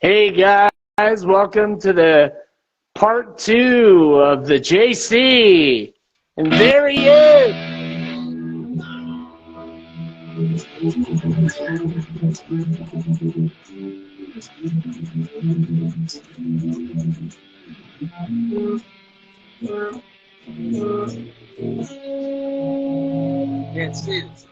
Hey guys, welcome to the part two of the JC. And there he is. Can't see it.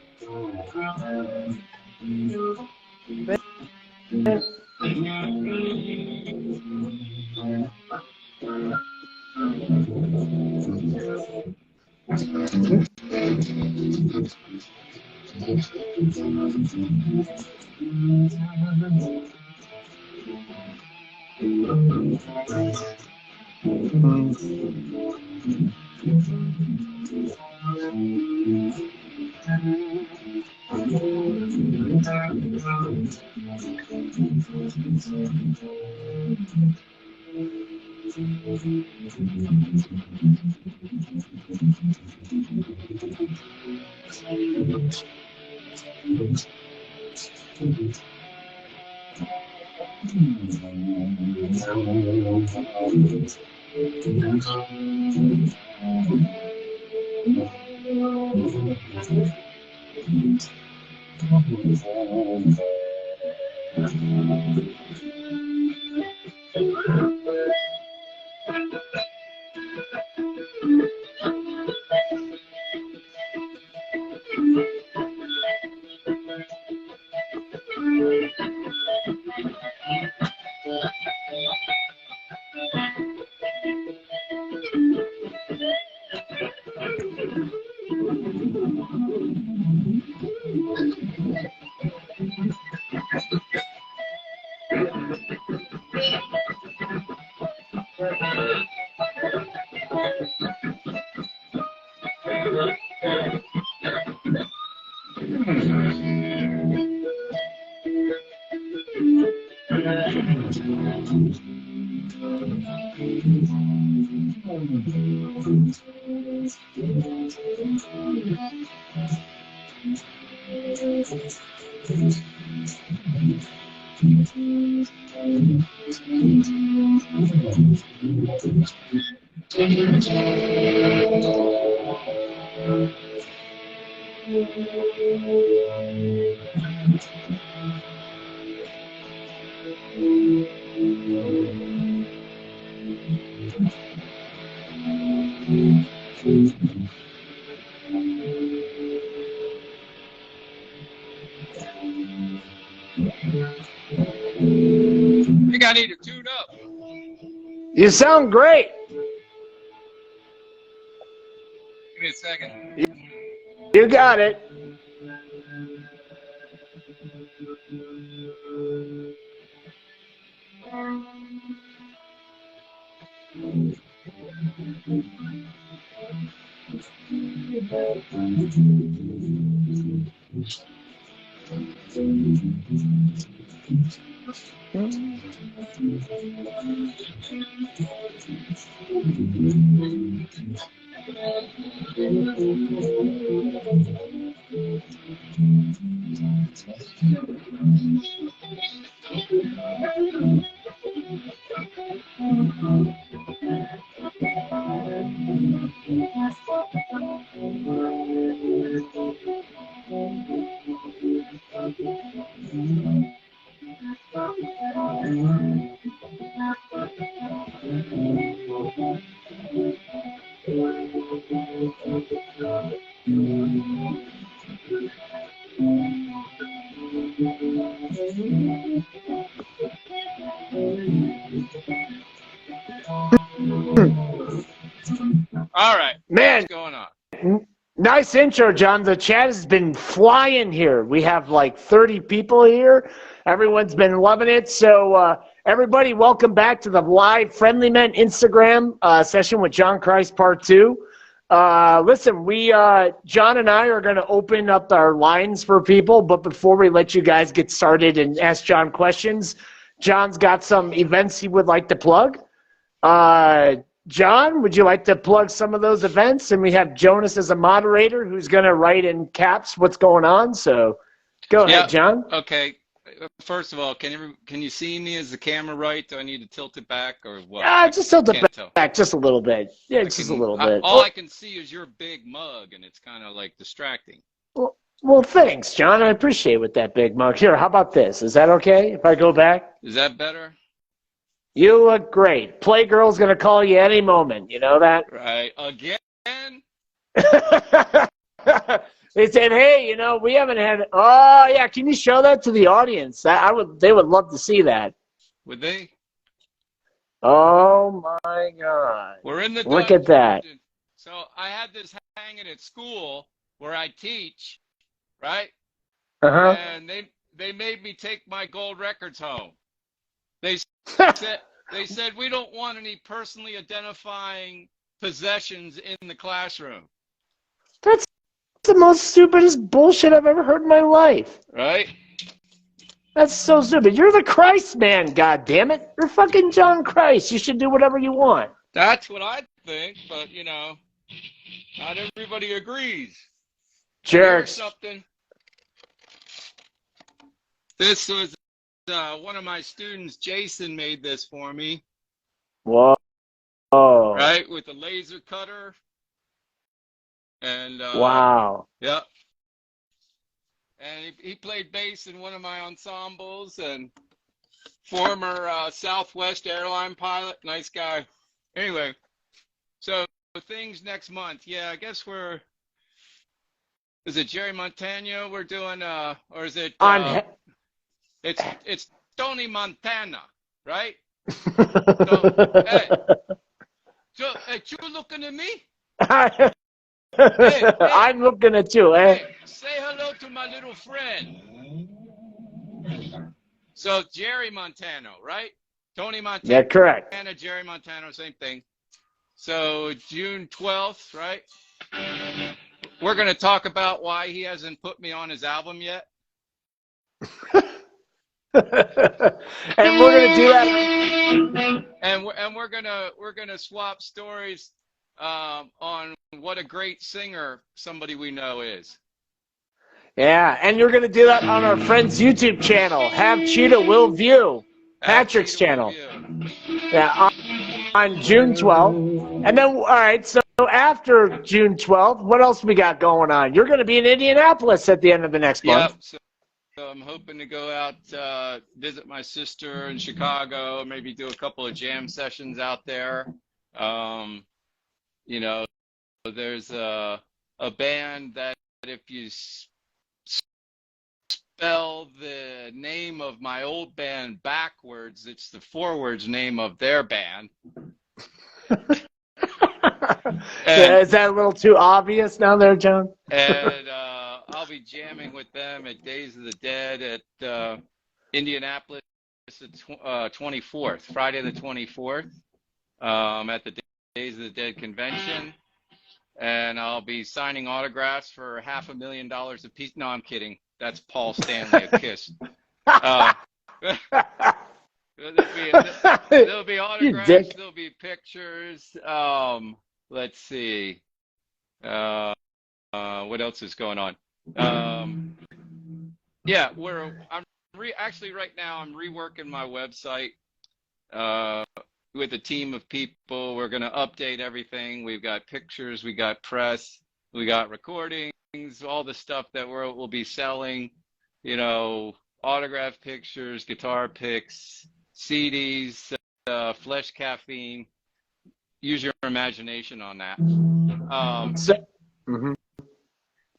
I think I need to tune up. You sound great. Give me a second. You got it. All right. Man, What's going on? nice intro, John. The chat has been flying here. We have like 30 people here. Everyone's been loving it. So, everybody, welcome back to the live Friendly Men Instagram session with John Christ Part 2. Listen, John and I are going to open up our lines for people, but before we let you guys get started and ask John questions, John's got some events he would like to plug. John, would you like to plug some of those events? And we have Jonas as a moderator who's going to write in caps what's going on. So go ahead, John. Okay. First of all, can you see me? Is the camera right? Do I need to tilt it back or what? Just tilt it Can't tell. back just a little bit. Yeah, I just a can. little bit. All I can see is your big mug, and it's kind of like distracting. Well, thanks, John. I appreciate with that big mug. Here, how about this? Is that okay if I go back? Is that better? You look great. Playgirl's going to call you any moment. You know that? Right. Again? They said, hey, you know, we haven't had. Oh, yeah. Can you show that to the audience? They would love to see that. Would they? Oh, my God. We're in the Look at that. So I had this hanging at school where I teach, right? Uh-huh. And they made me take my gold records home. They said we don't want any personally identifying possessions in the classroom. That's the most stupidest bullshit I've ever heard in my life. Right? That's so stupid. You're the Christ man, goddammit. You're fucking John Christ. You should do whatever you want. That's what I think, but you know, not everybody agrees. Jerks. Here's something. This was one of my students, Jason, made this for me. Whoa. Right, with a laser cutter. And wow. Yep. And he played bass in one of my ensembles, and former Southwest airline pilot, nice guy. Anyway, so things next month. Yeah, I guess is it Jerry Montano we're doing, or is it? It's Tony Montana, right? So, hey, you looking at me? Hey, I'm looking at you. Hey, say hello to my little friend. So Jerry Montano, right? Tony Montana. Yeah, correct. Jerry Montano, same thing. So June 12th, right? We're going to talk about why he hasn't put me on his album yet. And we're gonna do that. And we're gonna swap stories on what a great singer somebody we know is. Yeah, and you're gonna do that on our friend's YouTube channel. Have Cheetah Will View, Patrick's channel. Yeah, on June 12th. And then, all right, so after June 12th, what else we got going on? You're gonna be in Indianapolis at the end of the next month. Yep. So I'm hoping to go out, visit my sister in Chicago, maybe do a couple of jam sessions out there. You know, there's a band that if you spell the name of my old band backwards, it's the forwards name of their band. Yeah, is that a little too obvious now there, John? And I'll be jamming with them at Days of the Dead at Indianapolis the 24th, Friday the 24th, at the Days of the Dead convention. And I'll be signing autographs for $500,000 a piece. No, I'm kidding. That's Paul Stanley of Kiss. There'll be autographs. There'll be pictures. Let's see. What else is going on? Yeah, actually right now I'm reworking my website with a team of people. We're going to update everything. We've got pictures, we got press, we got recordings, all the stuff that we'll be selling, you know, autograph pictures, guitar picks, CDs, Flesh Caffeine. Use your imagination on that.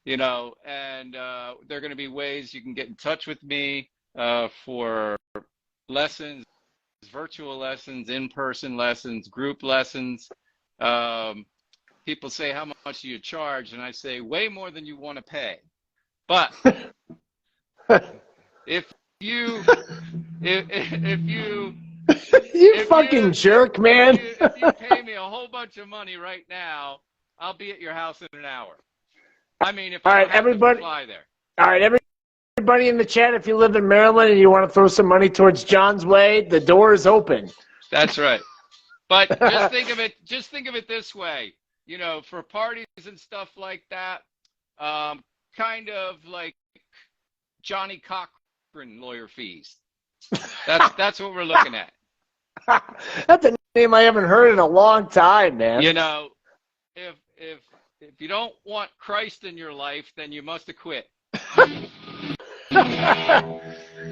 You know, and there are going to be ways you can get in touch with me for lessons, virtual lessons, in-person lessons, group lessons. People say, how much do you charge? And I say, way more than you want to pay. But if you fucking jerk, man. If you pay me a whole bunch of money right now, I'll be at your house in an hour. I mean, if I have to fly there. All right, everybody in the chat, if you live in Maryland and you want to throw some money towards John's way, the door is open. That's right. But just think of it this way. You know, for parties and stuff like that, kind of like Johnny Cochran lawyer fees. That's what we're looking at. That's a name I haven't heard in a long time, man. You know, if you don't want Christ in your life, then you must have quit.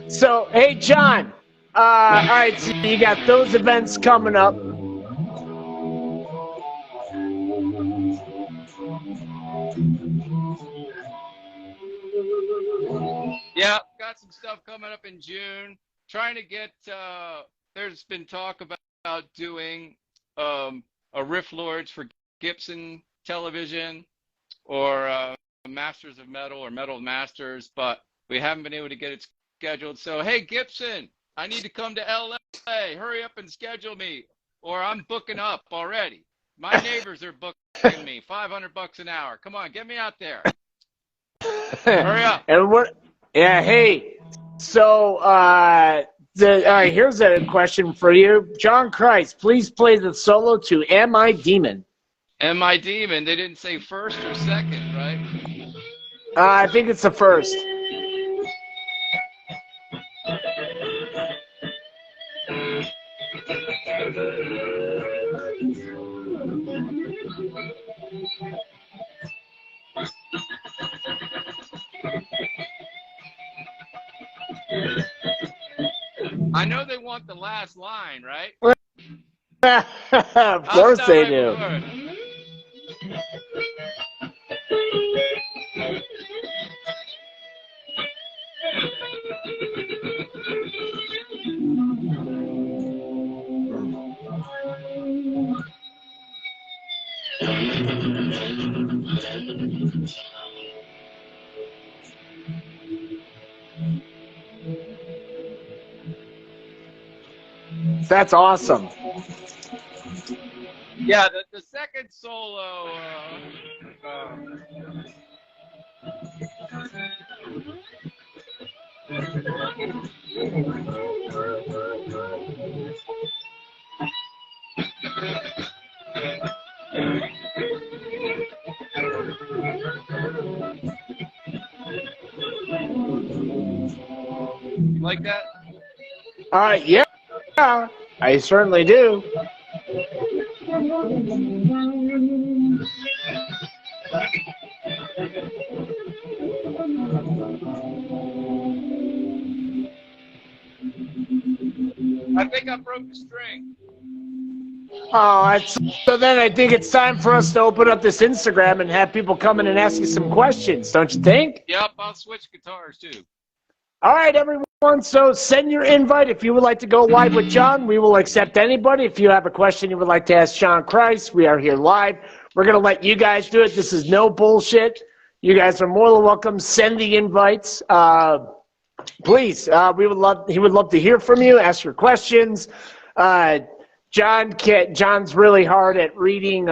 So, hey, John. All right, so you got those events coming up. Yeah, got some stuff coming up in June. Trying to get, there's been talk about doing a Riff Lords for Gibson television or Masters of Metal or Metal Masters, but we haven't been able to get it scheduled. So, hey, Gibson, I need to come to LA. Hurry up and schedule me, or I'm booking up already. My neighbors are booking me $500 an hour. Come on, get me out there. Hurry up. And what? Yeah. Hey. So, all right. Here's a question for you, John Christ. Please play the solo to "Am I Demon." Am I Demon? They didn't say first or second, right? I think it's the first. I know they want the last line, right? Of course they do. That's awesome. Yeah, the second solo. You like that? Yeah, I certainly do. I think I broke the string. Oh, so then I think it's time for us to open up this Instagram and have people come in and ask you some questions, don't you think? Yep, I'll switch guitars too. All right, everyone. So send your invite if you would like to go live with John. We will accept anybody. If you have a question you would like to ask John Christ, we are here live. We're going to let you guys do it. This is no bullshit. You guys are more than welcome. Send the invites. Please, he would love to hear from you, ask your questions. John's really hard at reading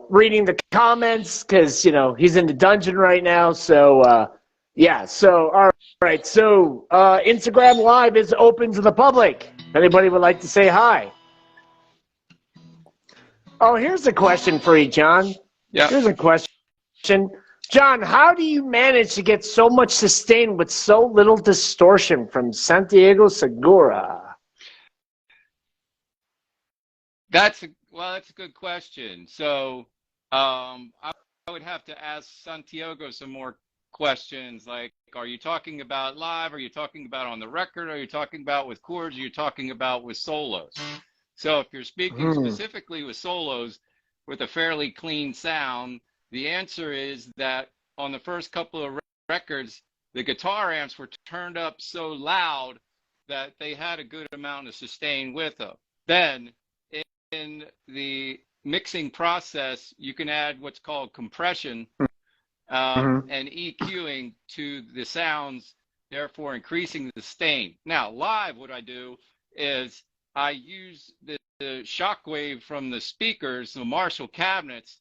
reading the comments because, he's in the dungeon right now. So, yeah. So, all right. So, Instagram Live is open to the public. If anybody would like to say hi. Oh, here's a question for you, John. Yeah. Here's a question. John, how do you manage to get so much sustain with so little distortion from Santiago Segura? That's a good question. So I would have to ask Santiago some more questions, like, are you talking about live? Are you talking about on the record? Are you talking about with chords? Are you talking about with solos? So if you're speaking specifically with solos with a fairly clean sound, the answer is that on the first couple of records, the guitar amps were turned up so loud that they had a good amount of sustain with them. Then in the mixing process, you can add what's called compression and EQing to the sounds, therefore increasing the sustain. Now, live, what I do is I use the shockwave from the speakers, the Marshall cabinets,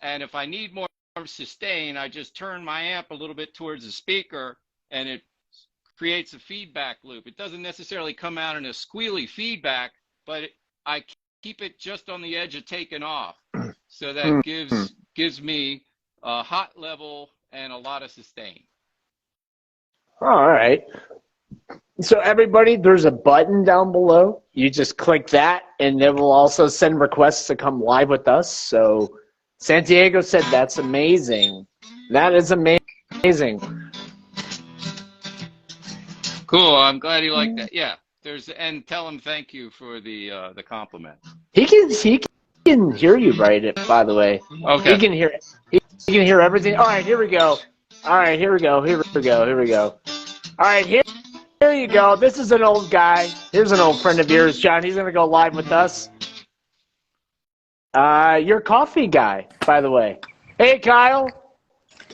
and if I need more sustain, I just turn my amp a little bit towards the speaker, and it creates a feedback loop. It doesn't necessarily come out in a squealy feedback, but I keep it just on the edge of taking off. So that gives me a hot level and a lot of sustain. All right. So everybody, there's a button down below. You just click that, and it will also send requests to come live with us. So Santiago said that's amazing. That is amazing. Cool. I'm glad you like that. Yeah. And tell him thank you for the compliment. He can hear you right, by the way. Okay. He can hear it. He can hear everything. All right, here we go. All right, here we go. Here we go. Here we go. All right, here you go. This is an old guy. Here's an old friend of yours, John. He's gonna go live with us. Your coffee guy, by the way. Hey, Kyle.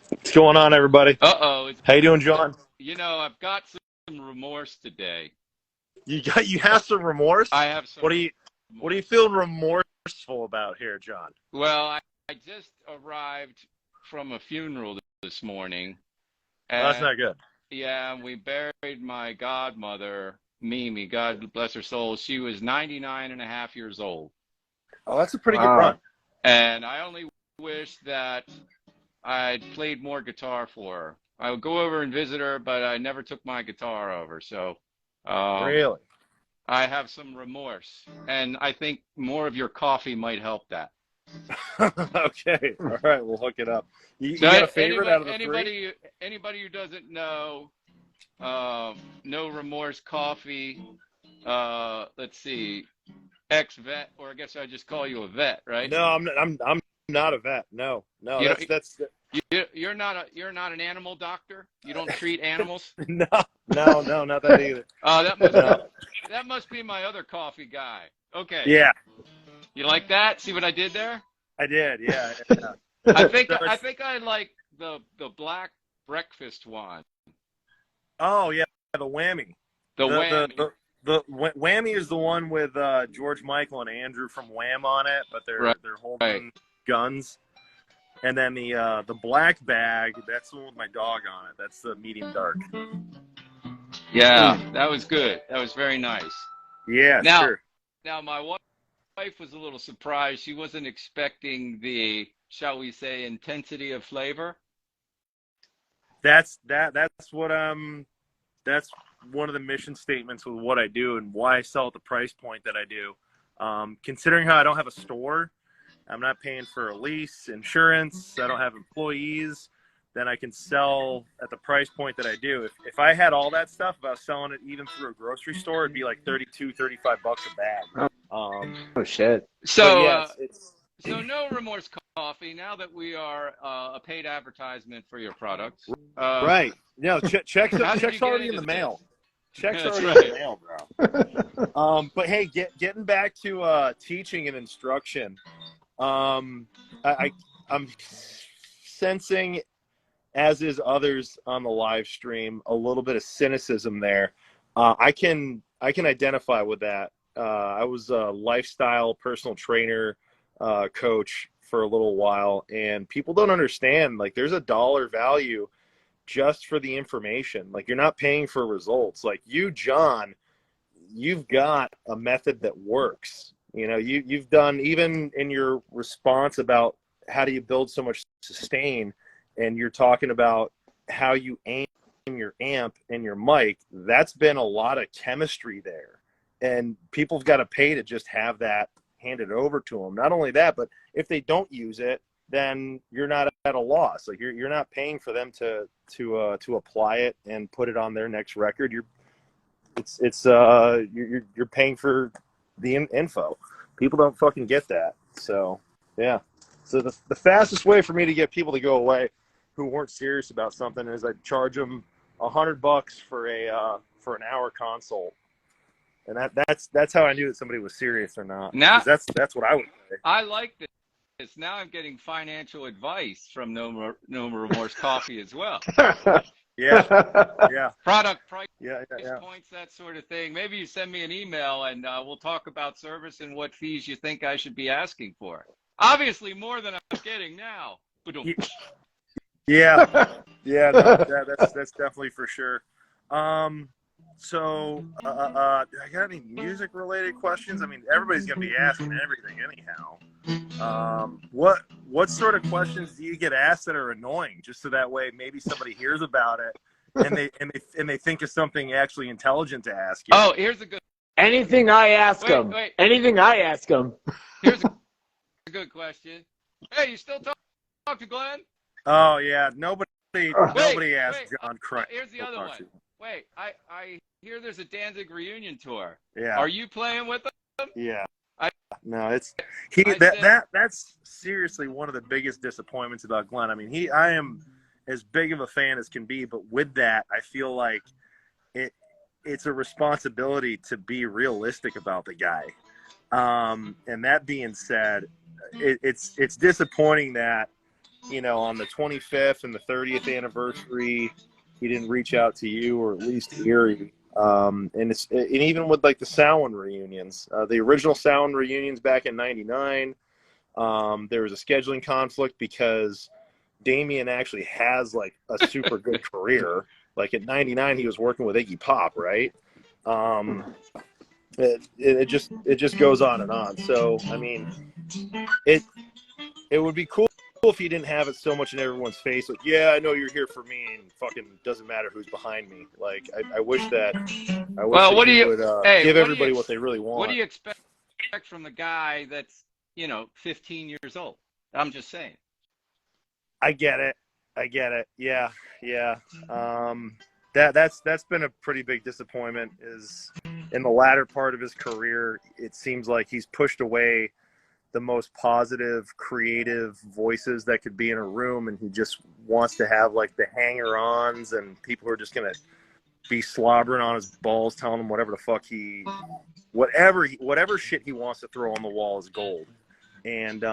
What's going on, everybody? Uh-oh. How you doing, John? You know, I've got some remorse today. You have some remorse? I have some. What are you feeling remorseful about here, John? Well, I just arrived from a funeral this morning. Well, that's not good. Yeah, we buried my godmother, Mimi, God bless her soul. She was 99 and a half years old. Oh, that's a pretty good run. And I only wish that I'd played more guitar for her. I would go over and visit her, but I never took my guitar over. So really? I have some remorse. And I think more of your coffee might help that. Okay. All right, we'll hook it up. You got a favorite out of the three? Anybody who doesn't know, No Remorse Coffee, let's see, ex-vet, or I guess I just call you a vet, right? No, I'm not a vet. No, you're not an animal doctor. You don't treat animals. No, not that either. That must be my other coffee guy. Okay. Yeah. You like that? See what I did there? I did. Yeah. I think I like the black breakfast one. Oh yeah, the whammy. The whammy. The whammy is the one with George Michael and Andrew from Wham on it, but they're holding guns. And then the black bag, that's the one with my dog on it. That's the medium dark. Yeah, that was good. That was very nice. Yeah, sure. Now my wife was a little surprised. She wasn't expecting the, shall we say, intensity of flavor. That's what that's one of the mission statements with what I do and why I sell at the price point that I do. Considering how I don't have a store, I'm not paying for a lease, insurance, I don't have employees, then I can sell at the price point that I do. If I had all that stuff, if I was selling it even through a grocery store, it'd be like $32, $35 a bag. Oh shit. So yes, so No Remorse Coffee, now that we are a paid advertisement for your products. Right. No, check's already in the mail. Check's already in the mail, bro. But hey, getting back to teaching and instruction, I'm sensing, as is others on the live stream, a little bit of cynicism there. I can identify with that. I was a lifestyle personal trainer, coach for a little while, and people don't understand, like, there's a dollar value just for the information. Like, you're not paying for results. Like you, John, you've got a method that works. You know, you've done, even in your response about how do you build so much sustain, and you're talking about how you aim your amp and your mic, that's been a lot of chemistry there. And people have got to pay to just have that handed over to them. Not only that, but if they don't use it, then you're not at a loss. Like you're not paying for them to apply it and put it on their next record. You're paying for the info. People don't fucking get that. So yeah. So the fastest way for me to get people to go away who weren't serious about something is I charge them $100 for an hour consult. And that's how I knew that somebody was serious or not. Now that's what I would say. I like this. Now I'm getting financial advice from No Remorse Coffee as well. Yeah. Product price yeah. points, that sort of thing. Maybe you send me an email and we'll talk about service and what fees you think I should be asking for. Obviously more than I'm getting now. Yeah. That's definitely for sure. So, I got any music-related questions? I mean, everybody's going to be asking everything anyhow. What sort of questions do you get asked that are annoying, just so that way maybe somebody hears about it and they think of something actually intelligent to ask you. Oh, here's a good. Anything I ask them. Wait. Anything I ask them. Here's a good question. Hey, you still talk to Glenn? Oh yeah, nobody asked John Crane. Here's the other one. Wait, I hear there's a Danzig reunion tour. Yeah. Are you playing with them? Yeah. I that's seriously one of the biggest disappointments about Glenn. I mean, I am as big of a fan as can be, but with that, I feel like it's a responsibility to be realistic about the guy. And that being said, it's disappointing that, you know, on the 25th and the 30th anniversary, he didn't reach out to you, or at least Erie. And even with like the Samhain reunions, the original Samhain reunions back in '99, there was a scheduling conflict because Damien actually has like a super good career. Like at '99, he was working with Iggy Pop, right? It just goes on and on. So I mean, it would be cool if he didn't have it so much in everyone's face. Like, yeah, I know you're here for me, and fucking doesn't matter who's behind me. Like, I wish that. What do you would give everybody what they really want. What do you expect from the guy that's 15 years old? I'm just saying. I get it. Yeah. That's been a pretty big disappointment. Is in the latter part of his career, it seems like he's pushed away the most positive, creative voices that could be in a room, and he just wants to have like the hanger-ons, and people are just gonna be slobbering on his balls, telling him whatever the fuck whatever shit he wants to throw on the wall is gold. And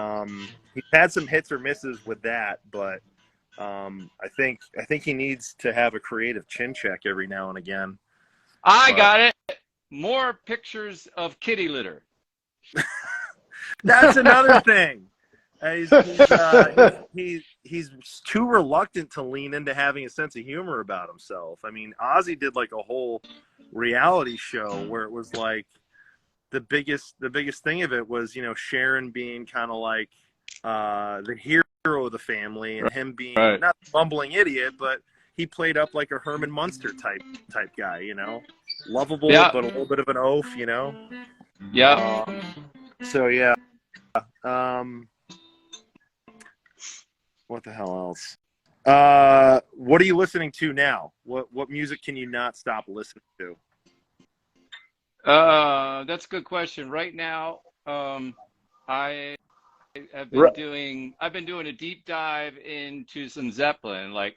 he's had some hits or misses with that, but I think he needs to have a creative chin check every now and again. Got it. More pictures of kitty litter. That's another thing. He's too reluctant to lean into having a sense of humor about himself. I mean, Ozzy did like a whole reality show where it was like the biggest thing of it was, Sharon being kind of like the hero of the family, and him being not a bumbling idiot, but he played up like a Herman Munster type guy, lovable, but a little bit of an oaf, Yeah. So yeah. What the hell else? What are you listening to now? What music can you not stop listening to? That's a good question. Right now, I've been doing a deep dive into some Zeppelin, like.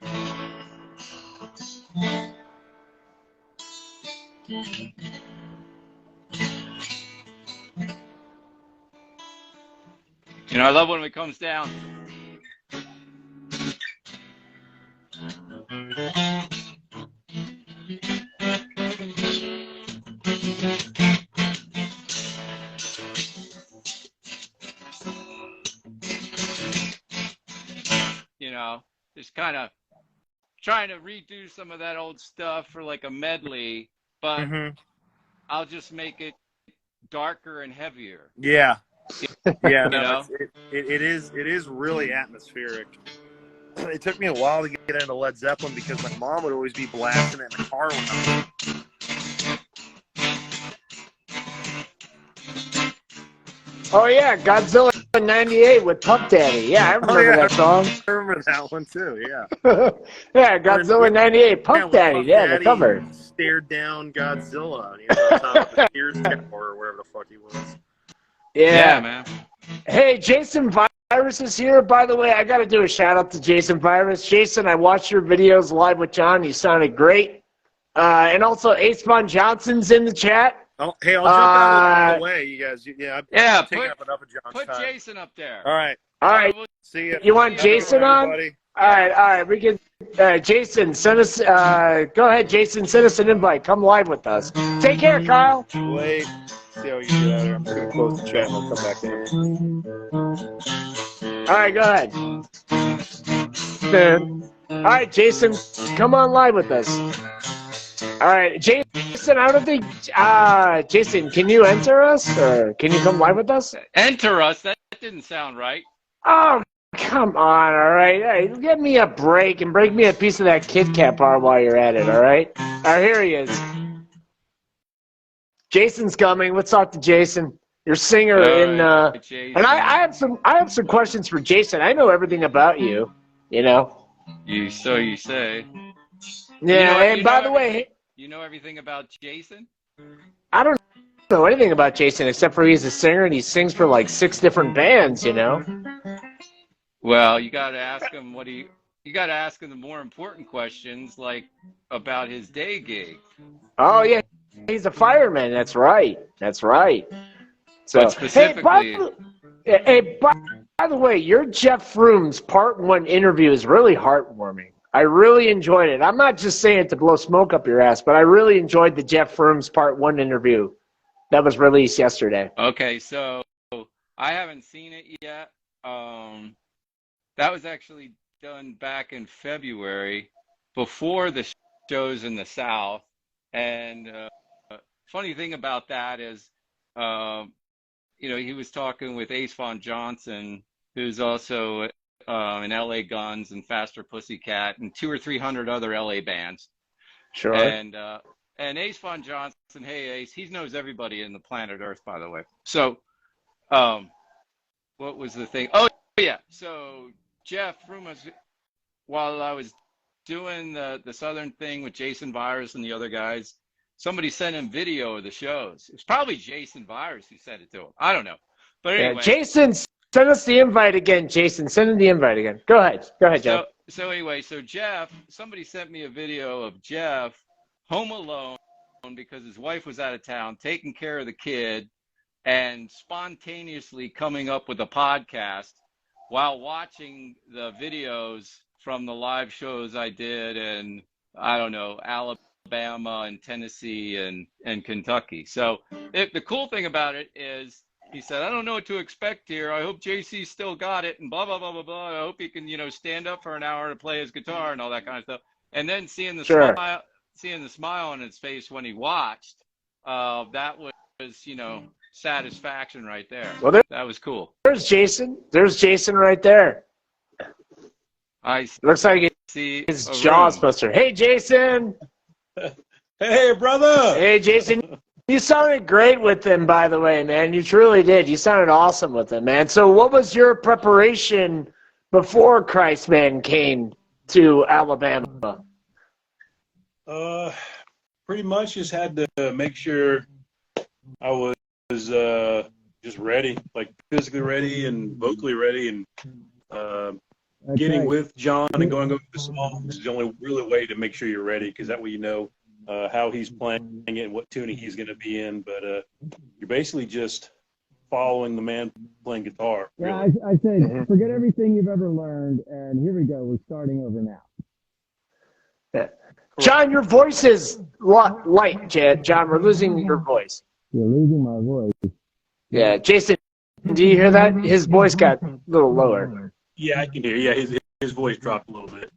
I love when it comes down. Just kind of trying to redo some of that old stuff for like a medley, but I'll just make it darker and heavier. Yeah. Yeah, it is really atmospheric. It took me a while to get into Led Zeppelin because my mom would always be blasting it in the car when I was. Oh yeah, Godzilla '98 with Puff Daddy. Yeah, I remember that song. I remember that one too. Yeah. Yeah, Godzilla '98, Puff Daddy. Yeah, the cover. Stared down Godzilla, and he was on top of the Gears Tower or wherever the fuck he was. Yeah, man. Hey, Jason Virus is here. By the way, I got to do a shout out to Jason Virus. Jason, I watched your videos live with John. You sounded great. And also, Ace Von Johnson's in the chat. Oh, hey, I'll jump out of the way, you guys. I'm taking up enough of John's put time. Jason up there. All right. See you. You want Jason on? Everybody. All right. We can. Jason, send us. Go ahead, Jason. Send us an invite. Come live with us. Take care, Kyle. Wait. See how you get out of there. I'm just gonna close the chat and I'll come back in. All right, go ahead. All right, Jason, come on live with us. All right, Jason, I don't think, Jason, can you enter us, or can you come live with us? Enter us? That didn't sound right. Oh, Come on, all right? Hey, give me a break and bring me a piece of that Kit Kat bar while you're at it, all right? All right, here he is. Jason's coming. Let's talk to Jason. Your singer in Jason. and I have some questions for Jason. I know everything about you, you know. You say. Yeah, and by the way, you know everything about Jason? I don't know anything about Jason except for he's a singer and he sings for like 6 different bands, you know. Well, you got to ask him you got to ask him the more important questions, like about his day gig. Oh yeah, he's a fireman. That's right. That's right. So, but specifically, by the way, your Jeff Frooms Part 1 interview is really heartwarming. I really enjoyed it. I'm not just saying it to blow smoke up your ass, but I really enjoyed the Jeff Frooms Part 1 interview that was released yesterday. Okay, so I haven't seen it yet. That was actually done back in February before the shows in the South. And funny thing about that is, he was talking with Ace Von Johnson, who's also in LA Guns and Faster Pussycat and 200 or 300 other LA bands. Sure. And Ace Von Johnson, hey Ace, he knows everybody in the planet Earth, by the way. So, what was the thing? Oh yeah, so Jeff Frooms, while I was doing the Southern thing with Jason Virus and the other guys, somebody sent him video of the shows. It's probably Jason Virus who sent it to him. I don't know. But anyway. Yeah, Jason, send us the invite again, Jason. Send him the invite again. Go ahead, Jeff. So anyway, Jeff, somebody sent me a video of Jeff home alone because his wife was out of town, taking care of the kid, and spontaneously coming up with a podcast while watching the videos from the live shows I did in, I don't know, Alabama and Tennessee and Kentucky. So the cool thing about it is he said, I don't know what to expect here. I hope JC still got it and blah, blah, blah, blah, blah. I hope he can, stand up for an hour to play his guitar and all that kind of stuff. And then seeing the smile on his face when he watched, that was, satisfaction right there. Well, that was cool. There's Jason. There's Jason right there. Looks like his jaw's buster. Hey, Jason. Hey, brother. Hey, Jason. You sounded great with him, by the way, man. You truly did. You sounded awesome with him, man. So what was your preparation before Christman came to Alabama? Pretty much just had to make sure I was just ready, like physically ready and vocally ready, and getting with John and going over the songs is the only really way to make sure you're ready, because that way you know how he's playing it and what tuning he's going to be in. But you're basically just following the man playing guitar. Really. Yeah, I said, forget everything you've ever learned, and here we go. We're starting over now. Yeah. John, your voice is light, Jed. John, we're losing your voice. You're losing my voice. Yeah, Jason, do you hear that? His voice got a little lower. Yeah, I can hear. Yeah, his voice dropped a little bit.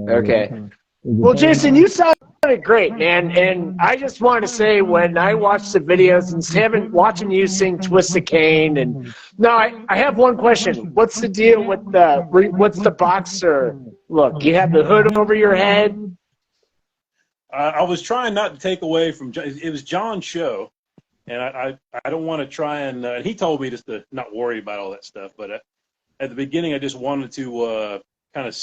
Okay. Well, Jason, you sounded great, man. And I just want to say, when I watched the videos and watching you sing "Twist the Cane," and now I have one question. What's the deal with what's the boxer look? You have the hood over your head. I was trying not to take away from John. It was John's show, and I don't want to try and he told me just to not worry about all that stuff. But at the beginning, I just wanted to kind of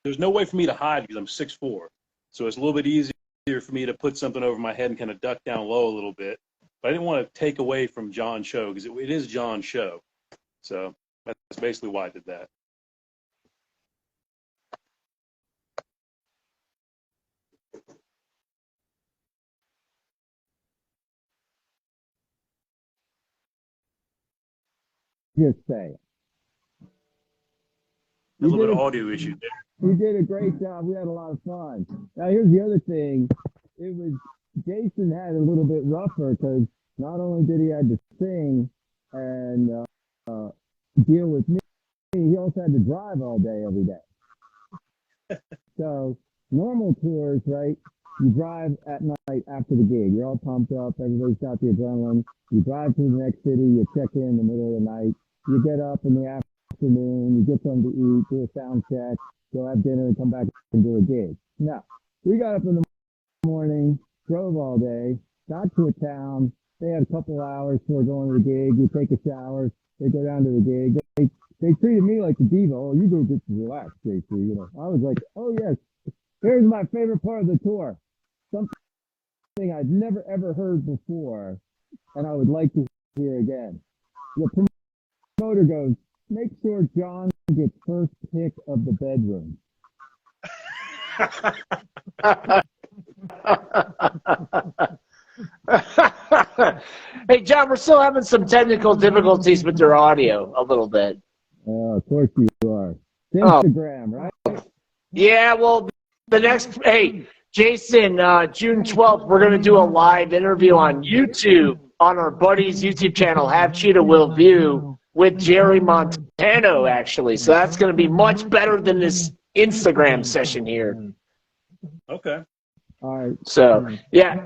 there's no way for me to hide because I'm 6'4", so it's a little bit easier for me to put something over my head and kind of duck down low a little bit. But I didn't want to take away from John's show because it is John's show. So that's basically why I did that. Just say. A little bit of audio issue there. You did a great job. We had a lot of fun. Now, here's the other thing. Jason had a little bit rougher because not only did he have to sing and deal with me, he also had to drive all day, every day. So normal tours, right? You drive at night after the gig. You're all pumped up. Everybody's got the adrenaline. You drive to the next city. You check in the middle of the night. You get up in the afternoon, you get something to eat, do a sound check, go have dinner, and come back and do a gig. No, we got up in the morning, drove all day, got to a town. They had a couple hours before going to the gig. We take a shower. They go down to the gig. They treated me like the diva. Oh, you go get to relax, JC. You know, I was like, oh yes, here's my favorite part of the tour. Something I'd never ever heard before, and I would like to hear again. The promoter goes, make sure John gets first pick of the bedroom. Hey, John, we're still having some technical difficulties with your audio a little bit. Of course you are. It's Instagram, right? Yeah, well, the next, hey, Jason, June 12th, we're going to do a live interview on YouTube on our buddy's YouTube channel, Have Cheetah Will View, with Jerry Montano, actually. So that's going to be much better than this Instagram session here. Okay. All right. So, yeah.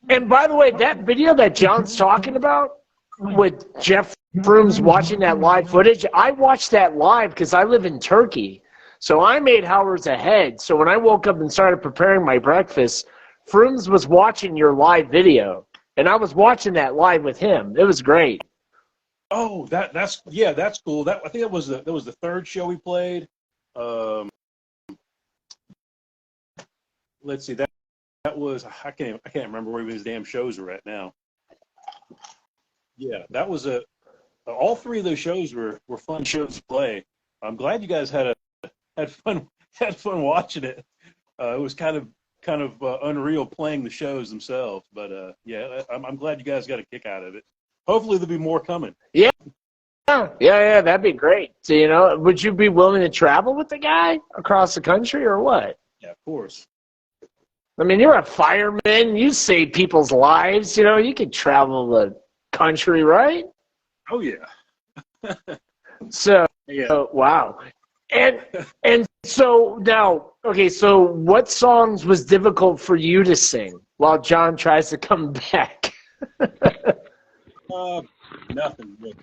And by the way, that video that John's talking about with Jeff Frooms watching that live footage, I watched that live because I live in Turkey. So I'm 8 hours ahead. So when I woke up and started preparing my breakfast, Frooms was watching your live video. And I was watching that live with him. It was great. Oh, that's cool. I think that was the third show we played. Let's see, that was I can't remember where his damn shows are at now. Yeah, that was all three of those shows were fun shows to play. I'm glad you guys had fun watching it. It was kind of unreal playing the shows themselves, but yeah, I'm glad you guys got a kick out of it. Hopefully there'll be more coming. Yeah, that'd be great. So, you know, would you be willing to travel with the guy across the country or what? Yeah, of course. I mean, you're a fireman. You save people's lives. You know, you could travel the country, right? Oh, yeah. So, Yeah. Wow. And so now, okay, so what songs was difficult for you to sing while John tries to come back? Nothing. Really.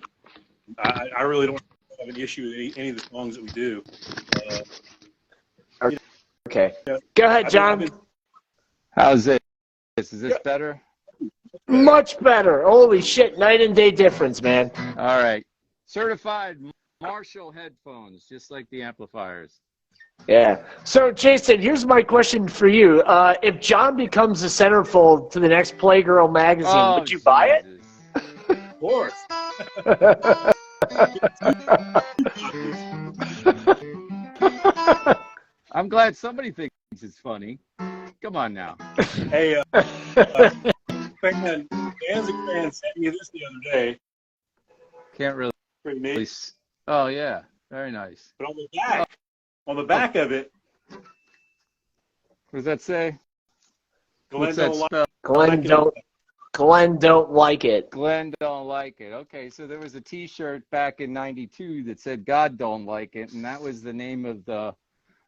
I really don't have an issue with any of the songs that we do. Okay. Go ahead, John. How's it? Is this better? Much better. Holy shit, night and day difference, man. All right. Certified Marshall headphones, just like the amplifiers. Yeah. So, Jason, here's my question for you. If John becomes the centerfold to the next Playgirl magazine, would you buy it? Of course. I'm glad somebody thinks it's funny. Come on now. Hey, Danzig fan sent me this the other day. Can't really. Pretty neat. Oh yeah, very nice. But on the back of it, What does that say? Glenn What's that don't like spell? Glenn don't like it. Glenn don't like it. Okay, so there was a T-shirt back in '92 that said "God don't like it," and that was the name of the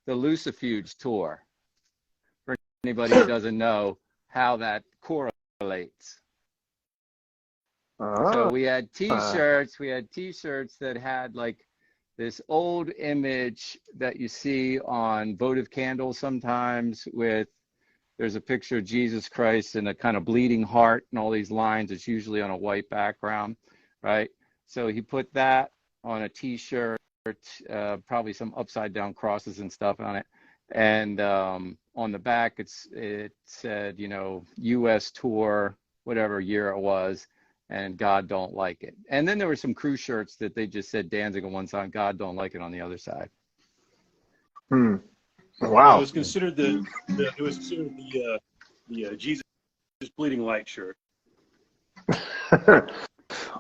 Lucifuge tour. For anybody who doesn't know how that correlates. So we had T-shirts. We had T-shirts that had like this old image that you see on votive candles sometimes with. There's a picture of Jesus Christ and a kind of bleeding heart and all these lines. It's usually on a white background, right? So he put that on a T-shirt, probably some upside down crosses and stuff on it. And on the back, it said, you know, U.S. tour, whatever year it was, and God don't like it. And then there were some crew shirts that they just said Danzig on one side, God don't like it on the other side. Wow. It was considered the Jesus bleeding light shirt.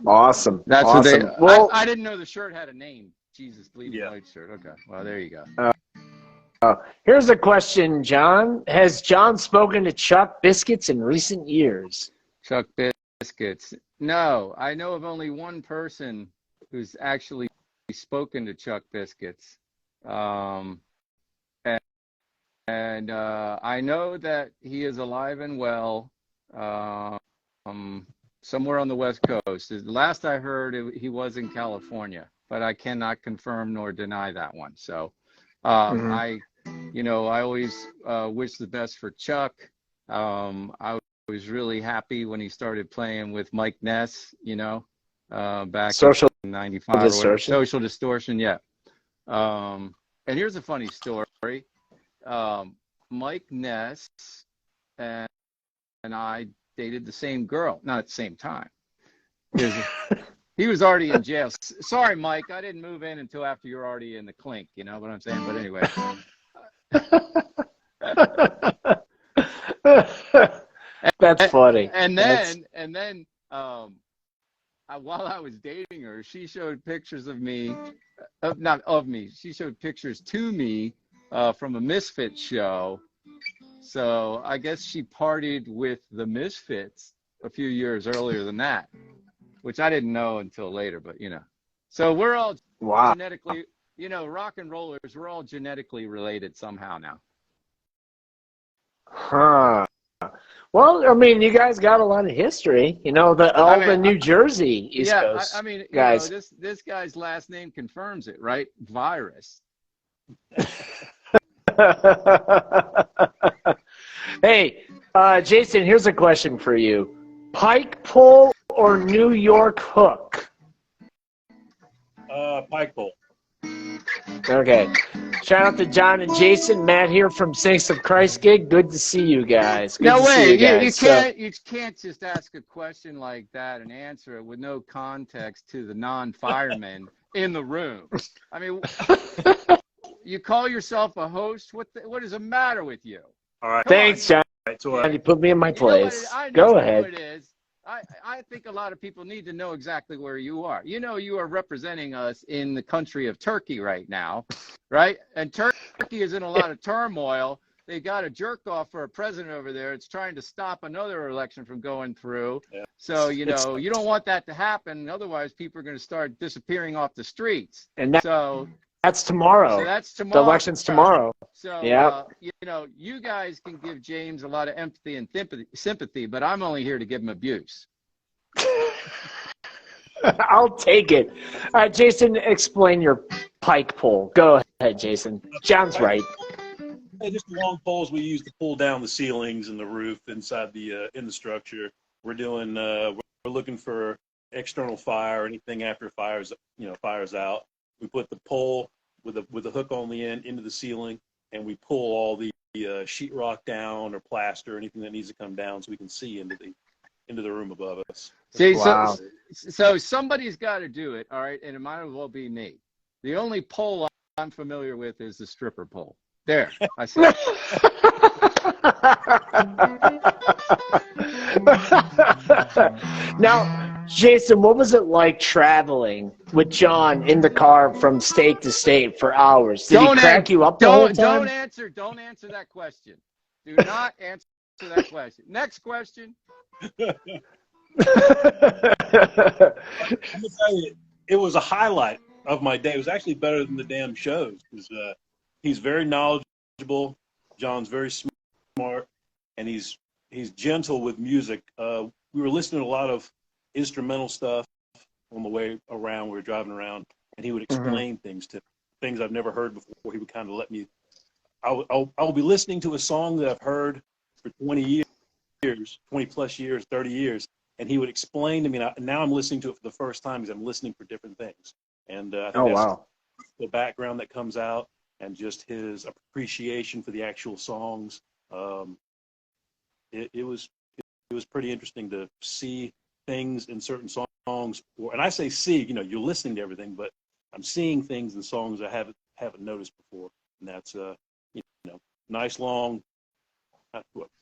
Awesome. That's awesome. what they. Well, I didn't know the shirt had a name. Jesus bleeding light shirt. Okay. Well, there you go. here's a question, John. Has John spoken to Chuck Biscuits in recent years? Chuck Biscuits. No, I know of only one person who's actually spoken to Chuck Biscuits. And I know that he is alive and well somewhere on the West Coast. The last I heard, he was in California. but I cannot confirm nor deny that one. So Mhm. I always wish the best for Chuck. I was really happy when he started playing with Mike Ness, back in Social '95 or whatever. distortion. Social Distortion, yeah. And here's a funny story. Mike Ness and I dated the same girl, not at the same time. He was already in jail. Sorry, Mike, I didn't move in until after you're already in the clink. You know what I'm saying? But anyway. That's funny. And then while I was dating her, she showed pictures of me, not of me. She showed pictures to me from a Misfits show. So I guess she partied with the Misfits a few years earlier than that, which I didn't know until later. But so we're all Wow. genetically, rock and rollers. We're all genetically related somehow now. Huh. Well, I mean, you guys got a lot of history. The New Jersey East Coast I mean, guys. This guy's last name confirms it, right? Virus. Hey, Jason, here's a question for you. Pike pole or New York hook? Pike pole. Okay. Shout out to John and Jason. Matt here from Saints of Christ gig. Good to see you guys. Good No to see way. you guys. You can't just ask a question like that and answer it with no context to the non-firemen in the room. I mean, you call yourself a host? What is the matter with you? All right. Thanks, John. All right, so, You put me in my place. I Go know ahead. who it is. I think a lot of people need to know exactly where you are. You are representing us in the country of Turkey right now, right? And Turkey is in a lot of turmoil. They got a jerk off for a president over there. It's trying to stop another election from going through. Yeah. So, you don't want that to happen. Otherwise, people are going to start disappearing off the streets. And That's tomorrow. So that's tomorrow. The election's tomorrow. So, yeah. You guys can give James a lot of empathy and sympathy, but I'm only here to give him abuse. I'll take it. Jason, explain your pike pole. Go ahead, Jason. John's right. Just the long poles we use to pull down the ceilings and the roof inside in the structure. We're doing. We're looking for external fire, anything after fires out. We put the pole with a hook on the end into the ceiling, and we pull all the sheetrock down or plaster, anything that needs to come down, so we can see into the room above us. See, Wow. so somebody's got to do it, all right, and it might as well be me. The only pole I'm familiar with is the stripper pole. There, I see. Now, Jason, what was it like traveling with John in the car from state to state for hours? Did he crack you up the whole time? Don't answer that question. Do not answer that question. Next question. I'm gonna tell you, it was a highlight of my day. It was actually better than the damn shows because he's very knowledgeable. John's very smart, and he's gentle with music. We were listening to a lot of instrumental stuff on the way around. We were driving around, and he would explain things I've never heard before. He would kind of let me. I'll be listening to a song that I've heard for 20 years, 20 plus years, 30 years, and he would explain to me. Now I'm listening to it for the first time because I'm listening for different things. And I think that's the background that comes out, and just his appreciation for the actual songs. It was pretty interesting to see things in certain songs, and I say see, you're listening to everything, but I'm seeing things in songs I haven't noticed before, and that's nice long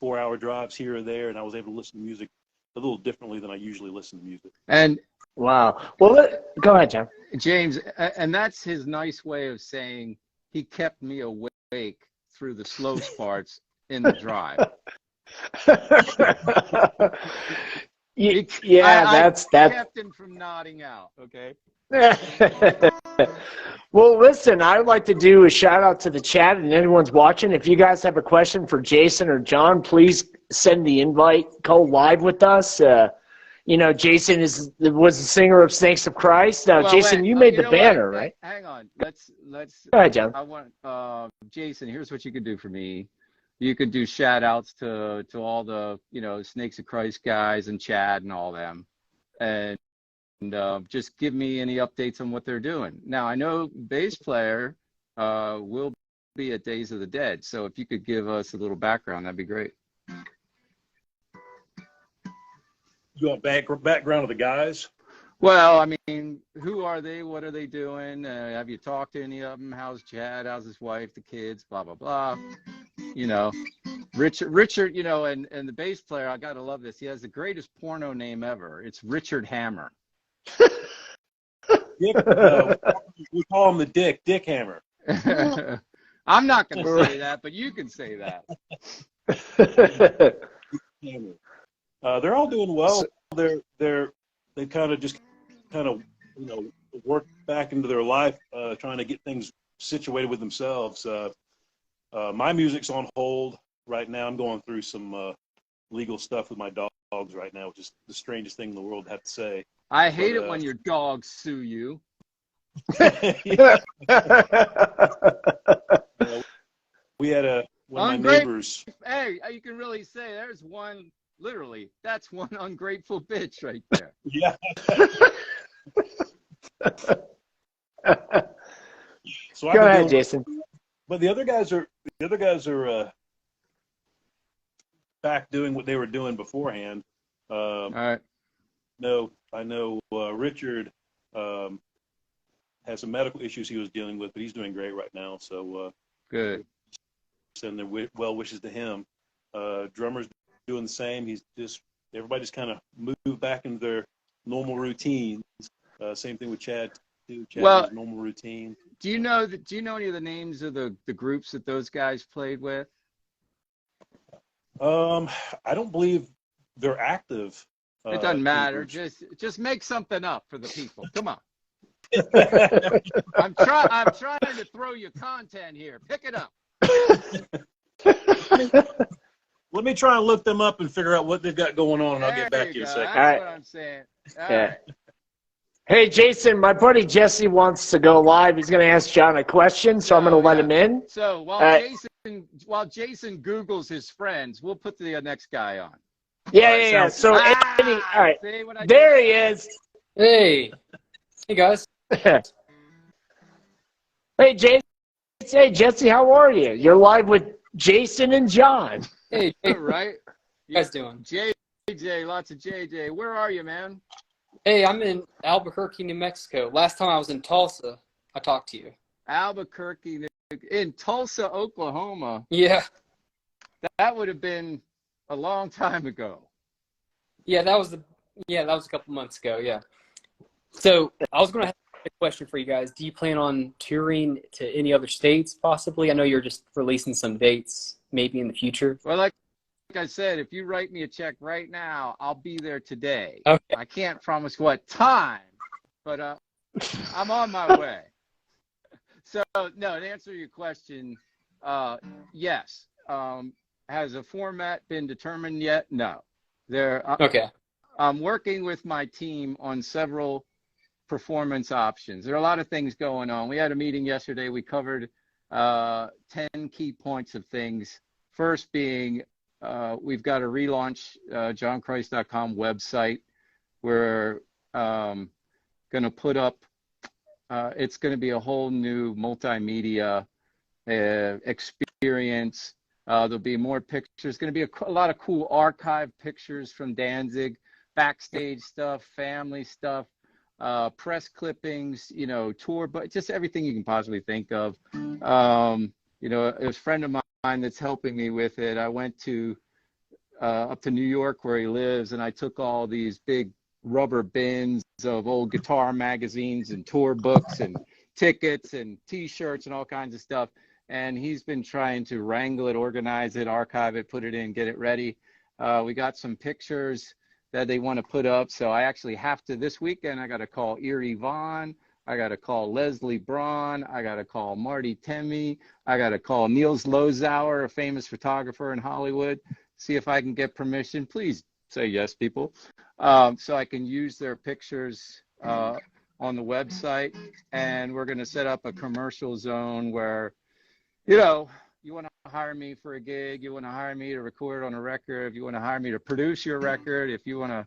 4-hour drives here or there, and I was able to listen to music a little differently than I usually listen to music. And wow. Well, go ahead, John. James, and that's his nice way of saying he kept me awake through the slow parts in the drive. That's kept him from nodding out. Okay. Well, listen, I would like to do a shout out to the chat and anyone's watching. If you guys have a question for Jason or John, please send the invite. Go live with us. Jason was the singer of Snakes of Christ. Now, Well, Jason, wait, you made you the know banner, what? right? Hang on. Let's. Go ahead, John. I want Jason. Here's what you could do for me. You could do shout outs to all the Snakes of Christ guys and Chad and all them, and just give me any updates on what they're doing. Now I know bass player will be at Days of the Dead, so if you could give us a little background, that'd be great. You want background of the guys? Well, I mean, who are they? What are they doing? Have you talked to any of them? How's Chad? How's his wife? The kids? Blah blah blah. Richard. And the bass player. I gotta love this. He has the greatest porno name ever. It's Richard Hammer. Dick, we call him the Dick Hammer. I'm not gonna say that, but you can say that. Hammer. They're all doing well. They kind of work back into their life, trying to get things situated with themselves. My music's on hold right now. I'm going through some legal stuff with my dogs right now, which is the strangest thing in the world to have to say. I hate it when your dogs sue you. We had one of my neighbors. Hey, you can really say there's one. Literally, that's one ungrateful bitch right there. Yeah. So Go ahead, Jason. But the other guys are back doing what they were doing beforehand. All right. No, I know Richard has some medical issues he was dealing with, but he's doing great right now. So Good. send their well wishes to him. Drummer's doing the same. Everybody just kind of moved back into their normal routines. Same thing with Chad too. Chad's normal routine. Do you know any of the names of the groups that those guys played with? I don't believe they're active. It doesn't matter. Just make something up for the people. Come on. I'm trying to throw you content here. Pick it up. Let me try and look them up and figure out what they've got going on, and I'll get back to you in a second. That's what I'm saying. All right. Hey, Jason, my buddy Jesse wants to go live. He's going to ask John a question, so I'm going to let him in. So while Jason Googles his friends, we'll put the next guy on. Yeah. So, Andy, all right, there he is. Hey guys. Hey, Jason. Hey, Jesse, how are you? You're live with Jason and John. Hey, All right. you guys doing? JJ, lots of JJ. Where are you, man? Hey, I'm in Albuquerque, New Mexico. Last time I was in Tulsa, I talked to you. Albuquerque, in Tulsa, Oklahoma. Yeah. That would have been a long time ago. Yeah, that was a couple months ago, yeah. So I was going to have a question for you guys. Do you plan on touring to any other states possibly? I know you're just releasing some dates maybe in the future. Well, like I said, if you write me a check right now, I'll be there today. Okay. I can't promise what time, but I'm on my way. So, no, to answer your question, yes. Has a format been determined yet? No. Okay. I'm working with my team on several performance options. There are a lot of things going on. We had a meeting yesterday. We covered 10 key points of things. First being, we've got to relaunch johnchrist.com website. We're going to put up, it's going to be a whole new multimedia experience. There'll be more pictures. Going to be a lot of cool archive pictures from Danzig, backstage stuff, family stuff, press clippings, tour, but just everything you can possibly think of. A friend of mine that's helping me with it. I went up to New York where he lives, and I took all these big rubber bins of old guitar magazines and tour books and tickets and T-shirts and all kinds of stuff. And he's been trying to wrangle it, organize it, archive it, put it in, get it ready. We got some pictures that they want to put up. So I actually have to, this weekend, I got to call Erie Vaughn. I got to call Leslie Braun. I got to call Marty Temme. I got to call Niels Lozauer, a famous photographer in Hollywood, see if I can get permission. Please say yes, people. So I can use their pictures on the website, and we're going to set up a commercial zone where, you know, you want to hire me for a gig, you want to hire me to record on a record, if you want to hire me to produce your record, if you want to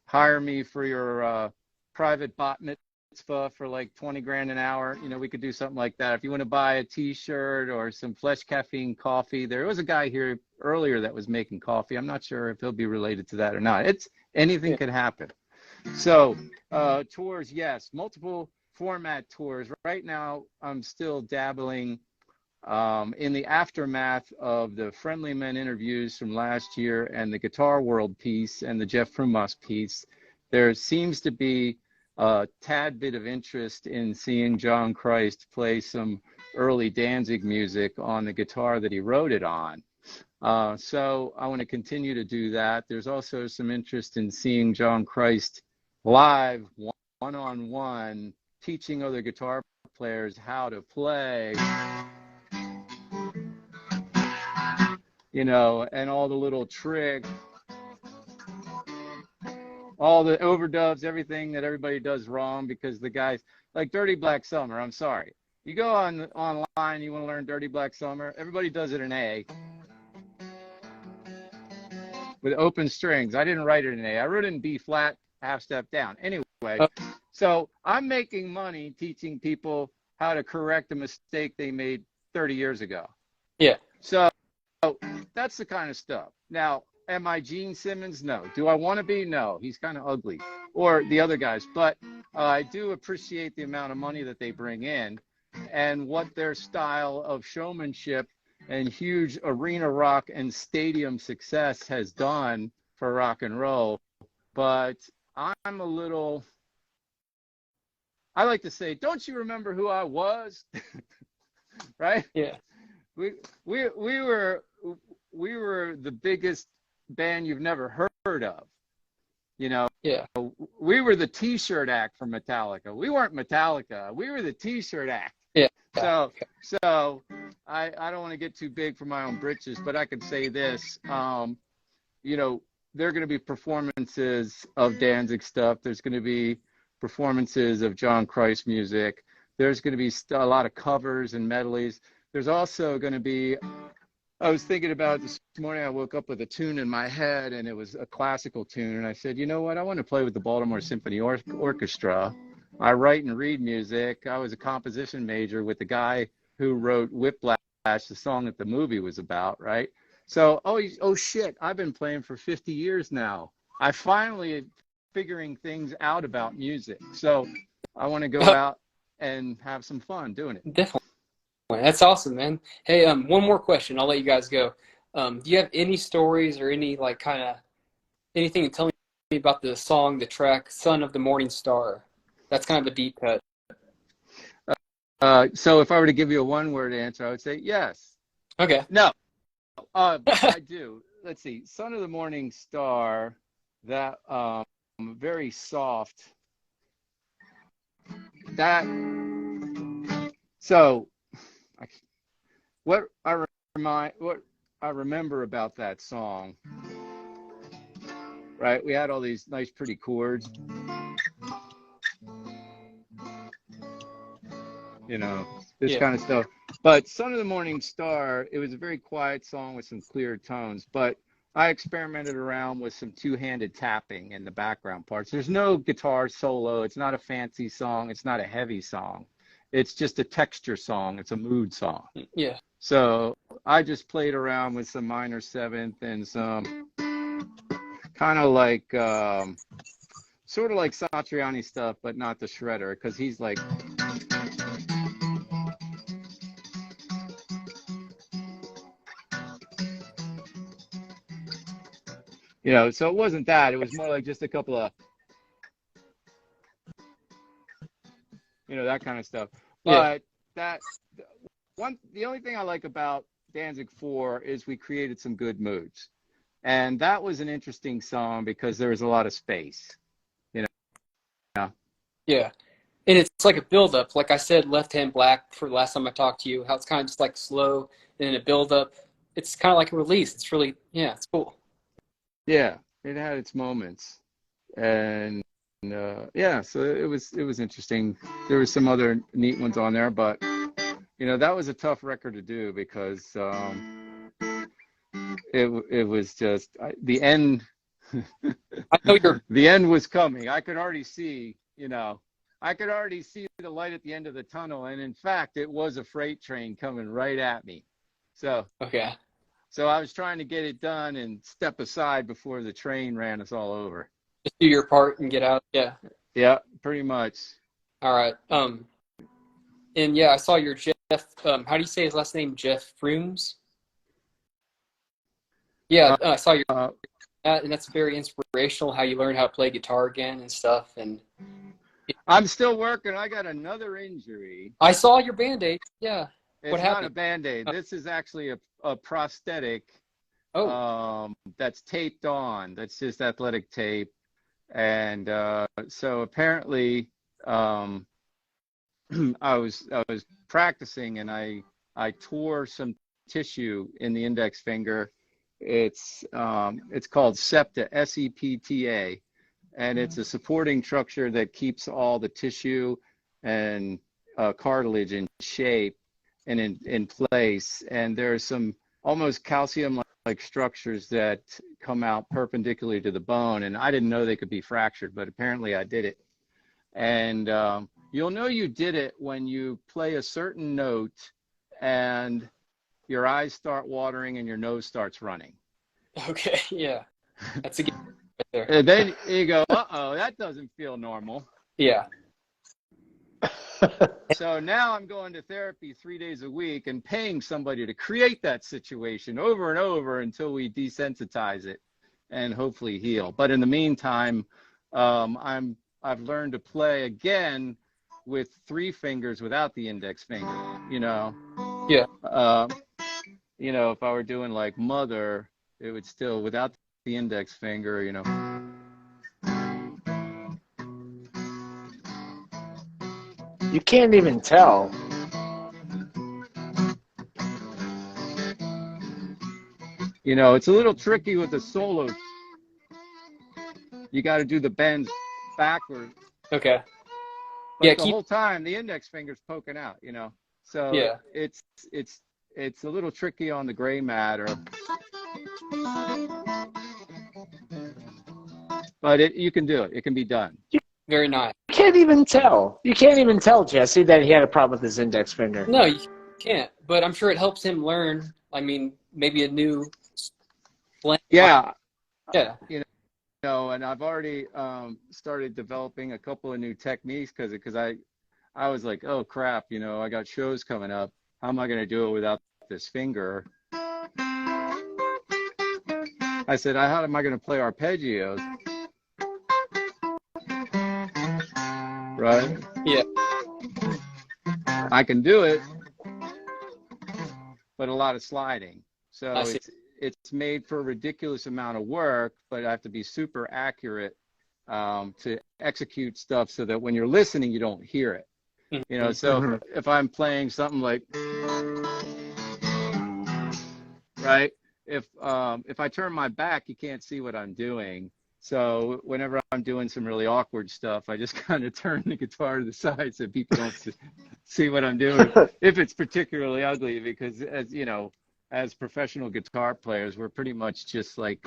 hire me for your private bat mitzvah for like 20 grand an hour, you know, we could do something like that. If you want to buy a t-shirt or some Flesh Caffeine coffee, there was a guy here earlier that was making coffee. I'm not sure if he'll be related to that or not. It's anything could happen. So tours, yes, multiple format tours. Right now, I'm still dabbling in the aftermath of the Friendly Men interviews from last year and the Guitar World piece and the Jeff Frumas piece. There seems to be a tad bit of interest in seeing John Christ play some early Danzig music on the guitar that he wrote it on. So I want to continue to do that. There's also some interest in seeing John Christ live, one-on-one, teaching other guitar players how to play, you know, and all the little tricks, all the overdubs, everything that everybody does wrong, because the guys, like Dirty Black Summer, I'm sorry. You go online, you want to learn Dirty Black Summer, everybody does it in A with open strings. I didn't write it in A. I wrote it in B flat, half step down. Anyway, so I'm making money teaching people how to correct a mistake they made 30 years ago. Yeah. So that's the kind of stuff. Now, am I Gene Simmons? No. Do I want to be? No. He's kind of ugly. Or the other guys. But I do appreciate the amount of money that they bring in and what their style of showmanship and huge arena rock and stadium success has done for rock and roll. But I'm a little, I like to say, don't you remember who I was? Right? Yeah. We were the biggest band you've never heard of. You know, Yeah. we were the T-shirt act for Metallica. We weren't Metallica. We were the T-shirt act. Yeah. So I don't want to get too big for my own britches, but I can say this. You know, there are going to be performances of Danzig stuff. There's going to be performances of John Christ music. There's going to be a lot of covers and medleys. There's also going to be, I was thinking about this morning, I woke up with a tune in my head, and it was a classical tune. And I said, you know what? I want to play with the Baltimore Symphony Orchestra. I write and read music. I was a composition major with the guy who wrote Whiplash, the song that the movie was about, right? So, oh shit, I've been playing for 50 years now. I finally figuring things out about music. So I want to go out and have some fun doing it. Definitely. That's awesome, man. Hey, one more question. I'll let you guys go. Do you have any stories or any like kind of anything to tell me about the song, the track, Son of the Morning Star? That's kind of a deep cut. So if I were to give you a one-word answer, I would say yes. Okay. No. I do. Let's see. Son of the Morning Star, that very soft. That. So, what I remember about that song, right? We had all these nice, pretty chords. You know, this kind of stuff. But Son of the Morning Star, it was a very quiet song with some clear tones, but I experimented around with some two-handed tapping in the background parts. There's no guitar solo. It's not a fancy song. It's not a heavy song. It's just a texture song. It's a mood song. Yeah. So I just played around with some minor seventh and some kind of like, sort of like Satriani stuff, but not the shredder, because he's like... You know, so it wasn't that. It was more like just a couple of, you know, that kind of stuff. But the only thing I like about Danzig 4 is we created some good moods. And that was an interesting song because there was a lot of space, you know. Yeah. And it's like a build-up. Like I said, Left Hand Black for the last time I talked to you, how it's kind of just like slow and then a build-up. It's kind of like a release. It's really, yeah, it's cool. Yeah. it had its moments, and yeah, so it was interesting. There were some other neat ones on there, but that was a tough record to do because it was just the end. I know you're. The end was coming. I could already see, I could already see the light at the end of the tunnel, and in fact, it was a freight train coming right at me. So Okay. So I was trying to get it done and step aside before the train ran us all over. Just do your part and get out. Yeah. Yeah, pretty much. All right. And yeah, I saw your Jeff. How do you say his last name? Jeff Frooms. Yeah, I saw your that, and that's very inspirational. How you learned how to play guitar again and stuff. And I'm still working. I got another injury. I saw your Band-Aid. Yeah. It's What not happened? a Band-Aid. This is actually a prosthetic Oh, that's taped on. That's just athletic tape. And so apparently I was practicing and I tore some tissue in the index finger. It's called SEPTA, SEPTA, and it's a supporting structure that keeps all the tissue and cartilage in shape and in place. And there's some almost calcium-like structures that come out perpendicularly to the bone. And I didn't know they could be fractured, but apparently I did it. And you'll know you did it when you play a certain note and your eyes start watering and your nose starts running. okay. Yeah. That's a good right there. And then you go, uh-oh, that doesn't feel normal. Yeah. So now I'm going to therapy 3 days a week and paying somebody to create that situation over and over until we desensitize it and hopefully heal. But in the meantime, I've learned to play again with 3 fingers without the index finger. Yeah. If I were doing like Mother, it would still without the index finger. You can't even tell. It's a little tricky with the solos. You got to do the bends backward. Okay. But Yeah, the whole time the index finger's poking out, So Yeah. it's a little tricky on the gray matter. But you can do it. It can be done. Very nice. You can't even tell. You can't even tell, Jesse, that he had a problem with his index finger. No, you can't. But I'm sure it helps him learn. I mean, maybe a new. Yeah. Yeah. And I've already started developing a couple of new techniques because I was like, oh crap, I got shows coming up. How am I going to do it without this finger? I said, how am I going to play arpeggios? Right? Yeah. I can do it, but a lot of sliding. So I see. it's made for a ridiculous amount of work, but I have to be super accurate to execute stuff so that when you're listening, you don't hear it. So if I'm playing something like, right, if I turn my back, you can't see what I'm doing. So whenever I'm doing some really awkward stuff, I just kind of turn the guitar to the side so people don't see what I'm doing. If it's particularly ugly, because as professional guitar players, we're pretty much just like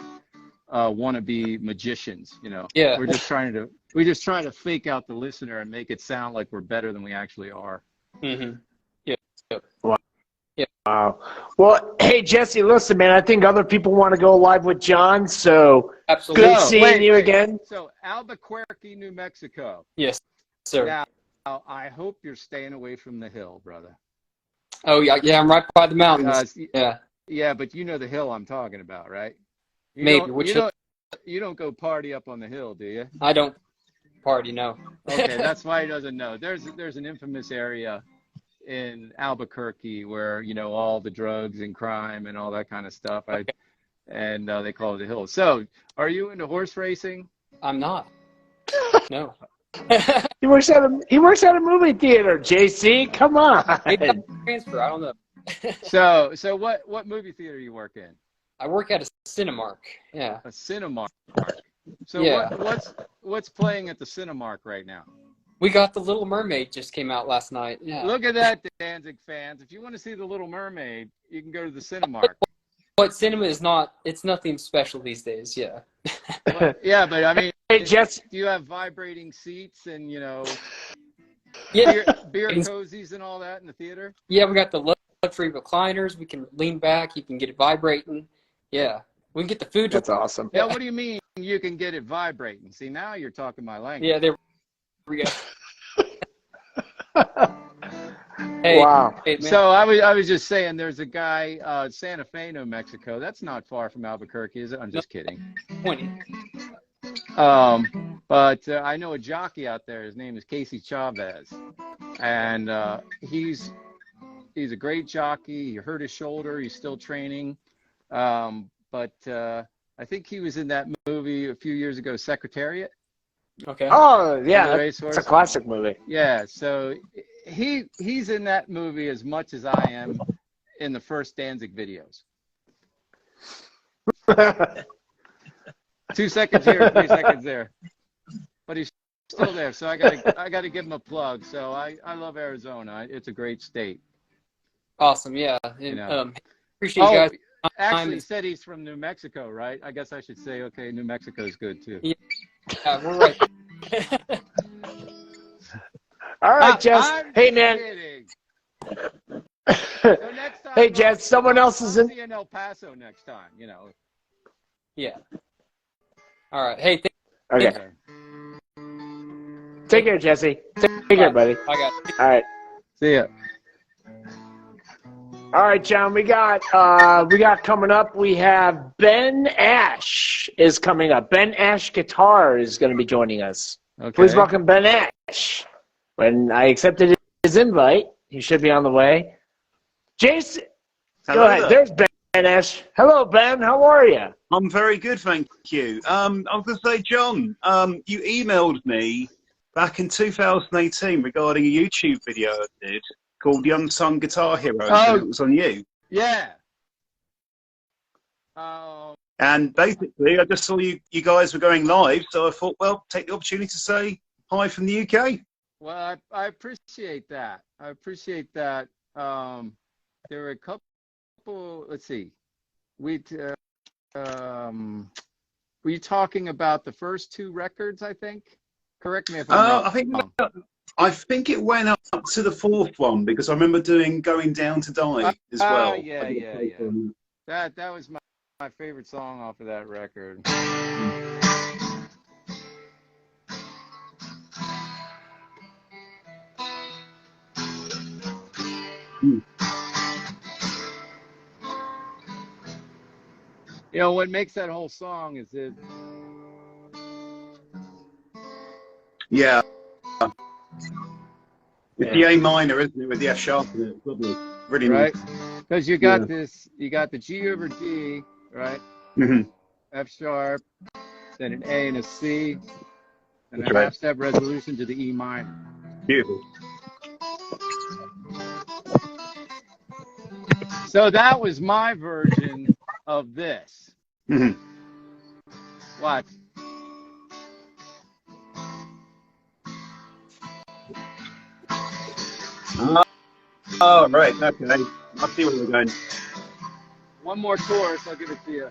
wannabe magicians. Yeah. We're just trying to fake out the listener and make it sound like we're better than we actually are. Mm-hmm. Yeah. Wow. Well, hey, Jesse, listen, man, I think other people want to go live with John, so Absolutely. good seeing you again. So Albuquerque, New Mexico. Yes, sir. Now, I hope you're staying away from the hill, brother. Oh yeah, yeah. I'm right by the mountains. Yeah. Yeah, but you know the hill I'm talking about, right? Maybe. You don't go party up on the hill, do you? I don't party. No. Okay, that's why he doesn't know. There's an infamous area in Albuquerque where all the drugs and crime and all that kind of stuff. And they call it the hill. So, are you into horse racing? I'm not. No. He works at a movie theater, JC. Come on. Maybe I'll transfer. I don't know. So what movie theater you work in? I work at a Cinemark. Yeah. A Cinemark. So Yeah. what's playing at the Cinemark right now? We got The Little Mermaid just came out last night. Yeah. Look at that, Danzig fans. If you want to see The Little Mermaid, you can go to the Cinemark. But cinema is not, it's nothing special these days. Yeah. Well, yeah, but I mean, Hey, Jess. do you have vibrating seats and, Yeah. beer cozies and all that in the theater? Yeah, we got the luxury recliners. We can lean back. You can get it vibrating. Yeah. We can get the food. That's awesome. Yeah, what do you mean you can get it vibrating? See, now you're talking my language. Yeah, there we go. Hey, Wow. hey, man. So I was just saying, there's a guy, Santa Fe, New Mexico. That's not far from Albuquerque, is it? I'm just kidding. 20. But I know a jockey out there. His name is Casey Chavez, and he's a great jockey. He hurt his shoulder. He's still training, but I think he was in that movie a few years ago, Secretariat. Okay. Oh, yeah. The It's racehorse. a classic movie. Yeah, so he's in that movie as much as I am in the first Danzig videos. 2 seconds here, 3 seconds there, but he's still there. So I gotta give him a plug. So I love Arizona. It's a great state. Awesome. Yeah. And, You know. appreciate you guys. Actually, he said he's from New Mexico, right? I guess I should say, okay, New Mexico is good too. Yeah, we're right. All right, Jess. I'm Hey, man. kidding. So next time, Hey, Jess, someone else is I'll in. see you in El Paso next time. Yeah. All right. Hey, Okay. Take care, Jesse. Take care, buddy. I got it. All right. See ya. All right, John. We got coming up. We have Ben Ash is coming up. Ben Ash Guitar is going to be joining us. Okay. Please welcome Ben Ash. When I accepted his invite, he should be on the way. Jason, go ahead. there. There's Ben Ash. Hello, Ben. How are you? I'm very good, thank you. I was going to say, John, you emailed me back in 2018 regarding a YouTube video I did called The Unsung Guitar Heroes, and it was on you. Yeah. And basically, I just saw you guys were going live, so I thought, well, take the opportunity to say hi from the UK. Well, I appreciate that. I appreciate that. There were a couple. Let's see. Were you talking about the first two records? I think. Correct me if I'm wrong. I think it went up to the fourth one because I remember doing "Going Down to Die" as well. Yeah. That was my favorite song off of that record. You know what makes that whole song is it. Yeah. It's the A minor, isn't it, with the F sharp in it? It's lovely. Really Right? nice. Because you got this, you got the G over D, right? Mm-hmm. F sharp, then an A and a C, and That's a right. half step resolution to the E minor. Beautiful. So that was my version of this. Mm-hmm. Watch. Oh, right. Okay. I see where we're going. One more chorus, I'll give it to you.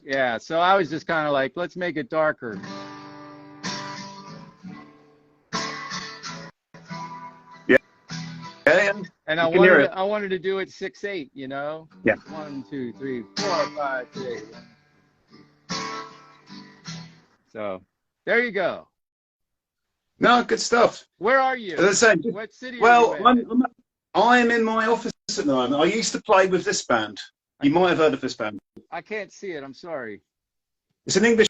Yeah, so I was just kind of like, let's make it darker. Yeah. And You can hear it. I wanted to do it 6/8, you know? Yeah. 1, 2, 3, 4, 5, 6. So there you go. No, good stuff. Where are you? As I say, What city well, are you in? I'm in my office at the moment. I used to play with this band. You might have heard of this band. I can't see it. I'm sorry. It's an English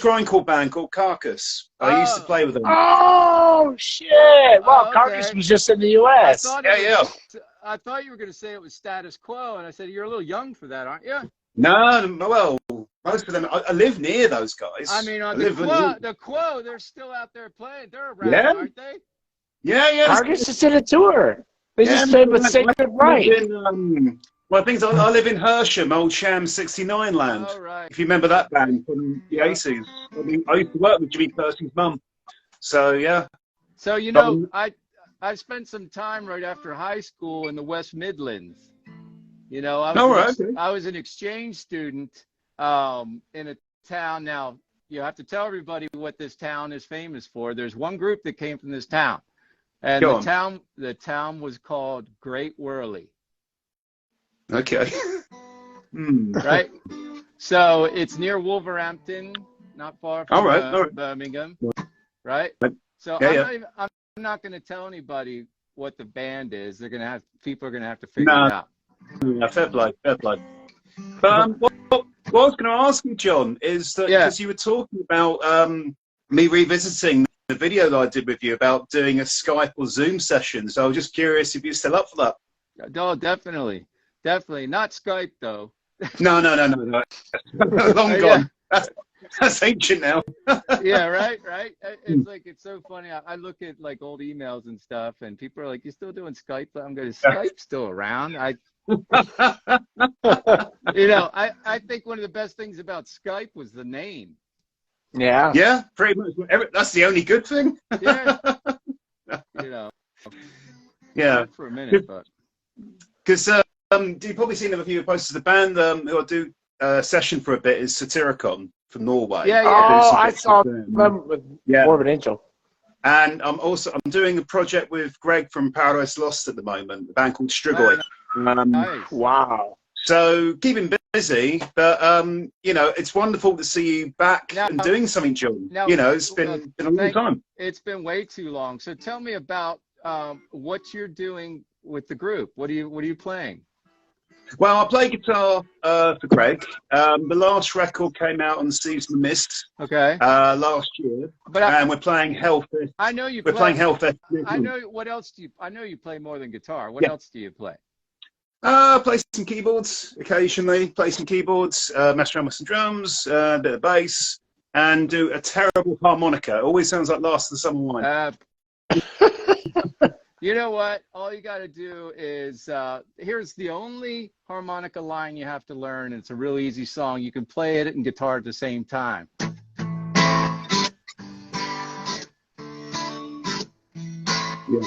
grindcore band called Carcass. I used to Oh. play with them. Oh, shit. Well, okay. Carcass was just in the I U.S. thought Yeah, I thought you were going to say it was Status Quo, and I said, you're a little young for that, aren't you? No, well, most of them. I live near those guys. I mean, on I live in- the Quo, they're still out there playing. They're around, Yeah. aren't they? Yeah. Hargis just did a tour. They just played with Sacred Right. Well, things I live in Hersham, Old Sham 69 land. Oh, right. If you remember that band from the 80s. I mean, I used to work with Jimmy Percy's mum. So, yeah. So, you know, I spent some time right after high school in the West Midlands. You know, I was an exchange student in a town. Now, you have to tell everybody what this town is famous for. There's one group that came from this town. And the town was called Great Whirley. Okay. Right? So it's near Wolverhampton, not far from Birmingham. Right? So I'm not going to tell anybody what the band is. People are going to have to figure it out. Yeah, fair play. But what I was going to ask you, John, is that because you were talking about me revisiting the video that I did with you about doing a Skype or Zoom session. So I was just curious if you're still up for that. Oh, definitely. Not Skype, though. No. Long gone. That's ancient now. Yeah, right. It's like, it's so funny. I look at like old emails and stuff, and people are like, "You're still doing Skype?" I'm going, "Skype's still around." You know, I think one of the best things about Skype was the name. Yeah. Yeah, pretty much. That's the only good thing. Yeah. You know. Yeah. For a minute, but. Because you've probably seen a few posts of the band who I do a session for a bit is Satyricon from Norway. Yeah. Oh, I saw them with Morbid Angel. And I'm doing a project with Greg from Paradise Lost at the moment, a band called Strigoi. Nice. Wow. So keeping busy, but you know, it's wonderful to see you back and doing something, John. You know, it's been a long time. It's been way too long. So tell me about what you're doing with the group. What are you playing? Well, I play guitar for Greg. The last record came out on Seas of the Mist. Okay. Last year, and we're playing Hellfest. I know you. We're playing Hellfest. I know. What else do you? I know you play more than guitar. What else do you play? Play some keyboards occasionally. Play some keyboards. Mess around with some drums. A bit of bass, and do a terrible harmonica. It always sounds like Last of the Summer Wine. You know what? All you got to do is here's the only harmonica line you have to learn. It's a real easy song. You can play it and guitar at the same time. Yeah.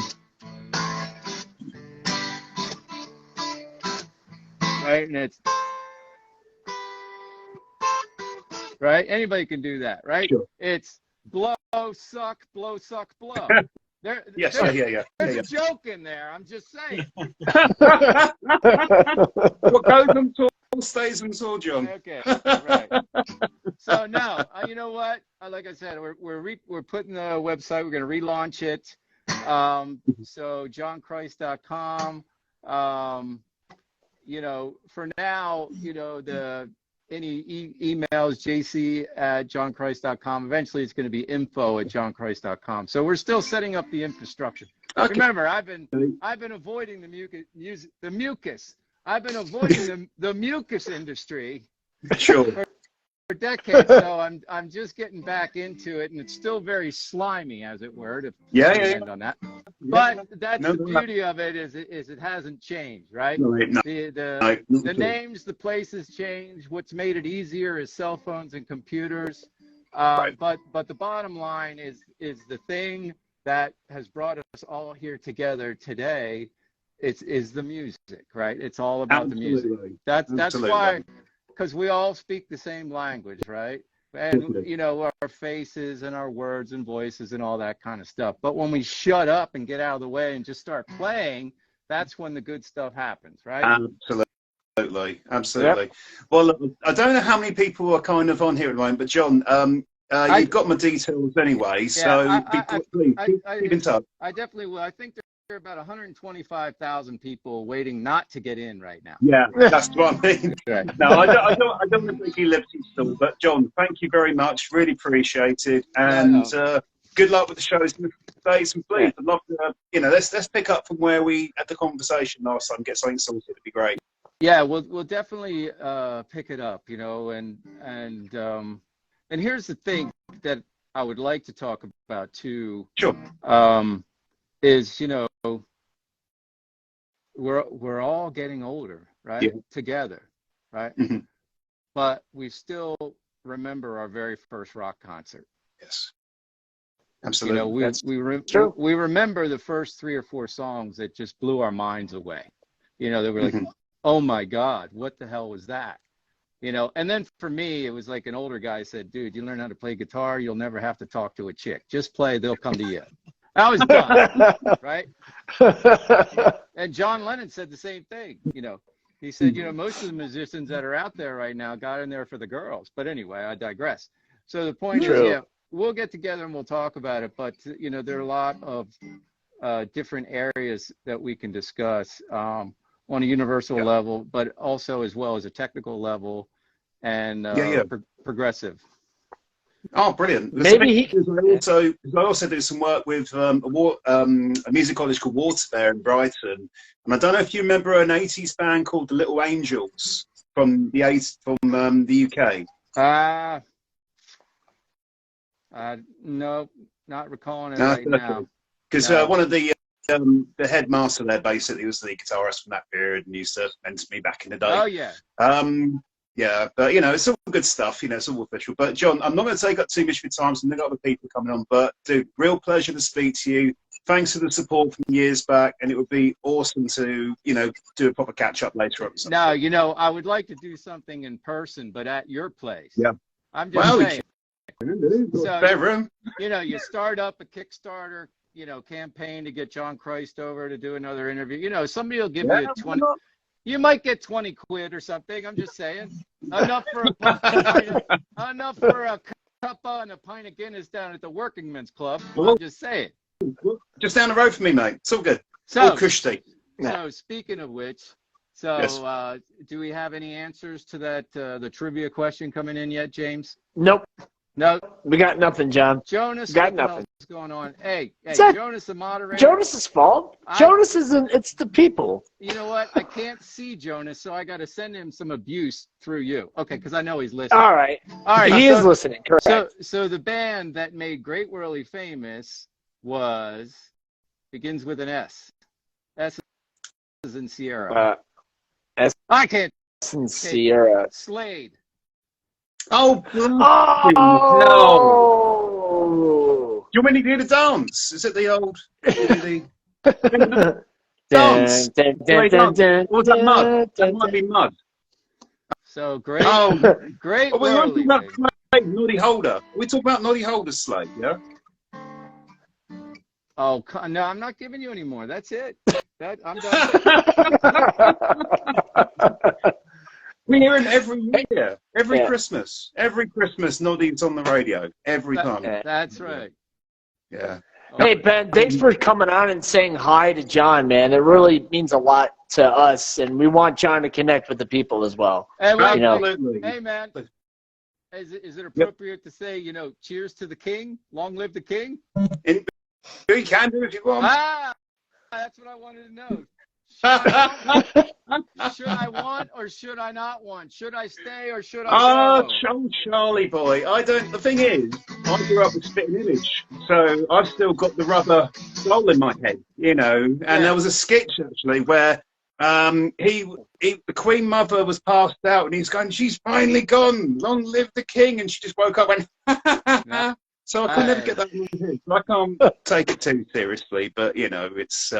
Right, and it's right. Anybody can do that, right? Sure. It's blow, suck, blow, suck, blow. There's a joke in there. I'm just saying. What goes on tour stays on tour, John. Okay, right. So now, you know what? Like I said, we're putting the website. We're going to relaunch it. So johnchrist.com. You know, for now, you know, any emails, jc@johnchrist.com. Eventually, it's going to be info@johnchrist.com. So we're still setting up the infrastructure. Okay. Remember, I've been avoiding the mucus. I've been avoiding the mucus industry. Sure. For decades, so I'm just getting back into it, and it's still very slimy, as it were. To end on that. But that's the beauty of it is it hasn't changed, right? No. The names, the places change. What's made it easier is cell phones and computers. But the bottom line is the thing that has brought us all here together today. Is the music, right? It's all about the music. That's why. Because we all speak the same language, right? And, you know, our faces and our words and voices and all that kind of stuff. But when we shut up and get out of the way and just start playing, that's when the good stuff happens, right? Absolutely. Yep. Well, I don't know how many people are kind of on here at the moment, but John, you've got my details anyway, so please keep in touch. I definitely will. I think there are about 125,000 people waiting not to get in right now. Yeah, that's what I mean. Right. No, I don't want to make you liberty still, but John, thank you very much. Really appreciate it, and good luck with the shows in the States. And please, I'd love to, you know, let's pick up from where we had the conversation last time. Get something sorted. It'd be great. Yeah, we'll definitely pick it up, and here's the thing that I would like to talk about too. Sure. Is we're all getting older, right? Yeah. Together, right? Mm-hmm. But we still remember our very first rock concert. Yes. Absolutely. We remember the first 3 or 4 songs that just blew our minds away. They were like, oh my God, what the hell was that? And then for me, it was like an older guy said, dude, you learn how to play guitar, you'll never have to talk to a chick. Just play, they'll come to you. I was done, right? And John Lennon said the same thing. He said, most of the musicians that are out there right now got in there for the girls. But anyway, I digress. So the point is, we'll get together and we'll talk about it. But, there are a lot of different areas that we can discuss on a universal level, but also as well as a technical level and progressive. Oh, brilliant! Maybe I also do some work with a music college called Waterbear in Brighton, and I don't know if you remember an '80s band called the Little Angels from the UK. No, not recalling it right now. Because one of the headmaster there basically was the guitarist from that period and used to mentor me back in the day. Oh yeah. Yeah, but it's all good stuff. It's all official. But John, I'm not going to take up too much of your time. So there are other people coming on. But dude, real pleasure to speak to you. Thanks for the support from years back, and it would be awesome to do a proper catch up later on. No, I would like to do something in person, but at your place. Yeah. I'm just saying. So, fair room. You start up a Kickstarter, campaign to get John Christ over to do another interview. Somebody will give you 20. You might get 20 quid or something. I'm just saying. Enough for a cuppa and a pint of Guinness down at the Working Men's Club. I'm just saying. Just down the road from me, mate. It's all good. So, all cushy. So speaking of which, do we have any answers to that the trivia question coming in yet, James? Nope. No, we got nothing, John. Jonas, got nothing. What's going on? Hey, Jonas, the moderator. Jonas's fault. Jonas isn't. It's the people. You know what? I can't see Jonas, so I got to send him some abuse through you. Okay, because I know he's listening. All right. He is listening. Correct. So the band that made Great Whirly famous begins with an S. S is in Sierra. I can't. S in Sierra. Slade. Oh, no. Do you want me to do the dance? Is it the old dance? Was that mud? That might be mud. So great. Great. Are we talking about Noddy Holder? We talk about Noddy Holder's Slade, yeah? Oh no, I'm not giving you any more. That's it. I'm done. We hear it every year, every Christmas. Every Christmas, Noddy's on the radio. Every time. That's right. Yeah. Hey, Ben, thanks for coming on and saying hi to John, man. It really means a lot to us, and we want John to connect with the people as well. Absolutely. Hey, man, is it appropriate to say, cheers to the king? Long live the king? You can do if you want. That's what I wanted to know. Should I want or should I not want? Should I stay or should I go? Oh, Charlie boy. The thing is, I grew up with Spitting Image, so I've still got the rubber soul in my head, and there was a sketch actually where the Queen Mother was passed out and he's going, she's finally gone, long live the king, and she just woke up and went, so I can never get that in my head. I can't take it too seriously, but it's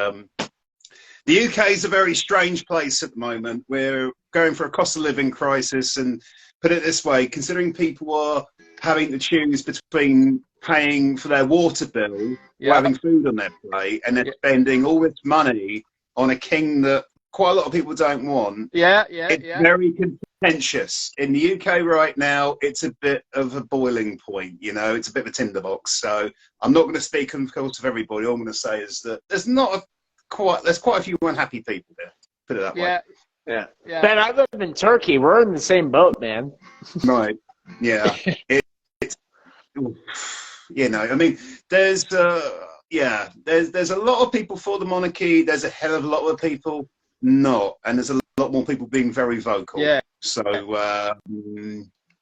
the UK is a very strange place at the moment. We're going for a cost of living crisis, and put it this way, considering people are having to choose between paying for their water bill or having food on their plate, and they're spending all this money on a king that quite a lot of people don't want. It's very contentious. In the UK right now, it's a bit of a boiling point, it's a bit of a tinderbox. So I'm not going to speak, of course, of everybody. All I'm going to say is that there's quite a few unhappy people there. Put it that way. Yeah. Ben, I live in Turkey. We're in the same boat, man. Right. Yeah. It's I mean, there's a lot of people for the monarchy. There's a hell of a lot of people not, and there's a lot more people being very vocal. Yeah. So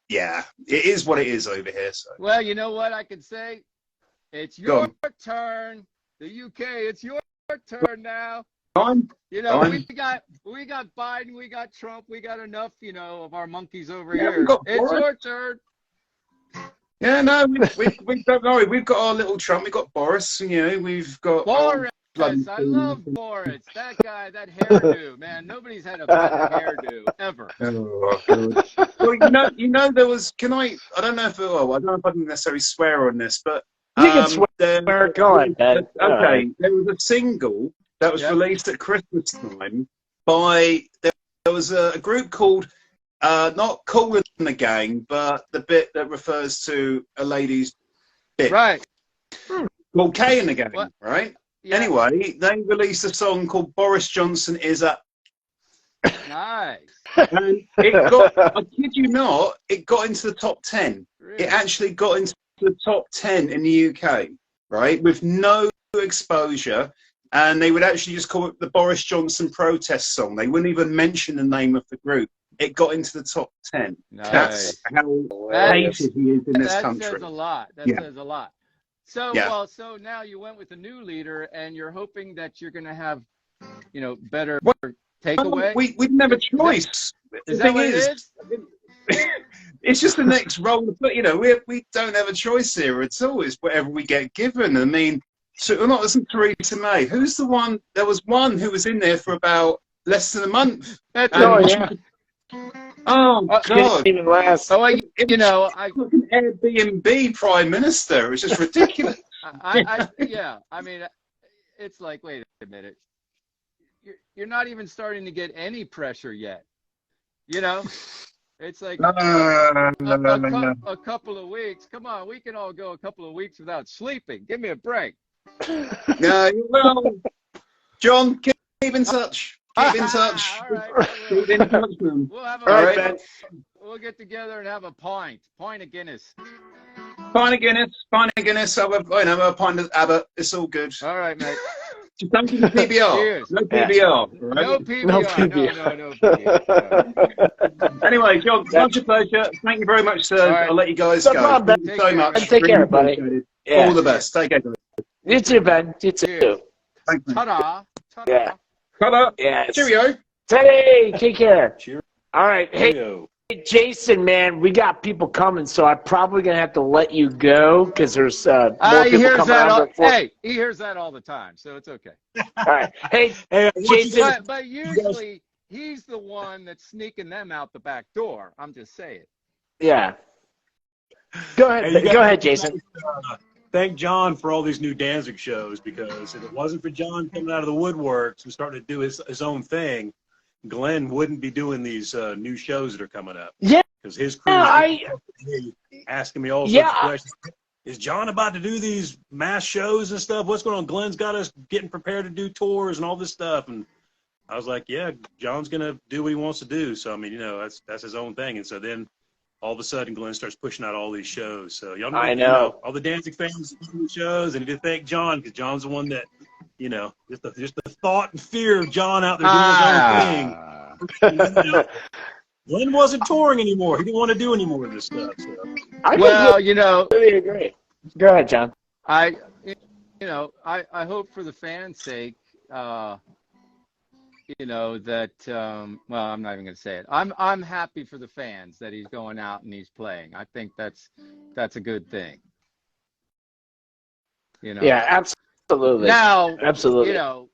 yeah, it is what it is over here. So Well, you know what I can say? It's Go your on. turn. The UK, it's your turn now. Fine. You know, Fine. we got Biden, we got Trump, we got enough, you know, of our monkeys over Yeah, here. we've got It's Boris. your turn. Yeah, no, we don't worry. We've got our little Trump. We've got Boris. You know, we've got Boris. bloody- I love Boris. That guy, that hairdo, man. Nobody's had a better hairdo ever. Oh, God. Well, you know, there was. Can I? I don't know if. Oh, I don't know if I can necessarily swear on this, but You can swear. Go ahead, man. All Okay, right. there was a single that was Yep. released at Christmas time by there was a group called not Cool in the Gang, but the bit that refers to a lady's bit. Right. Called K in the Gang, What? right? Yeah. Anyway, they released a song called Boris Johnson Is Up. Nice. And it got, I kid you not, it got into the top 10. Really. It actually got into the top 10 in the UK, right? With no exposure. And they would actually just call it the Boris Johnson protest song. They wouldn't even mention the name of the group. It got into the top 10. Nice. That's how That- hated he is in this that country. says a lot. That Yeah. says a lot. So, Yeah. well, so now you went with a new leader, and you're hoping that you're going to have, you know, better takeaway. We didn't have a choice. Is The that thing what it is? it's just the next role. But you know, we don't have a choice here at all. It's whatever we get given. I mean, so we're not listening to Theresa May. Who's the one? There was one who was in there for about less than a month. That's Oh, it. yeah. Oh Uh, God! Didn't even last. Oh, you know, I Like an Airbnb prime minister. It's just ridiculous. yeah. I mean, it's like, wait a minute. You're not even starting to get any pressure yet. You know, it's like a couple of weeks. Come on, we can all go a couple of weeks without sleeping. Give me a break. Yeah, well, John, keep in touch. Keep in touch. All right, Keep in touch, man. we'll have All right, a man. we'll get together and have a pint of Guinness. Pint of Guinness. Have a pint of Abbott. It's all good. All right, mate. Just don't do PBR. Cheers. No PBR. Right? No PBR. No No PBR. No PBR. Anyway, John, much a pleasure. Thank you very much, sir. All right. I'll let you guys No go. problem, Thank Ben. you so Take much. care. Take care, Really buddy. appreciate it. Yeah. All the best. Take care. You too, Ben. You too. Cheers. Thanks, man. Ta-da. Ta-da. Yeah. Cut Yes. Cheerio. Hey, take care. Cheerio. All right. Hey, Cheerio. Jason, man, we got people coming, so I'm probably gonna have to let you go because there's more He people hears coming that. on. Hey, he hears that all the time, so it's okay. All right. Hey, Hey, Jason. But usually he's the one that's sneaking them out the back door. I'm just saying. Yeah. Go ahead. Hey, you Go guys- ahead, Jason. Thank John for all these new Danzig shows, because if it wasn't for John coming out of the woodworks and starting to do his own thing, Glenn wouldn't be doing these new shows that are coming up. Yeah. Because his crew asking me all sorts of questions. Is John about to do these mass shows and stuff? What's going on? Glenn's got us getting prepared to do tours and all this stuff. And I was like, yeah, John's going to do what he wants to do. So, I mean, you know, that's his own thing. And so then all of a sudden Glenn starts pushing out all these shows. So y'all know, I you know. all the Danzig fans do shows, and he did thank John, because John's the one that, you know, just the thought and fear of John out there doing his own thing. You know, Glenn wasn't touring anymore. He didn't want to do any more of this stuff. So. I Well, you know, completely agree. Go ahead, John. I hope for the fans' sake, you know, that well, I'm not even going to say it. I'm happy for the fans that he's going out and he's playing. I think that's a good thing. You know. Yeah, absolutely. Now, Absolutely. you know,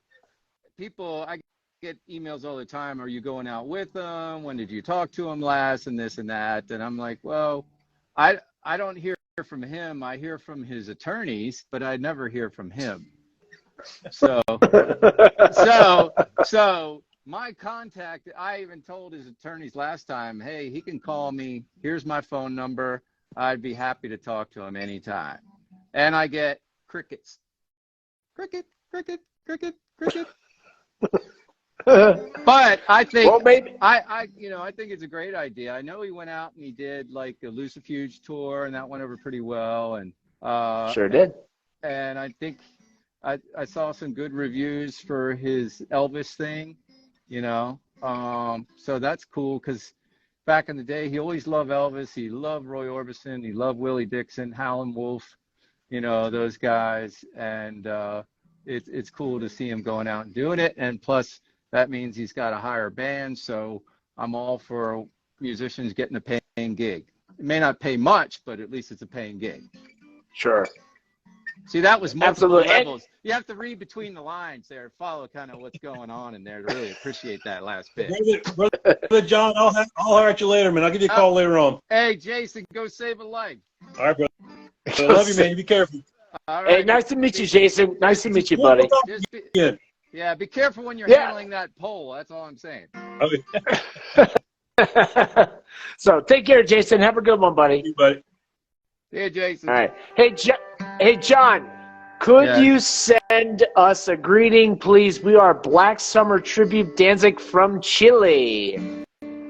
people, I get emails all the time. Are you going out with them? When did you talk to him last? And this and that. And I'm like, well, I don't hear from him. I hear from his attorneys, but I never hear from him. So my contact, I even told his attorneys last time, hey, he can call me. Here's my phone number. I'd be happy to talk to him anytime. And I get crickets. Cricket, cricket, cricket, cricket. But I think, well, maybe. I think it's a great idea. I know he went out and he did like a Lucifuge tour, and that went over pretty well. And Sure did. and I think I saw some good reviews for his Elvis thing, you know. So that's cool because back in the day, he always loved Elvis. He loved Roy Orbison. He loved Willie Dixon, Howlin' Wolf, those guys. And it's cool to see him going out and doing it. And plus, that means he's got a higher band. So I'm all for musicians getting a paying gig. It may not pay much, but at least it's a paying gig. Sure. See, that was multiple Absolutely. levels. You have to read between the lines there, follow kind of what's going on in there to really appreciate that last bit. Brother John, I'll hire at you later, man. I'll give you a call later on. Hey, Jason, go save a life. All right, brother. I love you, man. You be careful. All right. Hey, nice to meet you, Jason. Nice to meet you, buddy. Yeah, be careful when you're Yeah. handling that pole. That's all I'm saying. So take care, Jason. Have a good one, buddy. You, buddy. See you, Jason. All right. Hey, John, could Yeah. you send us a greeting, please? We are Black Summer Tribute Danzig from Chile.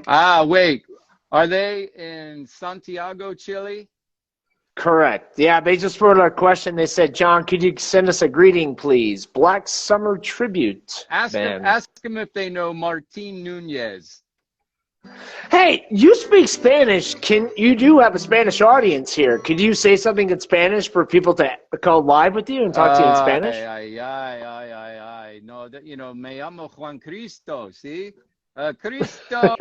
Ah, wait. Are they in Santiago, Chile? Correct. Yeah, they just wrote a question. They said, John, could you send us a greeting, please? Black Summer Tribute Ask band. them if they know Martin Nunez. Hey, you speak Spanish. You do have a Spanish audience here. Could you say something in Spanish for people to call live with you and talk to you in Spanish? Ay. No, me llamo Juan Cristo, ¿sí? Cristo,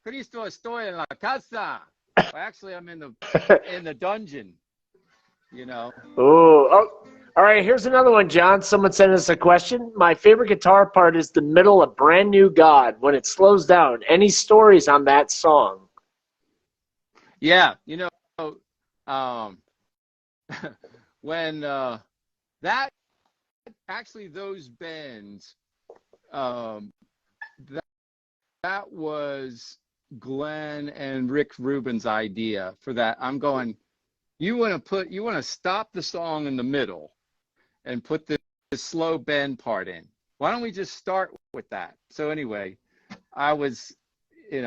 Cristo, estoy en la casa. Well, actually, I'm in the dungeon, Oh, all right. Here's another one, John. Someone sent us a question. My favorite guitar part is the middle of Brand New God when it slows down. Any stories on that song? Yeah, when that actually those bends, that was Glenn and Rick Rubin's idea for that. I'm going, you want to stop the song in the middle and put the slow bend part in. Why don't we just start with that? So anyway, I was, hang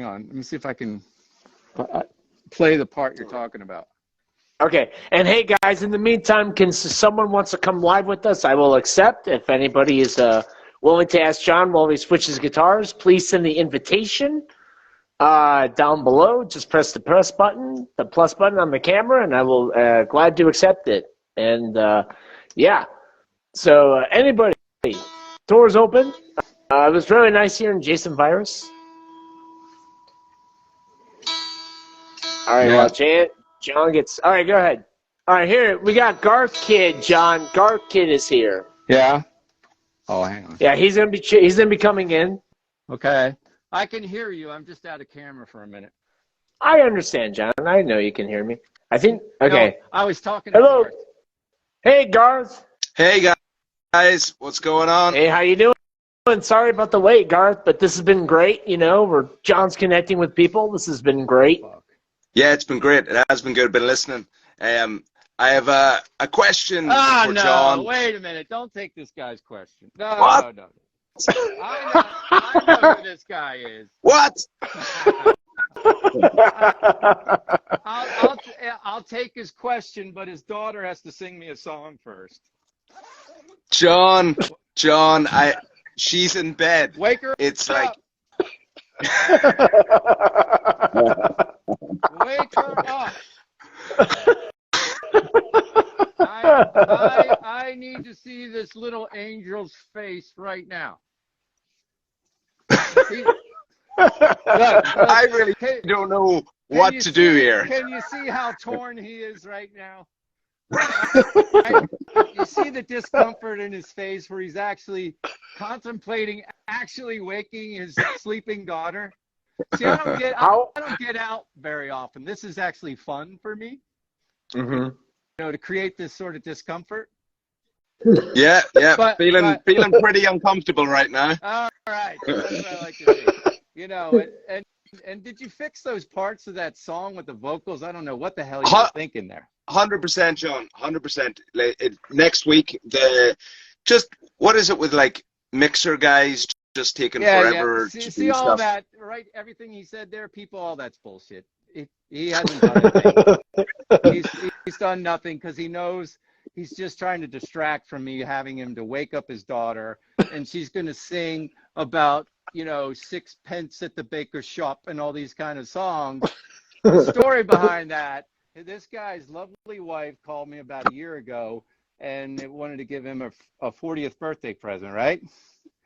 on, let me see if I can play the part you're talking about. Okay. And hey, guys, in the meantime, someone wants to come live with us, I will accept. If anybody is willing to ask John while he switches guitars, please send the invitation down below. Just press the plus button on the camera, and I will glad to accept it. And yeah, so anybody, doors open. It was really nice hearing Jason Virus. All right, Yeah. well, John gets. All right, go ahead. All right, here we got Garth Kid. John, Garth Kid is here. Yeah. Oh, hang on. Yeah, he's gonna be coming in. Okay. I can hear you. I'm just out of camera for a minute. I understand, John. I know you can hear me. I think. Okay. No, I was talking to Hello. Garth. Hey, Garth. Hey guys, what's going on? Hey, how you doing? Sorry about the wait, Garth, but this has been great. John's connecting with people. This has been great. Yeah, it's been great. It has been good. Been listening. I have a question Ah, for no. John. Wait a minute. Don't take this guy's question. No, What? no. I know who this guy is. What? I'll take his question, but his daughter has to sing me a song first. John, she's in bed. Wake her It's up. Wake her up. I need to see this little angel's face right now. See? Look, I really don't know what to do here. Can you see how torn he is right now? You see the discomfort in his face where he's actually contemplating waking his sleeping daughter. See, I don't get out very often. This is actually fun for me. Mm-hmm. To create this sort of discomfort. Yeah, But- feeling pretty uncomfortable right now. All right, that's what I like to see. And did you fix those parts of that song with the vocals? I don't know what the hell you were thinking there. 100%, John. 100%. Next week, what is it with like mixer guys just taking forever Yeah. to See do all stuff? that, right? Everything he said there, people, all that's bullshit. He hasn't done anything. He's done nothing because he knows he's just trying to distract from me having him to wake up his daughter, and she's going to sing about, you know, sixpence at the baker's shop and all these kind of songs. The story behind that, this guy's lovely wife called me about a year ago and they wanted to give him a 40th birthday present, right?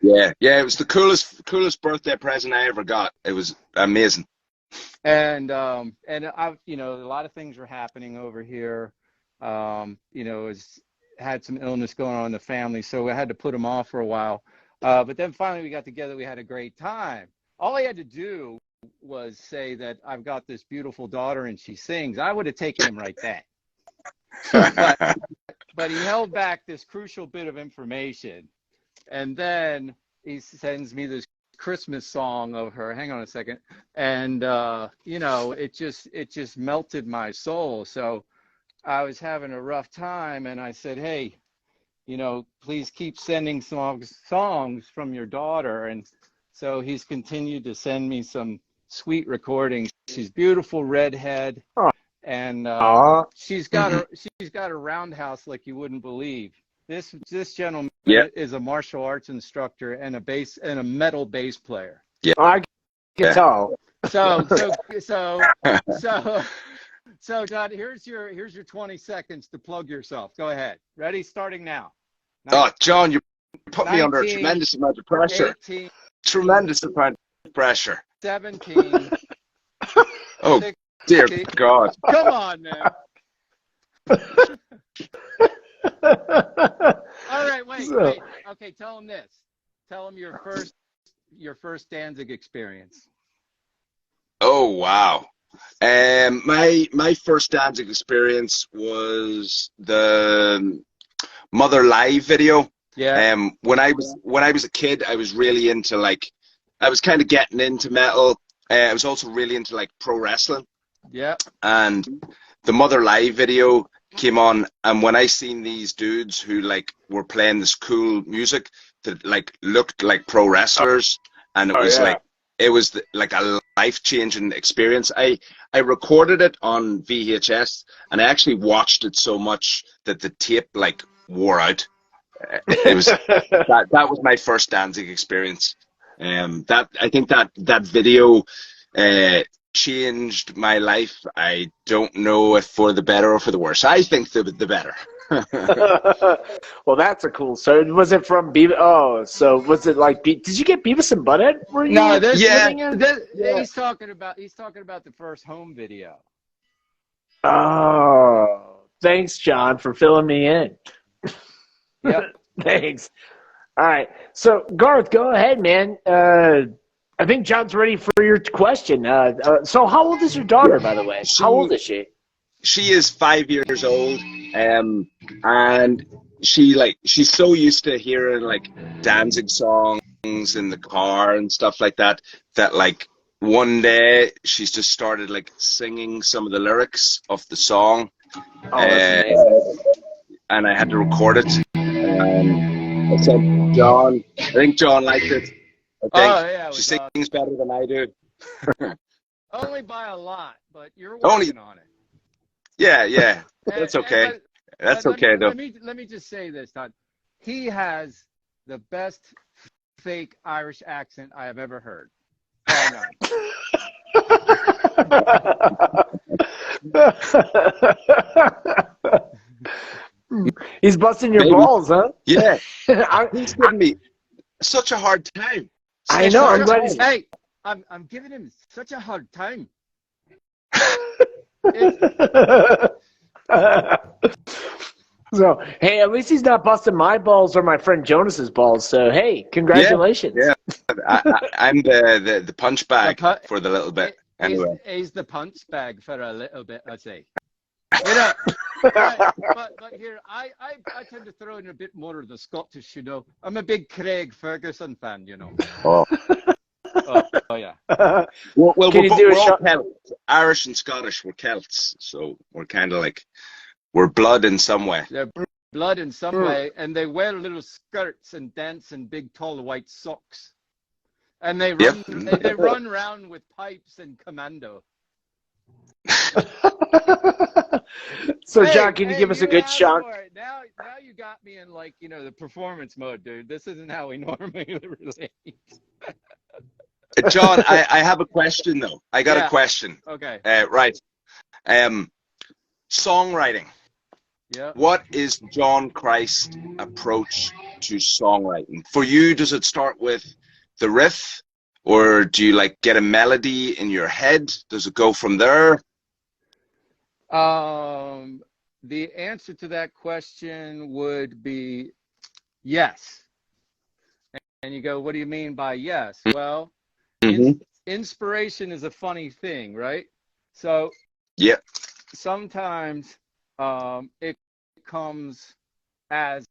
Yeah, it was the coolest birthday present I ever got. It was amazing. And I, you know, a lot of things were happening over here. You know, had some illness going on in the family, so I had to put him off for a while. But then finally we got together. We had a great time. All I had to do was say that I've got this beautiful daughter and she sings. I would have taken him right then. But he held back this crucial bit of information. And then he sends me this Christmas song of her. Hang on a second. And, you know, it just melted my soul. So I was having a rough time and I said, hey, you know, please keep sending songs from your daughter. And so he's continued to send me some sweet recordings. She's beautiful redhead. And she's got a roundhouse like you wouldn't believe. This gentleman is a martial arts instructor and a metal bass player. Yeah, I can tell. So Todd, here's your 20 seconds to plug yourself. Go ahead. Ready? Starting now. Oh, John, you put me under a tremendous amount of pressure. 18, Tremendous amount of pressure. 17. Oh, 16, dear God. Come on, man. All right, wait. Okay, tell him this. Tell him your first Danzig experience. Oh, wow. My first Danzig experience was the Mother Live video. Yeah. When I was a kid, I was really into I was kind of getting into metal. I was also really into pro wrestling. Yeah. And the Mother Live video came on, and when I seen these dudes who were playing this cool music that looked like pro wrestlers, and it was it was a life-changing experience. I recorded it on VHS, and I actually watched it so much that the tape wore out. It was that was my first Danzig experience. I think that video changed my life. I don't know if for the better or for the worse. I think the better. Well, that's a cool story. Was it from Beavis? Oh, so was it did you get Beavis and Butthead? He's talking about the first home video. Oh, thanks, John, for filling me in. Yep. Thanks. All right. So, Garth, go ahead, man. I think John's ready for your question. So how old is your daughter, by the way? How old is she? She is 5 years old, and she's so used to hearing Danzig songs in the car and stuff like that one day she's just started singing some of the lyrics of the song. And I had to record it. I said, John, I think John liked it. She sings better than I do. Only by a lot, but you're working on it. Yeah. That's okay. That's okay, though. Let me just say this, Todd. He has the best fake Irish accent I have ever heard. He's busting your balls, huh? Yeah. He's giving me such a hard time. I know. I'm giving him such a hard time. So, hey, at least he's not busting my balls or my friend Jonas's balls. So, hey, congratulations. Yeah. I'm the punch bag for the little bit. Anyway. He's the punch bag for a little bit, I'd say. You know, but here, I tend to throw in a bit more of the Scottish, you know. I'm a big Craig Ferguson fan, you know. Oh yeah. Well, we're all Celts. Irish and Scottish, we're Celts, so we're kind of we're blood in some way. They're blood in some way, and they wear little skirts and dance in big, tall white socks. And they run, they run around with pipes and commando. So, John, can you give us a good shot? you got me in like, the performance mode, dude. This isn't how we normally relate. John, I have a question though. I got a question. Okay. Right. Songwriting. Yeah. What is John Christ's approach to songwriting? For you, does it start with the riff, or do you like get a melody in your head? Does it go from there? The answer to that question would be yes. And you go, what do you mean by yes? Well, inspiration is a funny thing, right? So yeah, sometimes it comes as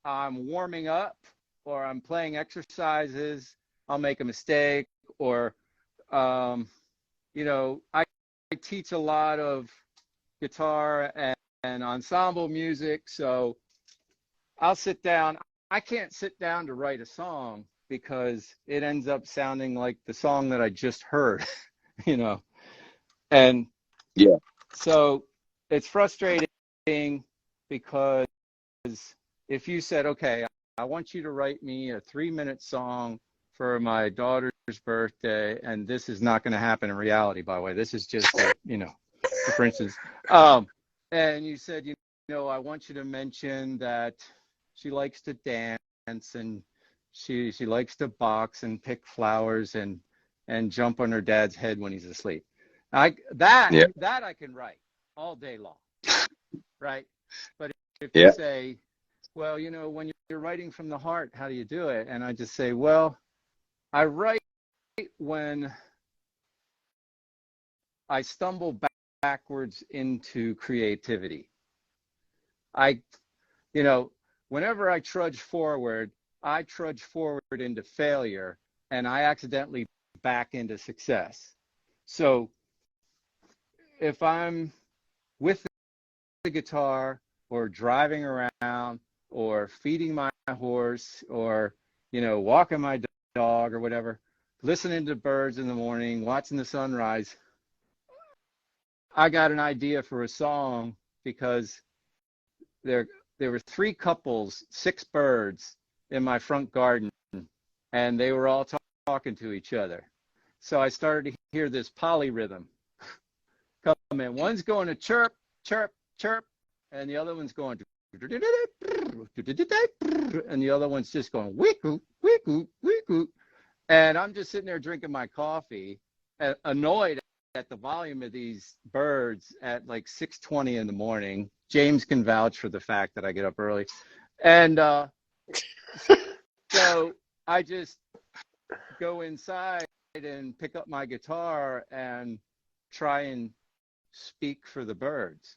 I'm warming up or I'm playing exercises. I'll make a mistake, or I teach a lot of guitar and ensemble music, so I'll sit down. I can't sit down to write a song because it ends up sounding like the song that I just heard, and yeah, so it's frustrating because if you said, okay, I want you to write me a 3-minute song for my daughter's birthday, and this is not going to happen in reality, by the way. This is just, for instance, and you said, I want you to mention that she likes to dance and she likes to box and pick flowers and jump on her dad's head when he's asleep. That I can write all day long, right? But if you say, well, when you're writing from the heart, how do you do it? And I just say, well, I write when I stumble backwards into creativity. Whenever I trudge forward into failure, and I accidentally back into success. So if I'm with the guitar or driving around or feeding my horse or, walking my dog or whatever, listening to birds in the morning, watching the sunrise, I got an idea for a song because there were 3 couples, 6 birds in my front garden, and they were all talking to each other. So I started to hear this polyrhythm come in. One's going to chirp, chirp, chirp, and the other one's going to and the other one's just going week-oo, week-oo, week-oo. And I'm just sitting there drinking my coffee, annoyed at the volume of these birds at like 6:20 in the morning. James can vouch for the fact that I get up early. And so I just go inside and pick up my guitar and try and speak for the birds.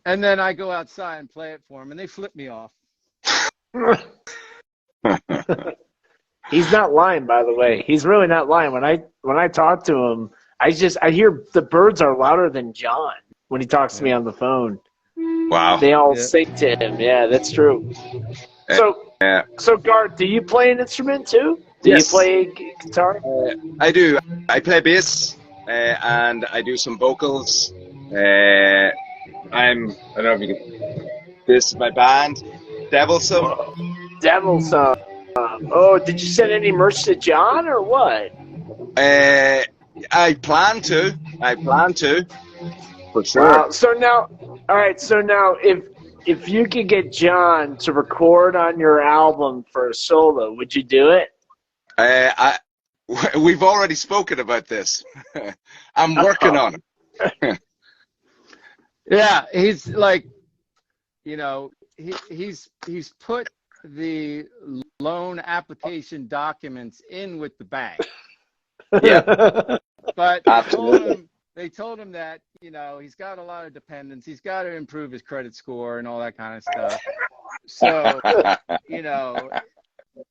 And then I go outside and play it for them, and they flip me off. He's not lying, by the way. He's really not lying. When I talk to him, I hear the birds are louder than John when he talks to me on the phone. Wow. They all sing to him. Yeah, that's true. So Garth, do you play an instrument too? Do you play guitar? I do. I play bass, and I do some vocals. I don't know if you can. This is my band, Devilsome. Devilsome. Oh, did you send any merch to John or what? I plan to. For sure. Wow. So now, all right. So now, if you could get John to record on your album for a solo, would you do it? We've already spoken about this. I'm working on it. Yeah, he's like, he's put the loan application documents in with the bank. Yeah. But they told him that, he's got a lot of dependents. He's got to improve his credit score and all that kind of stuff. So,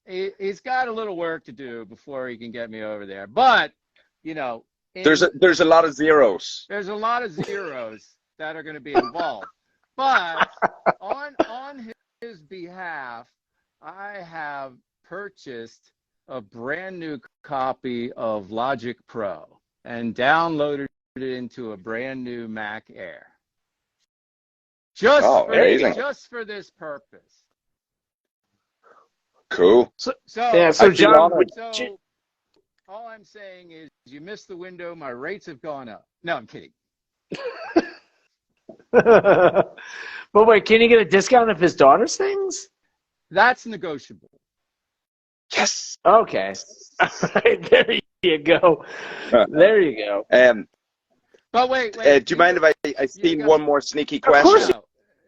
he's got a little work to do before he can get me over there. But, there's a lot of zeros. There's a lot of zeros that are going to be involved. But on his behalf, I have purchased a brand new copy of Logic Pro and downloaded it into a brand new Mac Air. Oh, amazing. just for this purpose. Cool. So Yeah, so I feel John, honored. so all I'm saying is you missed the window. My rates have gone up. No, I'm kidding. but wait, can you get a discount if his daughter sings? That's negotiable. Yes. Okay. All right, there you go. There you go. But wait. Do you mind if I seen one more sneaky question? course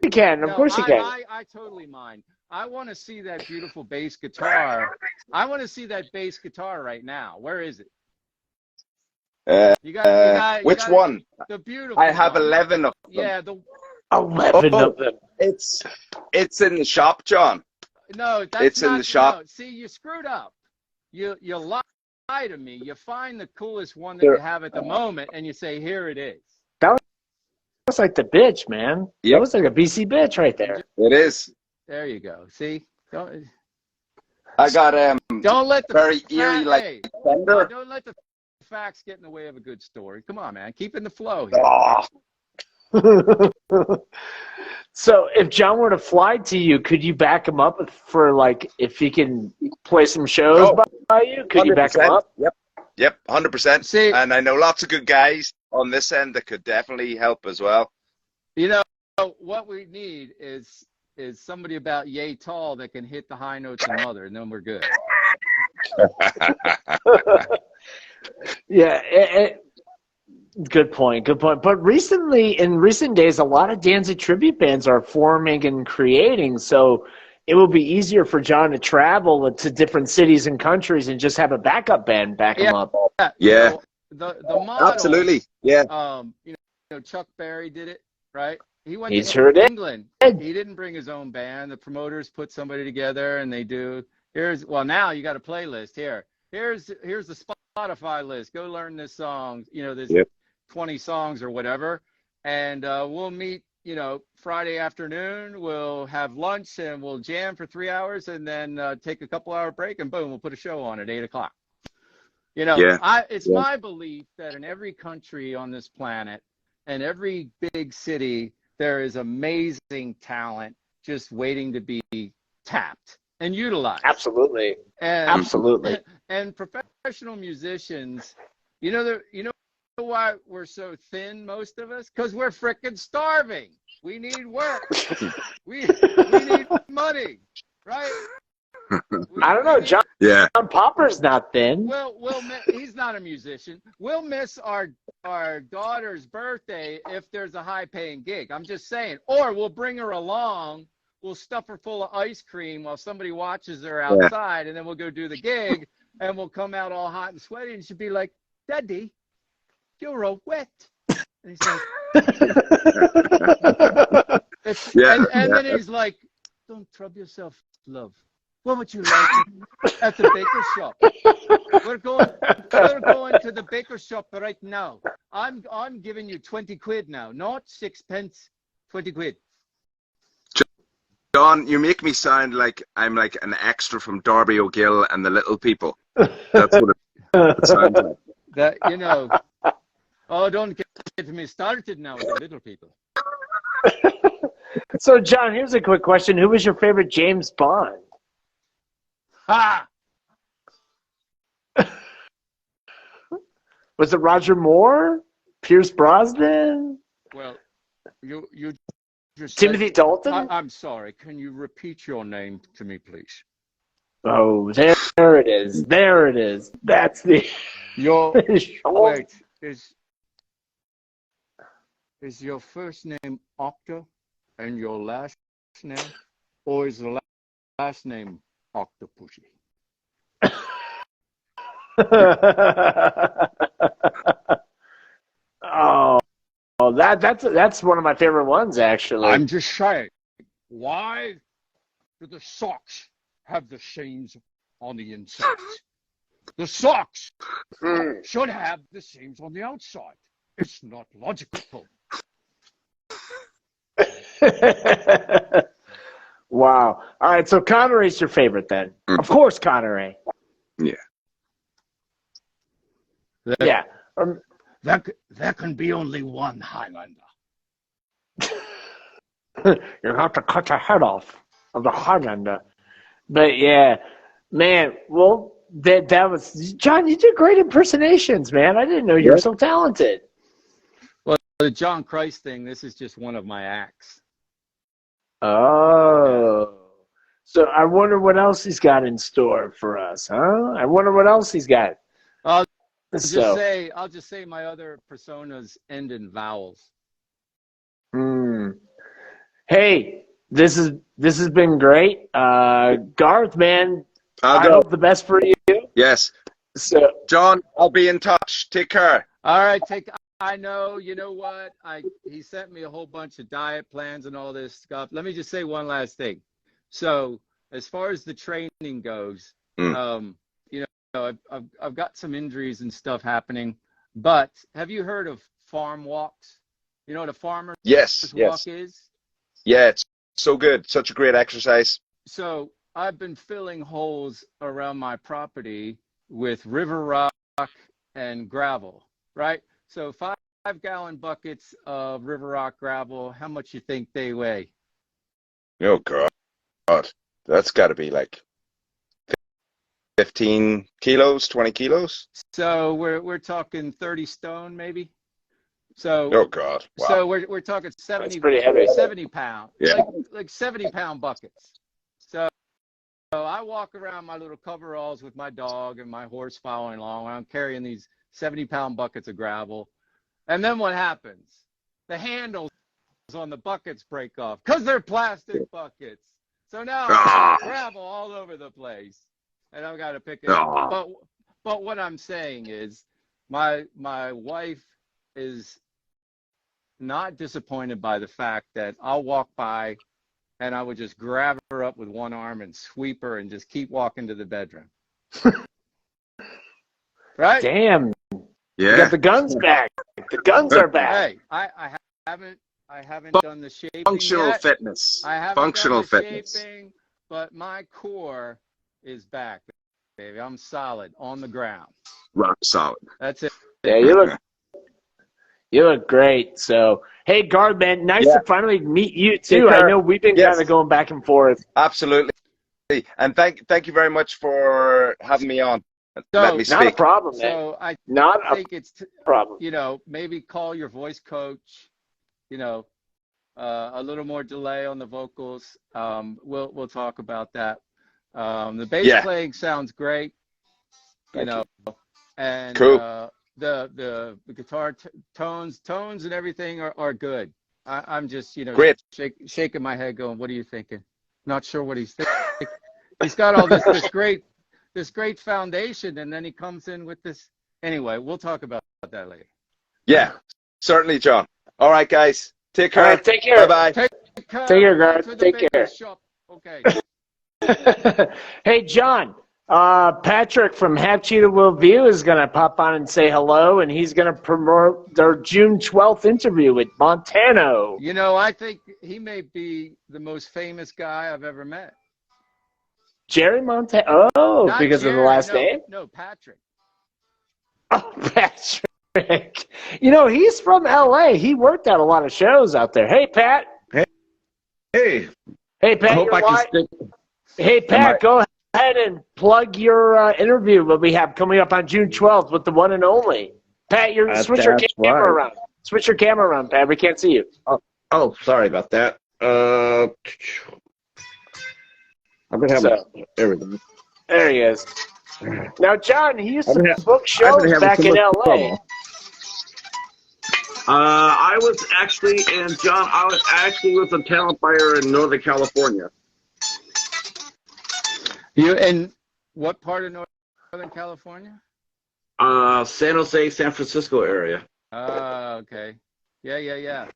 You can. Of course you can. I totally mind. I want to see that beautiful bass guitar. I want to see that bass guitar right now. Where is it? Which one? The beautiful. I have one. 11 of them. Yeah, the 11 of them. It's in the shop, John. no, that's It's not, in the shop. No, see, you screwed up. You lie to me. You find the coolest one that you have at the moment, and you say, "Here it is." That's like the bitch, man. Yep. That was like a BC bitch right there. It is. There you go. See, I got don't let the very eerie like hey, thunder. don't let the facts get in the way of a good story. Come on, man. Keep in the flow here. Oh, So if John were to fly to you, could you back him up for like if he can play some shows by you? Could you back him 100%. up? Yep, 100%. See, And I know lots of good guys on this end that could definitely help as well. you know what we need is somebody about yay tall that can hit the high notes of Mother, and then we're good. Yeah. Good point. Good point. But recently, in recent days, a lot of Danzig tribute bands are forming and creating. So it will be easier for John to travel to different cities and countries and just have a backup band back him up. Yeah. So the model, Absolutely. Yeah. you know, Chuck Berry did it, right? He went He to sure did. England. He didn't bring his own band. The promoters put somebody together, and they do. Now you got a playlist here. Here's the Spotify list. Go learn this song. You know, there's 20 songs or whatever, and we'll meet. You know, Friday afternoon. We'll have lunch and we'll jam for 3 hours, and then take a couple-hour break, and boom, we'll put a show on at 8 o'clock. You know, it's my belief that in every country on this planet and every big city, there is amazing talent just waiting to be tapped and utilized. Absolutely. Absolutely. And professional musicians, you know why we're so thin, most of us? Because we're frickin' starving. We need work. we need money, right? I don't know, John. Yeah. John Popper's not thin. He's not a musician. We'll miss our daughter's birthday if there's a high-paying gig. I'm just saying. Or we'll bring her along. We'll stuff her full of ice cream while somebody watches her outside, and then we'll go do the gig, and we'll come out all hot and sweaty, and she'll be like, "Daddy, you're all wet." And he's like, and then he's like, "Don't trouble yourself, love. What would you like at the baker shop? We're going to the baker shop right now. I'm giving you 20 quid now, not 6 pence, 20 quid." John, you make me sound like I'm like an extra from Darby O'Gill and the Little People. That's what it sounds like. That, you know, don't get me started now with the Little People. So, John, here's a quick question. Who was your favorite James Bond? Ha! Was it Roger Moore? Pierce Brosnan? Well, you just Timothy Dalton? I'm sorry. Can you repeat your name to me, please? Oh, there it is. There it is. That's the... Wait, is your first name Octo and your last name, or is the last name Octopussy? that's one of my favorite ones, actually. I'm just saying, why do the socks have the seams on the inside? The socks should have the seams on the outside. It's not logical. Wow. All right, so Connery's your favorite then. Of course, Connery. Yeah. Yeah. There can be only one Highlander. You're going to cut the head off of the Highlander. But yeah, man, well, that was, John, you did great impersonations, man. I didn't know you were so talented. Well, the John Christ thing, this is just one of my acts. Oh. So I wonder what else he's got in store for us, huh? I wonder what else he's got. I'll just say my other personas end in vowels. Hey, this has been great. Garth, man, I hope the best for you. Yes. So, John, I'll be in touch. Take care. All right, I know, you know what? He sent me a whole bunch of diet plans and all this stuff. Let me just say one last thing. So, as far as the training goes, you know, I've got some injuries and stuff happening, but have you heard of farm walks? You know what a farmer's walk is? Yeah, it's so good. Such a great exercise. So I've been filling holes around my property with river rock and gravel, right? So 5-gallon buckets of river rock gravel, how much you think they weigh? Oh, God. That's got to be like 15 kilos, 20 kilos. So we're talking 30 stone maybe. So oh God. Wow. So we're talking 70 pound. Yeah. Like 70-pound buckets. So I walk around my little coveralls with my dog and my horse following along. I'm carrying these 70-pound buckets of gravel. And then what happens? The handles on the buckets break off because they're plastic buckets. So now I gravel all over the place. And I've got to pick it up. But what I'm saying is my wife is not disappointed by the fact that I'll walk by and I would just grab her up with one arm and sweep her and just keep walking to the bedroom. Right? Damn. Yeah. You got the guns back. The guns are back. Hey, I haven't done the shaping Functional yet. fitness. I haven't Functional done the fitness. shaping, but my core is back, baby. I'm solid on the ground. Rock solid. That's it. Yeah, you look great. So, hey, Garth, man, nice to finally meet you too. I know we've been kind of going back and forth. Absolutely. And thank you very much for having me on. Let me speak. Not a problem, man. So I think it's problem. You know, maybe call your voice coach. You know, a little more delay on the vocals. We'll talk about that. The bass playing sounds great. You know, and cool. The guitar tones and everything are good. I'm just, you know, great. shaking my head going, what are you thinking? Not sure what he's thinking. He's got all this great foundation, and then he comes in with this. Anyway, we'll talk about that later. Yeah, certainly, John. All right, guys. Take care. All right, take care. Bye-bye. Take care, Garth. Take care. Okay. Hey, John. Patrick from Half Cheetah Will View is going to pop on and say hello, and he's going to promote their June 12th interview with Montano. You know, I think he may be the most famous guy I've ever met. Jerry Montano? Oh, Not because Jerry, of the last name? No, Patrick. Oh, Patrick. You know, he's from L.A. He worked at a lot of shows out there. Hey, Pat. Hey. Hey, Pat. I hope I can stick. Hey, Pat, go ahead and plug your interview that we have coming up on June 12th with the one and only. Pat, switch your camera around. Switch your camera around, Pat. We can't see you. Oh, sorry about that. I'm going to have there we go. There he is. Now, John, he used to book shows back in L.A. I was actually with a talent buyer in Northern California. You in what part of Northern California? San Jose, San Francisco area. Okay. Yeah.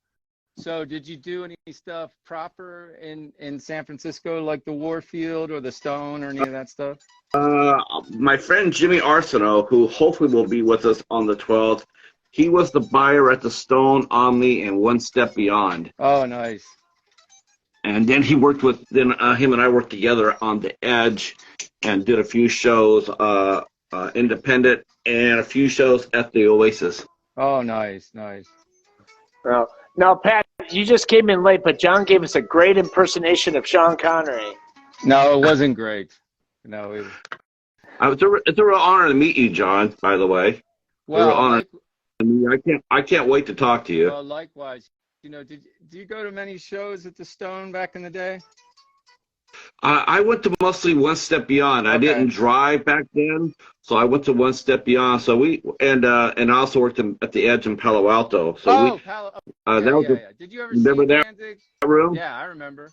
So did you do any stuff proper in San Francisco, like the Warfield or the Stone or any of that stuff? My friend Jimmy Arsenault, who hopefully will be with us on the 12th, he was the buyer at the Stone, Omni, and One Step Beyond. Oh, nice. And then him and I worked together on The Edge and did a few shows independent and a few shows at the Oasis. Oh, nice. Well, now, Pat, you just came in late, but John gave us a great impersonation of Sean Connery. No, it wasn't great. No, it was. It's a real honor to meet you, John. By the way, Well, a real honor. I can't wait to talk to you. well, likewise. You know, do you go to many shows at the Stone back in the day? I went to mostly One Step Beyond. I Okay. didn't drive back then, so I went to One Step Beyond. So and I also worked at the Edge in Palo Alto. So Oh, we Palo. that Yeah, was yeah, yeah. Did you ever remember see that Danzig? room. Yeah, I remember.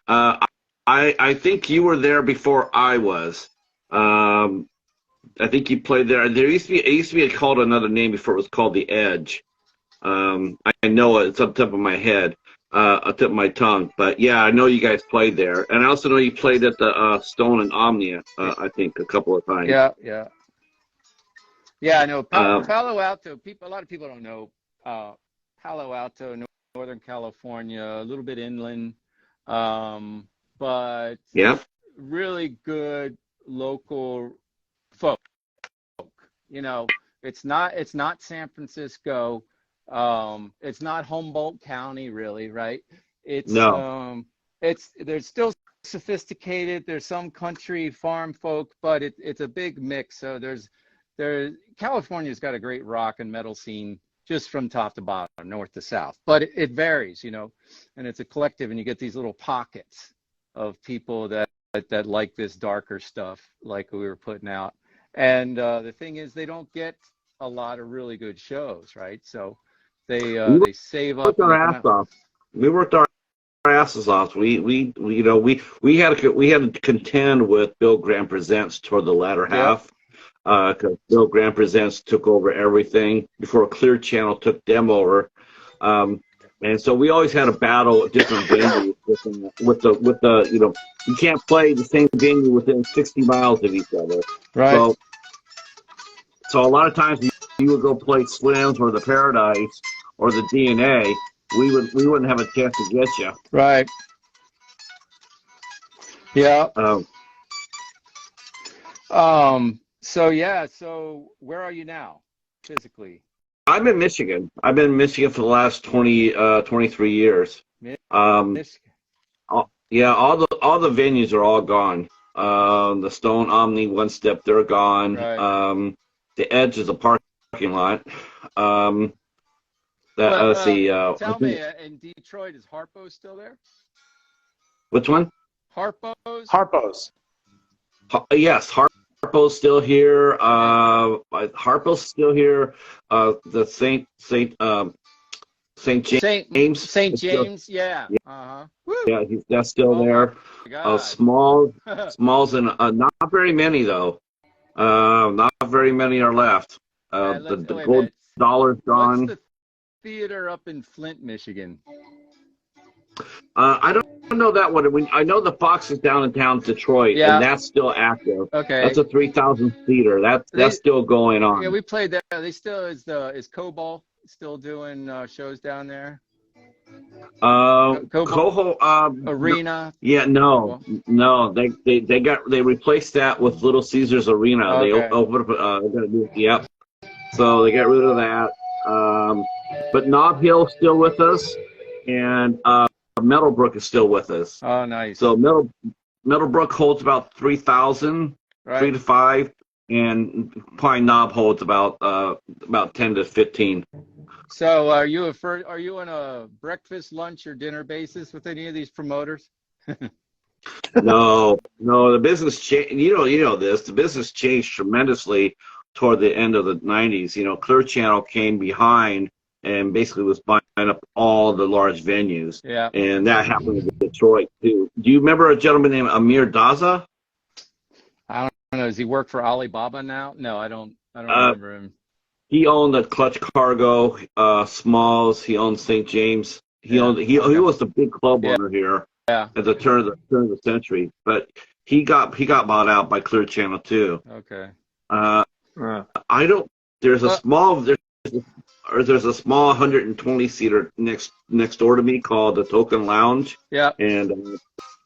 I think you were there before I was. I think you played there. There used to be, it used to be called another name before it was called the Edge. I know it. It's on top of my head, on tip of my tongue. But yeah, I know you guys played there, and I also know you played at the Stone and Omnia. I think a couple of times. Yeah, yeah. Yeah, I know. Um, Palo Alto. A lot of people don't know. Palo Alto, Northern California, a little bit inland, but Yeah. really good local folk. You know, it's not San Francisco. It's not Humboldt County, really, right? It's No. they're still sophisticated. There's some country farm folk, but it's a big mix. So California's got a great rock and metal scene just from top to bottom, north to south. But it varies, you know, and it's a collective, and you get these little pockets of people that like this darker stuff, like we were putting out. And the thing is, they don't get a lot of really good shows, right? So they save up. Worked our and they ass come out. off. We worked our asses off. We you know we had to contend with Bill Graham Presents toward the latter Yeah. half. Because Bill Graham Presents took over everything before Clear Channel took them over, and so we always had a battle at different venues with the you know, you can't play the same venue within 60 miles of each other. Right. So a lot of times you would go play Slims or the Paradise or the DNA, we wouldn't have a chance to get you. Right. Yeah. So yeah. So where are you now, physically? I'm in Michigan. I've been in Michigan for the last 23 years. Michigan. Yeah, all the venues are all gone. The Stone, Omni, One Step, they're gone. Right. The Edge is a parking lot. Let's see. Tell me, in Detroit, is Harpo still there? Which one? Harpo's? Yes, Harpo's still here. Harpo's still here. The St. James. St. is still- James, yeah. Uh-huh. Yeah, that's still there. Smalls, and not very many though. Not very many are left. The Gold Dollar's gone. What's the theater up in Flint, Michigan? I don't know that one. I know the Fox is down in town, Detroit, Yeah. and that's still active. Okay. That's a 3,000 seater. That's still going on. Yeah, we played there. They still is Cobalt still doing shows down there? Coho Arena. Yeah, no. They replaced that with Little Caesars Arena. Okay. They opened up. Yep. So they got rid of that. But Nob Hill's still with us, and Meadowbrook is still with us. Oh, nice. So Meadowbrook holds about 3,000, Right. 3 to 5, and Pine Knob holds about 10 to 15. So are you on a breakfast, lunch, or dinner basis with any of these promoters? No, the business changed. You know this. The business changed tremendously toward the end of the 90s. You know, Clear Channel came behind and basically was buying up all the large venues. Yeah. And that happened in Detroit too. Do you remember a gentleman named Amir Daza? I don't know. Does he work for Alibaba now? No, I don't remember him. He owned the Clutch Cargo, Smalls. He owned St. James. He was the big club owner here at the turn of the century. But he got bought out by Clear Channel too. Okay. I don't. There's a small 120 seater next door to me called the Token Lounge. Yeah. And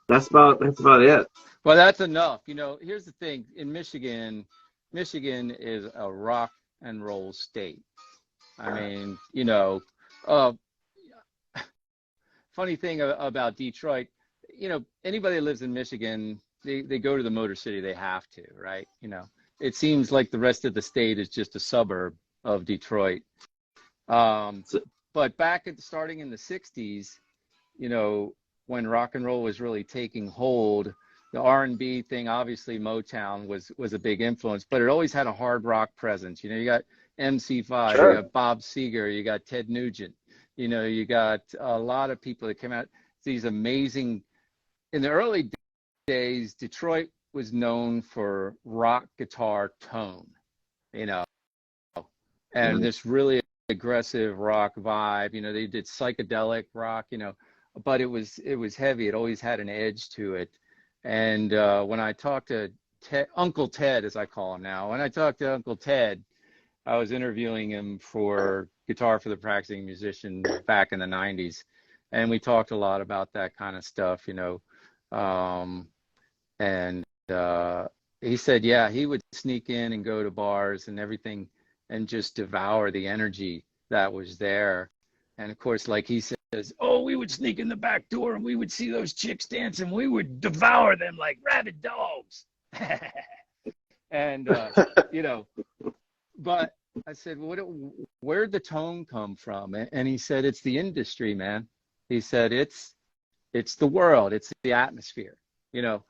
that's about it. Well, that's enough. You know, here's the thing. In Michigan is a rock and roll state. I mean, you know, funny thing about Detroit, you know, anybody that lives in Michigan, they go to the Motor City. They have to, right? You know, it seems like the rest of the state is just a suburb of Detroit. But starting in the 60s, you know, when rock and roll was really taking hold, the R&B thing, obviously Motown was a big influence, but it always had a hard rock presence. You know, you got MC5, Sure. you got Bob Seger, you got Ted Nugent, you know, you got a lot of people that came out, these amazing, in the early days, Detroit was known for rock guitar tone, you know, and this really aggressive rock vibe. You know, they did psychedelic rock, you know, but it was heavy. It always had an edge to it. And when I talked to Uncle Ted, as I call him now, when I talked to Uncle Ted, I was interviewing him for Guitar for the Practicing Musician back in the 90s. And we talked a lot about that kind of stuff, you know. And he said, yeah, he would sneak in and go to bars and everything and just devour the energy that was there. And of course, like he says, oh, we would sneak in the back door and we would see those chicks dancing. We would devour them like rabid dogs. And, you know, but I said, where'd the tone come from? And he said, it's the industry, man. He said, it's the world, it's the atmosphere, you know.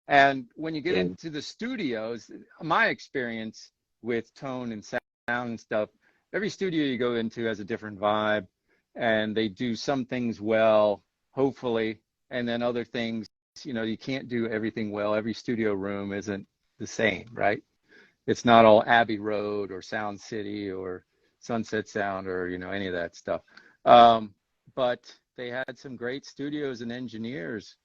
And when you get into the studios, my experience with tone and sound and stuff, every studio you go into has a different vibe, and they do some things well, hopefully, and then other things, you know, you can't do everything well. Every studio room isn't the same, right? It's not all Abbey Road or Sound City or Sunset Sound or, you know, any of that stuff. But they had some great studios and engineers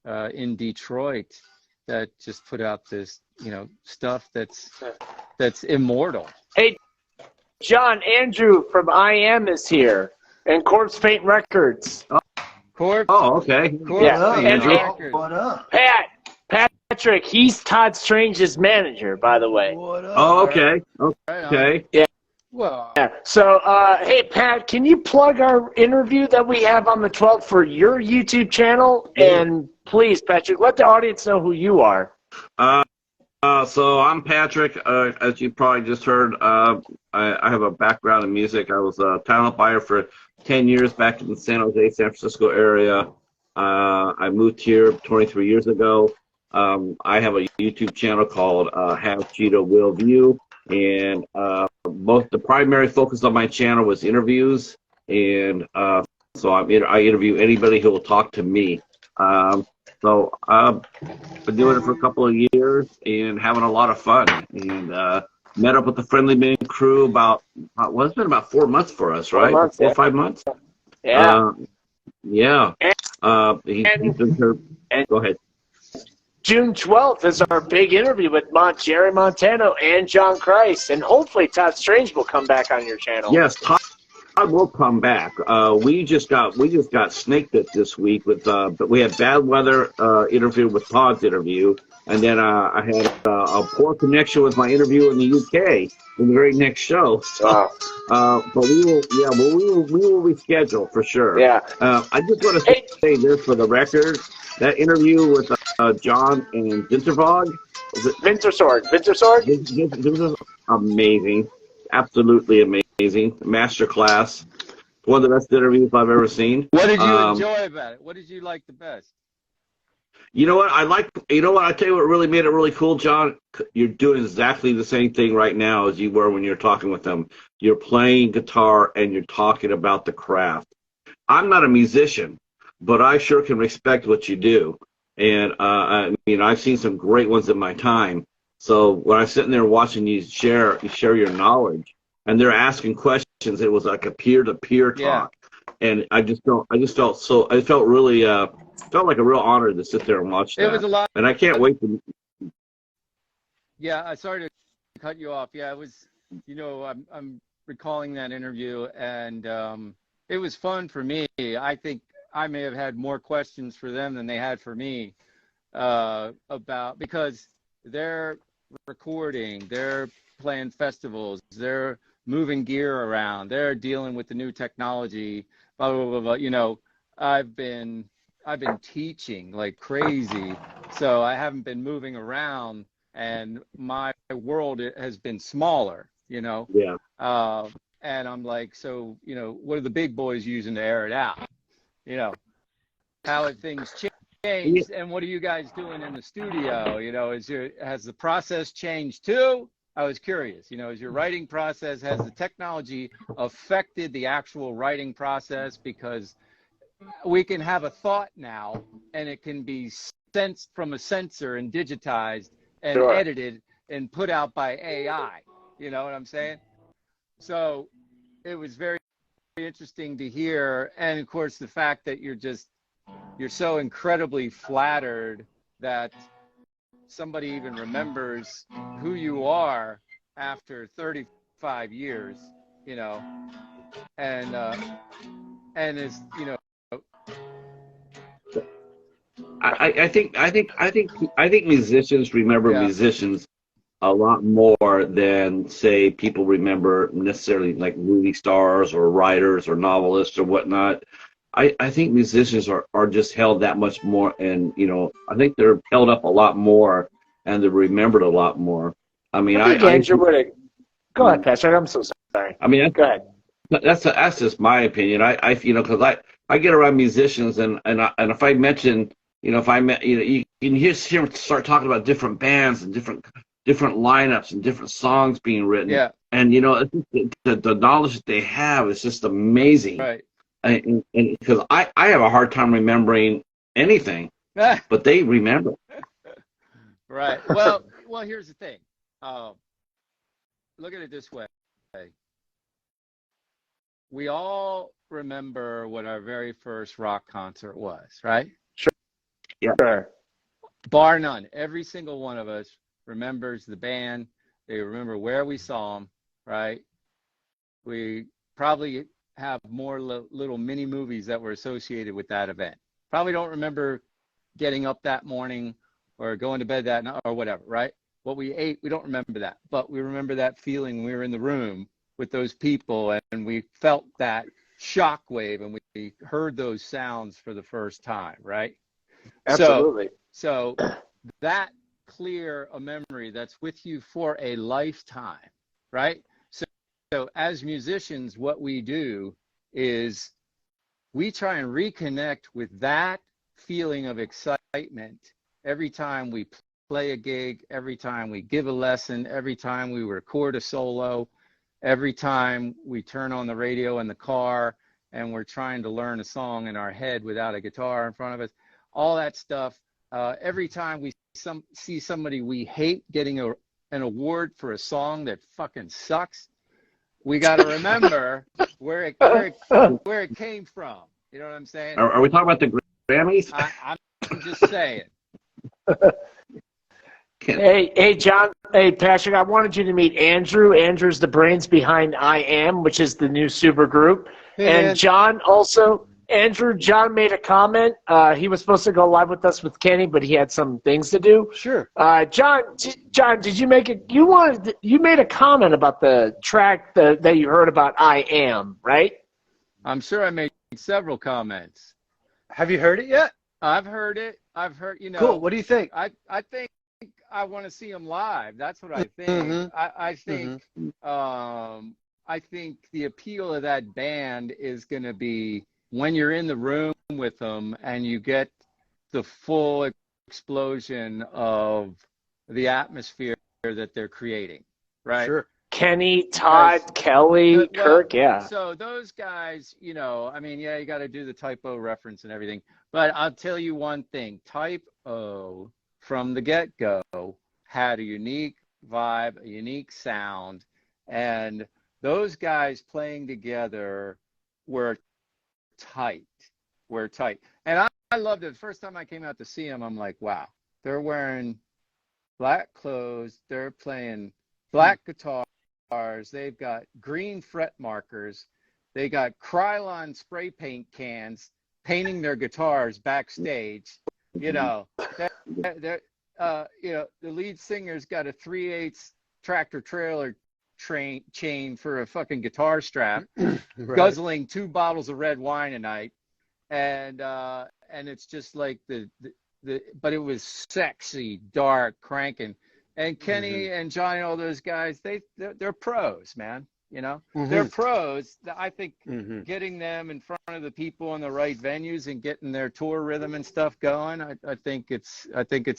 in Detroit that just put out this, you know, stuff that's immortal. Hey, John, Andrew from IM is here, and Corpse Paint Records. Corpse. Oh, okay. Corpse Yeah, Paint Andrew. Records. What up? Patrick, he's Todd Strange's manager, by the way. What up? Oh, okay. Right on. Okay. Well, Yeah. So, hey, Pat, can you plug our interview that we have on the 12th for your YouTube channel? And please, Patrick, let the audience know who you are. So I'm Patrick. As you probably just heard, I have a background in music. I was a talent buyer for 10 years back in the San Jose, San Francisco area. I moved here 23 years ago. I have a YouTube channel called Have Cheeto Will View, and both the primary focus of my channel was interviews, and so I interview anybody who will talk to me. So I've been doing it for a couple of years and having a lot of fun, and met up with the Friendly Men crew about, well, it's been about 4 months for us, right? 4 or 5 months? Yeah. Yeah. He's been here. Go ahead. June 12th is our big interview with Jerry Montano and John Christ, and hopefully Todd Strange will come back on your channel. Yes, Todd will come back. We just got snake bit this week with, but we had bad weather interview with Todd's interview, and then I had a poor connection with my interview in the UK in the very next show. So, but we will reschedule for sure. Yeah. I just want to say this for the record. That interview with John and Wintervog. Wintersword. This was amazing. Absolutely amazing. Masterclass. One of the best interviews I've ever seen. what did you enjoy about it? What did you like the best? You know what? I tell you what really made it really cool, John. You're doing exactly the same thing right now as you were when you're talking with them. You're playing guitar and you're talking about the craft. I'm not a musician, but I sure can respect what you do. And I mean, I've seen some great ones in my time. So when I'm sitting there watching you share your knowledge, and they're asking questions, it was like a peer-to-peer talk. And I felt really felt like a real honor to sit there and watch that. It was a lot. And I can't wait to. Yeah, sorry to cut you off. Yeah, it was. You know, I'm recalling that interview, and it was fun for me. I think I may have had more questions for them than they had for me because they're recording, they're playing festivals, they're moving gear around, they're dealing with the new technology, blah, blah, blah, blah. You know, I've been teaching like crazy, so I haven't been moving around, and my world has been smaller, you know. Yeah. And I'm like, so, you know, what are the big boys using to air it out? You know, how have things changed, and what are you guys doing in the studio? You know, has the process changed too? I was curious, you know, is your writing process, has the technology affected the actual writing process? Because we can have a thought now and it can be sensed from a sensor and digitized and Sure. edited and put out by AI. You know what I'm saying? So it was very interesting to hear. And of course, the fact that you're so incredibly flattered that somebody even remembers who you are after 35 years, you know, and is, you know, I think musicians remember Yeah. musicians a lot more than, say, people remember necessarily like movie stars or writers or novelists or whatnot. I think musicians are just held that much more, and you know, I think they're held up a lot more and they're remembered a lot more. I mean, I think Andrew would have. Go ahead, Patrick. I'm so sorry. I mean, Go ahead. that's just my opinion. I you know, because I get around musicians, and if I mention, you know, if I met, you know, you can hear them start talking about different bands and different lineups and different songs being written. Yeah. And you know, it's just the knowledge that they have is just amazing. Right. And because I have a hard time remembering anything, but they remember. Right. Well, here's the thing. Look at it this way. We all remember what our very first rock concert was, right? Yeah. Sure. Bar none. Every single one of us remembers the band. They remember where we saw them, right? We probably have more little mini movies that were associated with that event. Probably don't remember getting up that morning or going to bed that night or whatever, right? What we ate, we don't remember that, but we remember that feeling when we were in the room with those people and we felt that shock wave and we heard those sounds for the first time, right? Absolutely. So that clear a memory that's with you for a lifetime, right? So as musicians, what we do is we try and reconnect with that feeling of excitement every time we play a gig, every time we give a lesson, every time we record a solo, every time we turn on the radio in the car and we're trying to learn a song in our head without a guitar in front of us, all that stuff. Every time we see somebody we hate getting an award for a song that fucking sucks, we got to remember where it came from. You know what I'm saying? Are we talking about the Grammys? I'm just saying. Hey, John. Hey, Patrick. I wanted you to meet Andrew. Andrew's the brains behind I Am, which is the new super group. And John also. Andrew, John made a comment. He was supposed to go live with us with Kenny, but he had some things to do. Sure. John, did you make it? You made a comment about the track that you heard about I Am, right? I'm sure I made several comments. Have you heard it yet? I've heard it. I've heard, you know. Cool. What do you think? I think I want to see them live. That's what I think. I think I think the appeal of that band is going to be when you're in the room with them and you get the full explosion of the atmosphere that they're creating, right? Sure. Kenny, Todd, Kelly, Kirk, yeah. So those guys, you know, I mean, yeah, you got to do the Type O reference and everything. But I'll tell you one thing. Type O, from the get-go, had a unique vibe, a unique sound. And those guys playing together were tight. And I loved it. The first time I came out to see them, I'm like, wow, they're wearing black clothes. They're playing black guitars. They've got green fret markers. They got Krylon spray paint cans painting their guitars backstage. You know, they're you know, the lead singer's got a 3/8 tractor trailer chain for a fucking guitar strap, Right. guzzling 2 bottles of red wine a night. and it's just like but it was sexy, dark, cranking. And Kenny and Johnny, all those guys, they're pros, man. You know, they're pros. I think getting them in front of the people in the right venues and getting their tour rhythm and stuff going, I think it's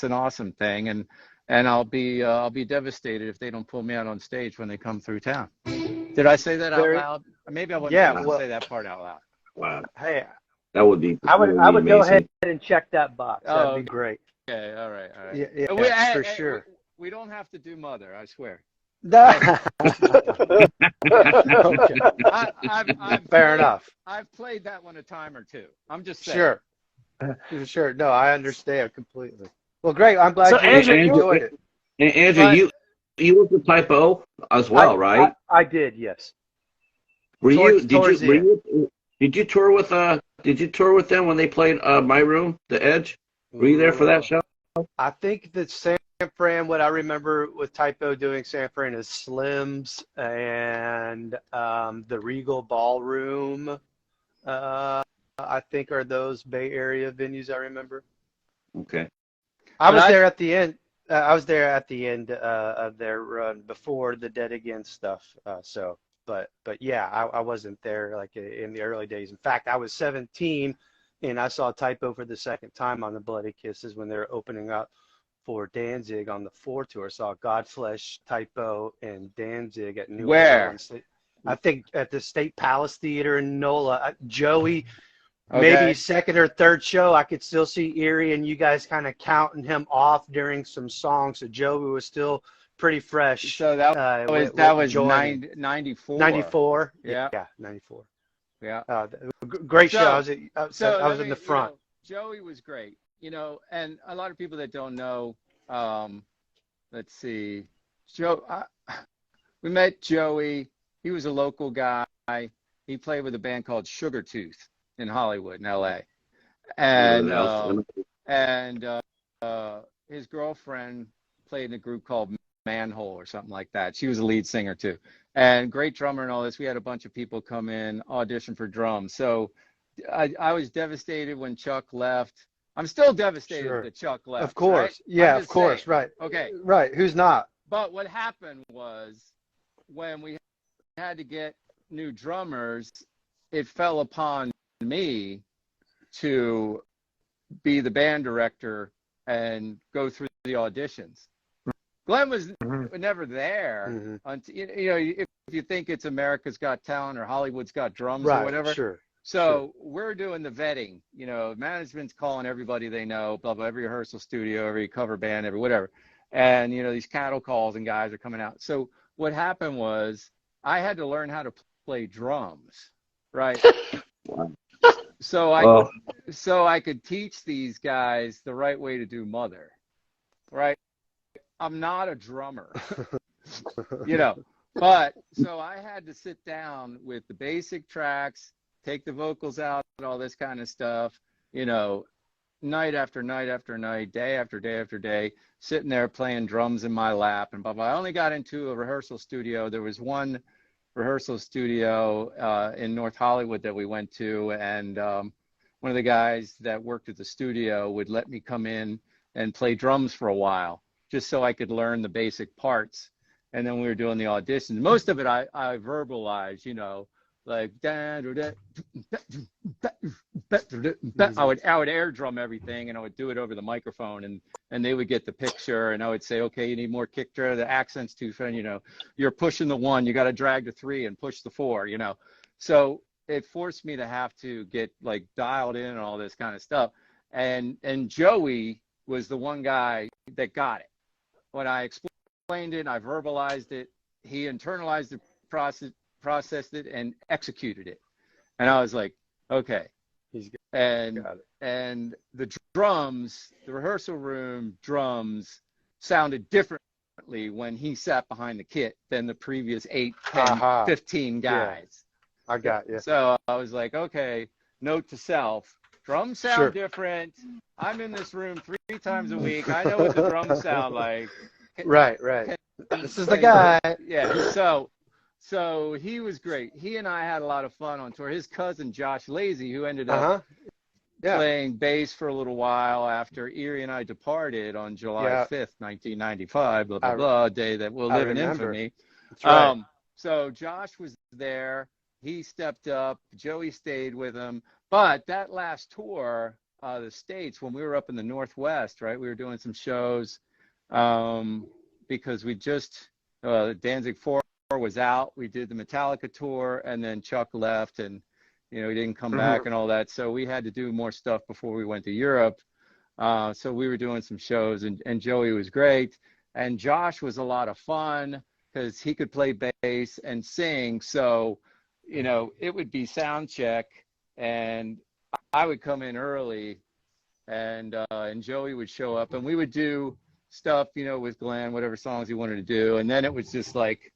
an awesome thing. And I'll be devastated if they don't pull me out on stage when they come through town. Did I say that out loud? Maybe I wouldn't say that part out loud. Wow. Hey, That would be. I would amazing. go ahead and check that box. That'd be great. Okay, all right. Yeah, for sure. We don't have to do Mother, I swear. Okay. Fair enough. I've played that one a time or two. I'm just saying. Sure. No, I understand completely. Well, great. I'm glad you enjoyed it. And Andrew, you were the Typo as well, right? I did, yes. Did you tour with them when they played My Room, The Edge? Were you there for that show? I think that San Fran, what I remember with Typo doing San Fran is Slim's and the Regal Ballroom, I think are those Bay Area venues I remember. Okay. I was there at the end. Of their run before the Dead Again stuff. But yeah, I wasn't there like in the early days. In fact, I was 17 and I saw Typo for the second time on the Bloody Kisses when they were opening up for Danzig on the 4 tour. Saw Godflesh, Typo, and Danzig at New Orleans. I think at the State Palace Theater in NOLA. Joey, maybe second or third show, I could still see Erie and you guys kind of counting him off during some songs. So Joey was still pretty fresh. So that was 94. 94. Yeah. Yeah, 94. Yeah. Great show. I was in the front. Joey was great. You know, and a lot of people that don't know, let's see, we met Joey. He was a local guy. He played with a band called Sugar Tooth in Hollywood, in LA. And his girlfriend played in a group called Manhole or something like that. She was a lead singer too. And great drummer and all this. We had a bunch of people come in, audition for drums. So I was devastated when Chuck left. I'm still devastated that Chuck left. Of course. Right? Yeah, of course. Saying. Right. Okay. Right. Who's not? But what happened was when we had to get new drummers, it fell upon me to be the band director and go through the auditions. Glenn was never there until, if you think it's America's Got Talent or Hollywood's Got Drums or whatever. Sure. So we're doing the vetting, management's calling everybody they know, blah, blah, every rehearsal studio, every cover band, every whatever. And, these cattle calls and guys are coming out. So what happened was I had to learn how to play drums, right? So I could teach these guys the right way to do Mother, right? I'm not a drummer, but so I had to sit down with the basic tracks, take the vocals out, all this kind of stuff, night after night after night, day after day after day, sitting there playing drums in my lap and blah, blah. I only got into a rehearsal studio. There was one rehearsal studio in North Hollywood that we went to, and one of the guys that worked at the studio would let me come in and play drums for a while, just so I could learn the basic parts. And then we were doing the auditions. Most of it I verbalized, like I would air drum everything, and I would do it over the microphone, and they would get the picture, and I would say, okay, you need more kick drum, the accent's too thin, you're pushing the 1, you got to drag the 3 and push the 4, So it forced me to have to get like dialed in and all this kind of stuff. And Joey was the one guy that got it. When I explained it, I verbalized it, he internalized the processed it, and executed it. And I was like, okay. And the drums, the rehearsal room drums sounded differently when he sat behind the kit than the previous 8, 10, 15 guys. Yeah. I got you. So I was like, okay, note to self, drums sound different. I'm in this room 3 times a week. I know what the drums sound like. Right. This is the guy. Yeah. So he was great. He and I had a lot of fun on tour. His cousin Josh Lazy, who ended up Yeah. playing bass for a little while after Erie and I departed on July Yeah. 5th, 1995, blah, blah, I- blah, a day that will I live in remember. infamy. That's right. So Josh was there. He stepped up. Joey stayed with him. But that last tour, the States, when we were up in the Northwest, right, we were doing some shows because we just, Danzig 4 was out. We did the Metallica tour, and then Chuck left, and, you know, he didn't come back and all that. So we had to do more stuff before we went to Europe. So we were doing some shows, and Joey was great. And Josh was a lot of fun because he could play bass and sing. So, you know, it would be sound check, and I would come in early, and Joey would show up, and we would do stuff, you know, with Glenn, whatever songs he wanted to do. And then it was just like,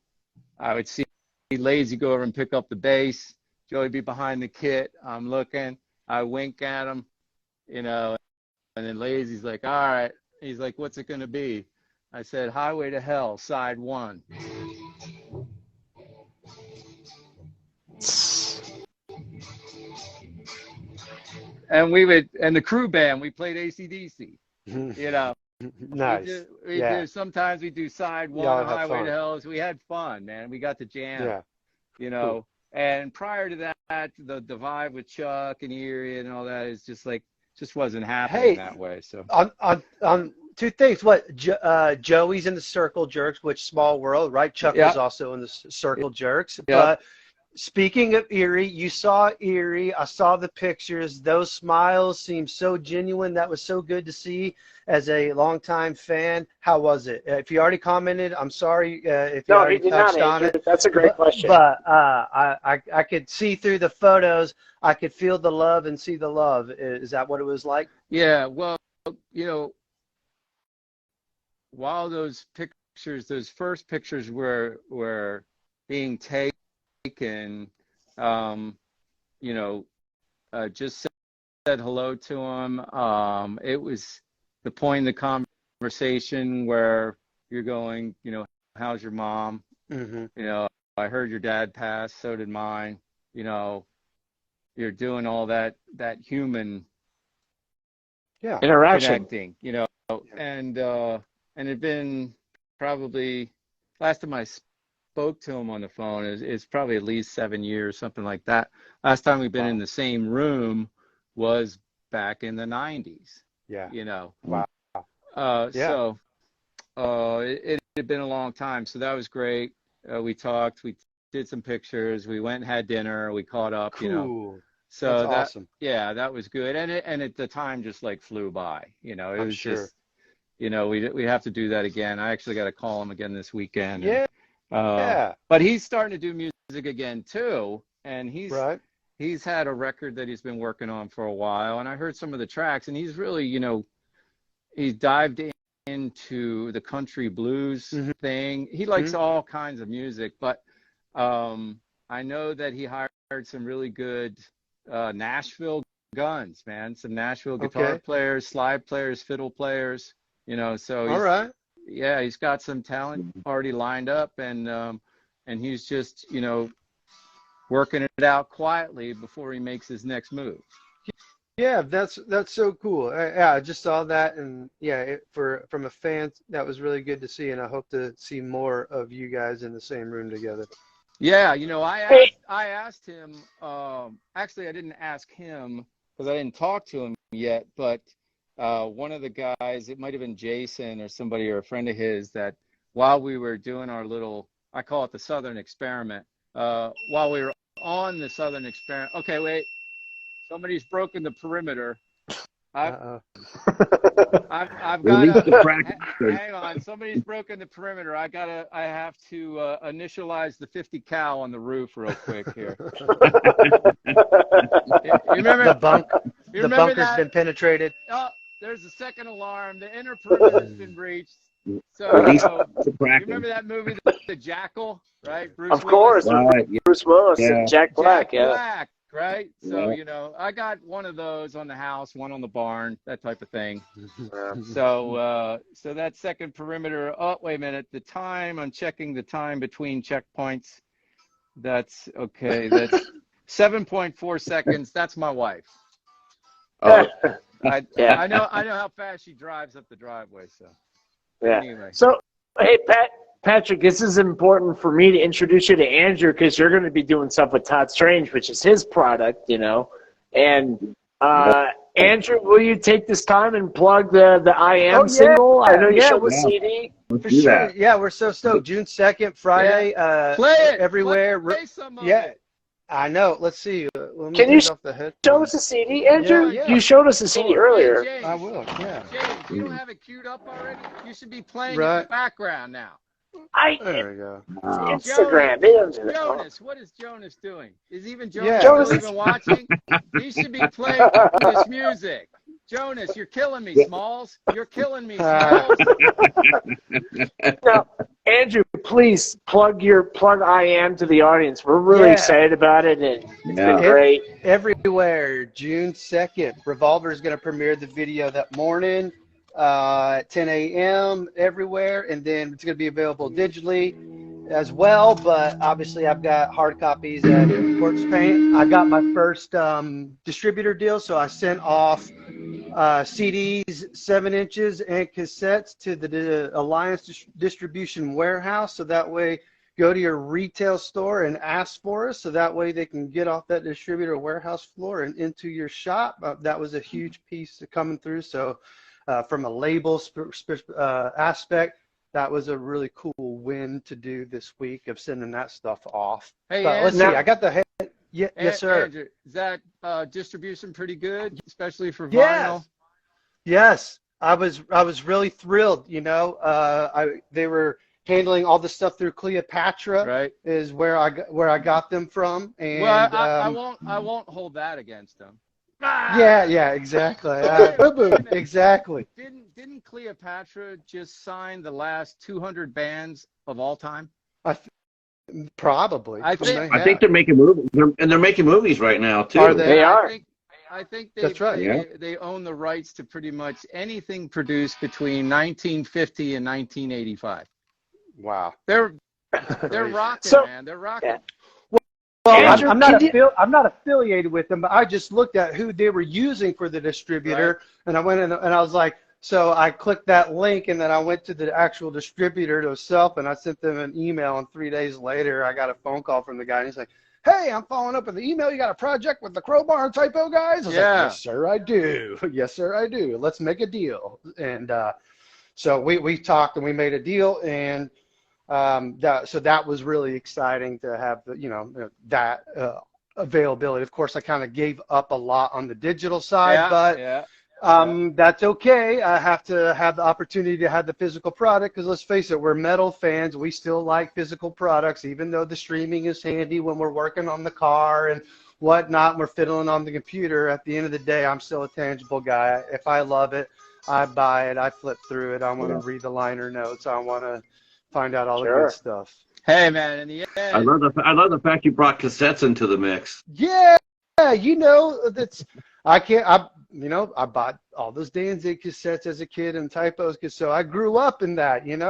I would see Lazy go over and pick up the bass. Joey be behind the kit. I'm looking. I wink at him, you know, and then Lazy's like, all right. He's like, what's it going to be? I said, Highway to Hell, side 1. And we would, and the crew band, we played AC/DC, you know. Nice. Sometimes we do side 1, Y'all have Highway fun. to Hell. So we had fun, man. We got to jam, Yeah. you know. And prior to that, the vibe with Chuck and Erie and all that is just like, just wasn't happening that way. So On two things. Joey's in the Circle Jerks, which small world, right? Chuck was also in the Circle Jerks. But speaking of Erie, you saw Erie. I saw the pictures. Those smiles seemed so genuine. That was so good to see as a longtime fan. How was it? If you already commented, I'm sorry if you already touched on it. That's a great question. But I could see through the photos. I could feel the love and see the love. Is that what it was like? yeah, well, you know, while those pictures, those first pictures were being taken, you know, just said hello to him. It was the point in the conversation where you're going, you know, how's your mom? Mm-hmm. You know, I heard your dad pass, so did mine. You know, you're doing all that human Interaction. connecting, you know, and it'd been probably, last time I spoke to him on the phone is probably at least 7 years, something like that. Last time we've been in the same room was back in the 90s. Yeah. You know. Wow. So it had been a long time. So that was great. We talked, we did some pictures, we went and had dinner, we caught up, you know. So that's awesome. Yeah, that was good. And at the time just like flew by, you know. It was just, you know, we have to do that again. I actually got to call him again this weekend. Yeah. But he's starting to do music again too, and he's had a record that he's been working on for a while, and I heard some of the tracks, and he's really, you know, he's dived into the country blues thing. He likes all kinds of music, but I know that he hired some really good Nashville guns, man. Some Nashville guitar players, slide players, fiddle players, you know. So yeah, he's got some talent already lined up, and he's just, you know, working it out quietly before he makes his next move. Yeah, that's so cool. I just saw that, and yeah, from a fan, that was really good to see, and I hope to see more of you guys in the same room together. Yeah, you know, I asked him. Actually, I didn't ask him because I didn't talk to him yet, but one of the guys, it might have been Jason or somebody or a friend of his, that while we were doing our little, I call it the Southern Experiment, while we were on the Southern Experiment. Okay, wait. Somebody's broken the perimeter. I've got hang on. Somebody's broken the perimeter. I have to initialize the 50 cal on the roof real quick here. You remember the bunker's that? Been penetrated. Oh, there's the second alarm. The inner perimeter's been breached. So you remember that movie, The Jackal, right? Bruce Willis. Bruce Willis and Jack Black. Black, right? So, you know, I got one of those on the house, one on the barn, that type of thing. So that second perimeter, oh, wait a minute, the time, I'm checking the time between checkpoints. That's okay. That's 7.4 seconds. That's my wife. Oh, Yeah. I know how fast she drives up the driveway. So Yeah. anyway, So, hey, Patrick, this is important for me to introduce you to Andrew because you're going to be doing stuff with Todd Strange, which is his product, you know. And Andrew, will you take this time and plug the I Am Oh, single? I know you yeah, showed the Yeah. CD. for sure. Yeah, we're so stoked. June 2nd, Friday, play it everywhere. Play some of Yeah, it. I know. Let's see. Let me Can you take off the head. show us the CD, Andrew? Yeah. You showed us the CD earlier. Hey, James, I will. Yeah. James, you don't have it queued up already? You should be playing in Right. the background now. There we go. Instagram. They don't do that. Jonas, what is Jonas doing? Is even Yeah. Jonas still even watching? He should be playing this music. Jonas, you're killing me, Smalls. You're killing me, Smalls. Now, Andrew, please plug I Am to the audience. We're really Yeah. excited about it, and it's Yeah. been great. Everywhere. June 2nd. Revolver is going to premiere the video that morning at 10 a.m. everywhere. And then it's going to be available digitally as well. But obviously, I've got hard copies at Corpse Paint. I got my first distributor deal. So I sent off CDs, 7 inches, and cassettes to the Alliance Distribution Warehouse. So that way, go to your retail store and ask for us. So that way they can get off that distributor warehouse floor and into your shop. That was a huge piece coming through. So from a label aspect, that was a really cool win to do this week of sending that stuff off. Hey, But let's see. Andrew. I got the head. Yeah, yes, sir. Andrew, is that distribution pretty good, especially for Yes. vinyl? Yes, I was really thrilled. You know, they were handling all the stuff through Cleopatra. Right. Is where I got them from, and Well, I won't hold that against them. yeah, exactly. Exactly. Didn't Cleopatra just sign the last 200 bands of all time? Probably. I think- I think they're making movies, they're making movies right now too. Are they? They are. I think That's right. they own the rights to pretty much anything produced between 1950 and 1985. Wow. They're rocking, So- man. They're rocking. Yeah. Well, Andrew, I'm not can you- I'm not affiliated with them, but I just looked at who they were using for the distributor, and I went in and I was like, so I clicked that link, and then I went to the actual distributor itself, and I sent them an email, and 3 days later, I got a phone call from the guy, and he's like, hey, I'm following up with the email. You got a project with the Crowbar and Typo guys? I was like, yes, sir, I do. Yes, sir, I do. Let's make a deal. And so we talked, and we made a deal, and that was really exciting to have that availability. Of course, I kind of gave up a lot on the digital side, but that's okay. I have to have the opportunity to have the physical product because let's face it, we're metal fans. We still like physical products, even though the streaming is handy when we're working on the car and whatnot. And we're fiddling on the computer. At the end of the day, I'm still a tangible guy. If I love it, I buy it. I flip through it. I want to read the liner notes. I want to find out all the good stuff. Hey, man, in the end. I love the fact you brought cassettes into the mix. Yeah, I bought all those Danzig cassettes as a kid and typos, so I grew up in that, and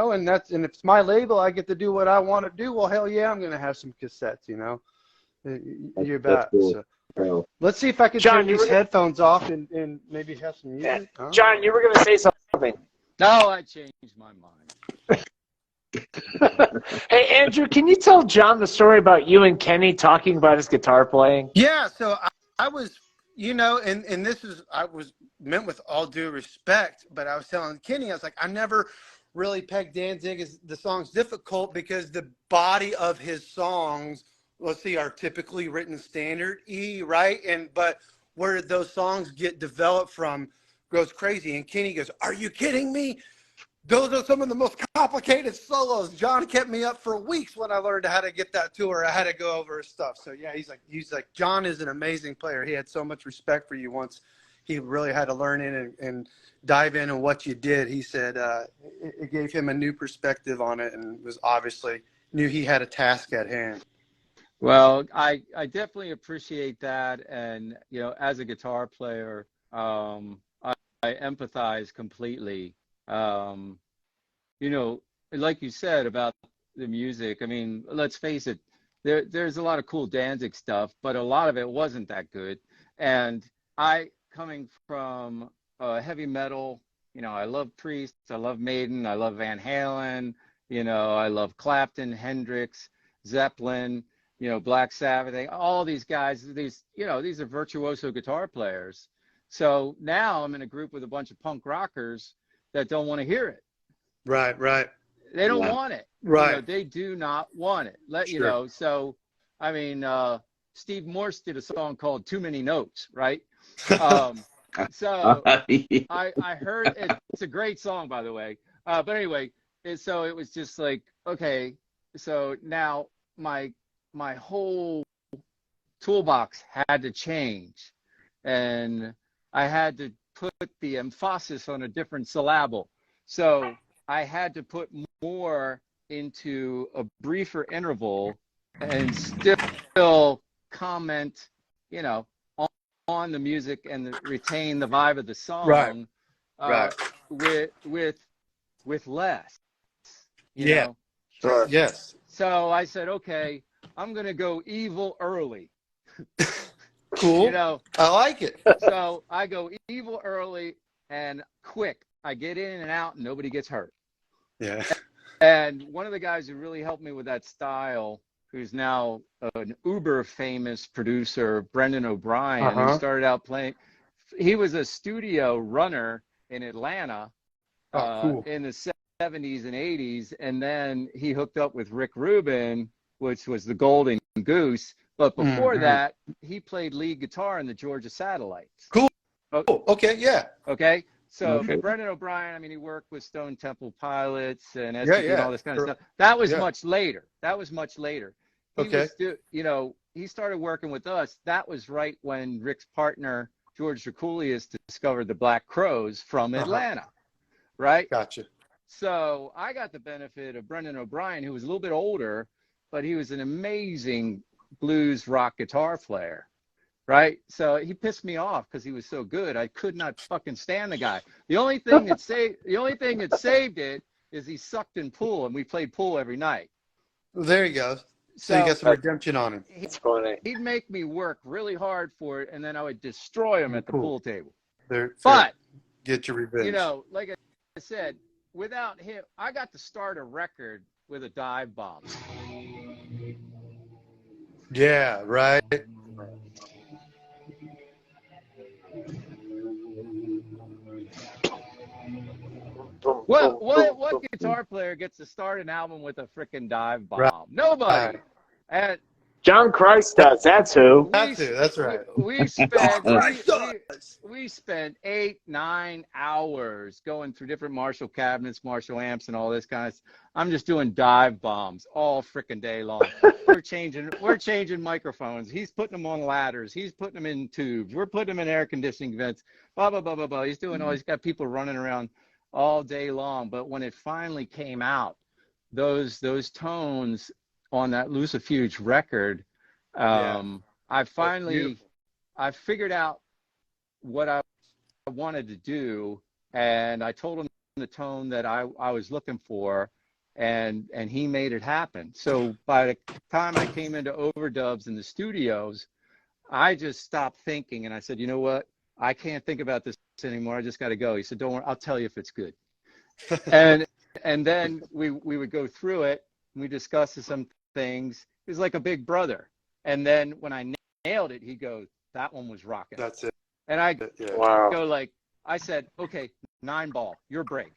if it's my label, I get to do what I want to do. Well, hell yeah, I'm gonna have some cassettes, You bet. Cool. So, let's see if I can John, turn you these were- headphones off and maybe have some music. Huh? John, you were going to say something. No, I changed my mind. Hey, Andrew, can you tell John the story about you and Kenny talking about his guitar playing? Yeah, so I was, and this is, I was meant with all due respect, but I was telling Kenny, I was like, I never really pegged Danzig as the songs difficult because the body of his songs, let's see, are typically written standard E, right? But where those songs get developed from goes crazy. And Kenny goes, are you kidding me? Those are some of the most complicated solos. John kept me up for weeks when I learned how to get that to her. I had to go over his stuff. So yeah, he's like, John is an amazing player. He had so much respect for you once he really had to learn in and dive in on what you did. He said it gave him a new perspective on it and was obviously knew he had a task at hand. Well, I definitely appreciate that. And, as a guitar player, I empathize completely. Like you said about the music, I mean, let's face it, there's a lot of cool Danzig stuff, but a lot of it wasn't that good. And I coming from heavy metal. You know, I love Priest, I love Maiden, I love Van Halen, you know, I love Clapton, Hendrix, Zeppelin, you know, Black Sabbath, all these guys, these are virtuoso guitar players. So now I'm in a group with a bunch of punk rockers that don't want to hear it. Right. They don't want it. Right. You know, they do not want it. You know, so, I mean, Steve Morse did a song called Too Many Notes, right? So I heard it. It's a great song, by the way. But anyway, so it was just like, okay, so now my whole toolbox had to change, and I had to put the emphasis on a different syllable. So I had to put more into a briefer interval and still comment, you know, on the music and retain the vibe of the song, with less. You know? Sure. Yes. So I said, okay, I'm gonna go evil early. Cool. You know, I like it. So I go evil early and quick. I get in and out, and nobody gets hurt. Yeah. And one of the guys who really helped me with that style, who's now an uber famous producer, Brendan O'Brien, who started out playing. He was a studio runner in Atlanta in the 70s and 80s, and then he hooked up with Rick Rubin, which was the Golden Goose. But before that, he played lead guitar in the Georgia Satellites. Cool. Okay. Yeah. Okay. So Brendan O'Brien, I mean, he worked with Stone Temple Pilots and STP and all this kind of stuff. That was much later. He was, you know, he started working with us. That was right when Rick's partner, George Drakoulias, discovered the Black Crowes from Atlanta, right? Gotcha. So I got the benefit of Brendan O'Brien, who was a little bit older, but he was an amazing blues rock guitar player, right? So he pissed me off because he was so good. I could not fucking stand the guy. The only thing that saved it is he sucked in pool, and we played pool every night. Well, there you go. So you got some redemption on him. It's funny. He'd make me work really hard for it, and then I would destroy him at the pool table. But get your revenge. You know, like I said, without him, I got to start a record with a dive bomb. Yeah, right. What guitar player gets to start an album with a freaking dive bomb? Right. Nobody. And John Christ does. That's who. That's right. We spent 8-9 hours going through different Marshall cabinets, Marshall amps, and all this kind of stuff. I'm just doing dive bombs all freaking day long. We're changing microphones. He's putting them on ladders. He's putting them in tubes. We're putting them in air conditioning vents. Blah blah blah blah blah. He's doing all. He's got people running around all day long. But when it finally came out, those tones on that Lucifuge record, I figured out what I wanted to do, and I told him the tone that I was looking for, and he made it happen. So by the time I came into overdubs in the studios, I just stopped thinking, and I said, you know what? I can't think about this anymore. I just got to go. He said, don't worry, I'll tell you if it's good. and then we would go through it, and we discussed some things. He was like a big brother. And then when I nailed it, he goes, that one was rocking. That's it. And I Wow. go like, I said, okay, 9-ball, your break.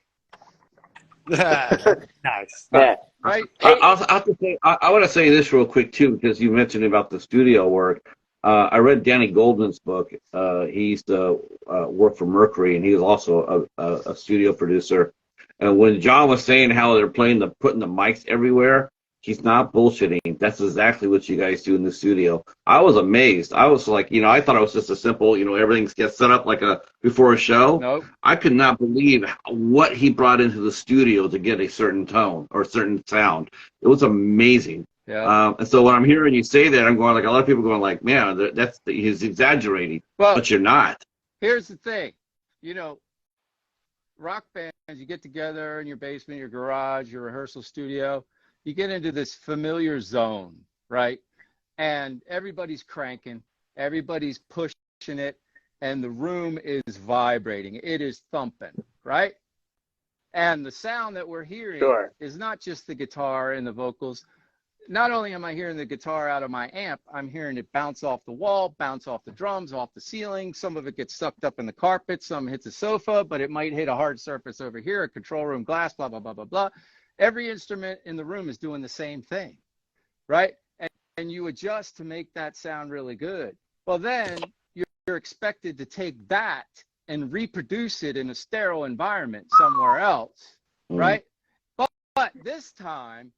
Nice. Yeah. Right? I want to say this real quick too, because you mentioned about the studio work. I read Danny Goldman's book. He used to work for Mercury, and he was also a studio producer. And when John was saying how they're putting the mics everywhere, he's not bullshitting. That's exactly what you guys do in the studio. I was amazed. I was like, I thought it was just a simple, everything gets set up like before a show. Nope. I could not believe what he brought into the studio to get a certain tone or certain sound. It was amazing. Yeah. And so when I'm hearing you say that, I'm going like, a lot of people are going like, man, he's exaggerating. Well, but you're not. Here's the thing. Rock bands, you get together in your basement, your garage, your rehearsal studio. You get into this familiar zone, right? And everybody's cranking, everybody's pushing it, and the room is vibrating. It is thumping, right? And the sound that we're hearing is not just the guitar and the vocals. Not only am I hearing the guitar out of my amp, I'm hearing it bounce off the wall, bounce off the drums, off the ceiling. Some of it gets sucked up in the carpet, some hits a sofa, but it might hit a hard surface over here, a control room glass, blah, blah, blah, blah, blah. Every instrument in the room is doing the same thing, right? And you adjust to make that sound really good. Well, then you're expected to take that and reproduce it in a sterile environment somewhere else, right? But this time,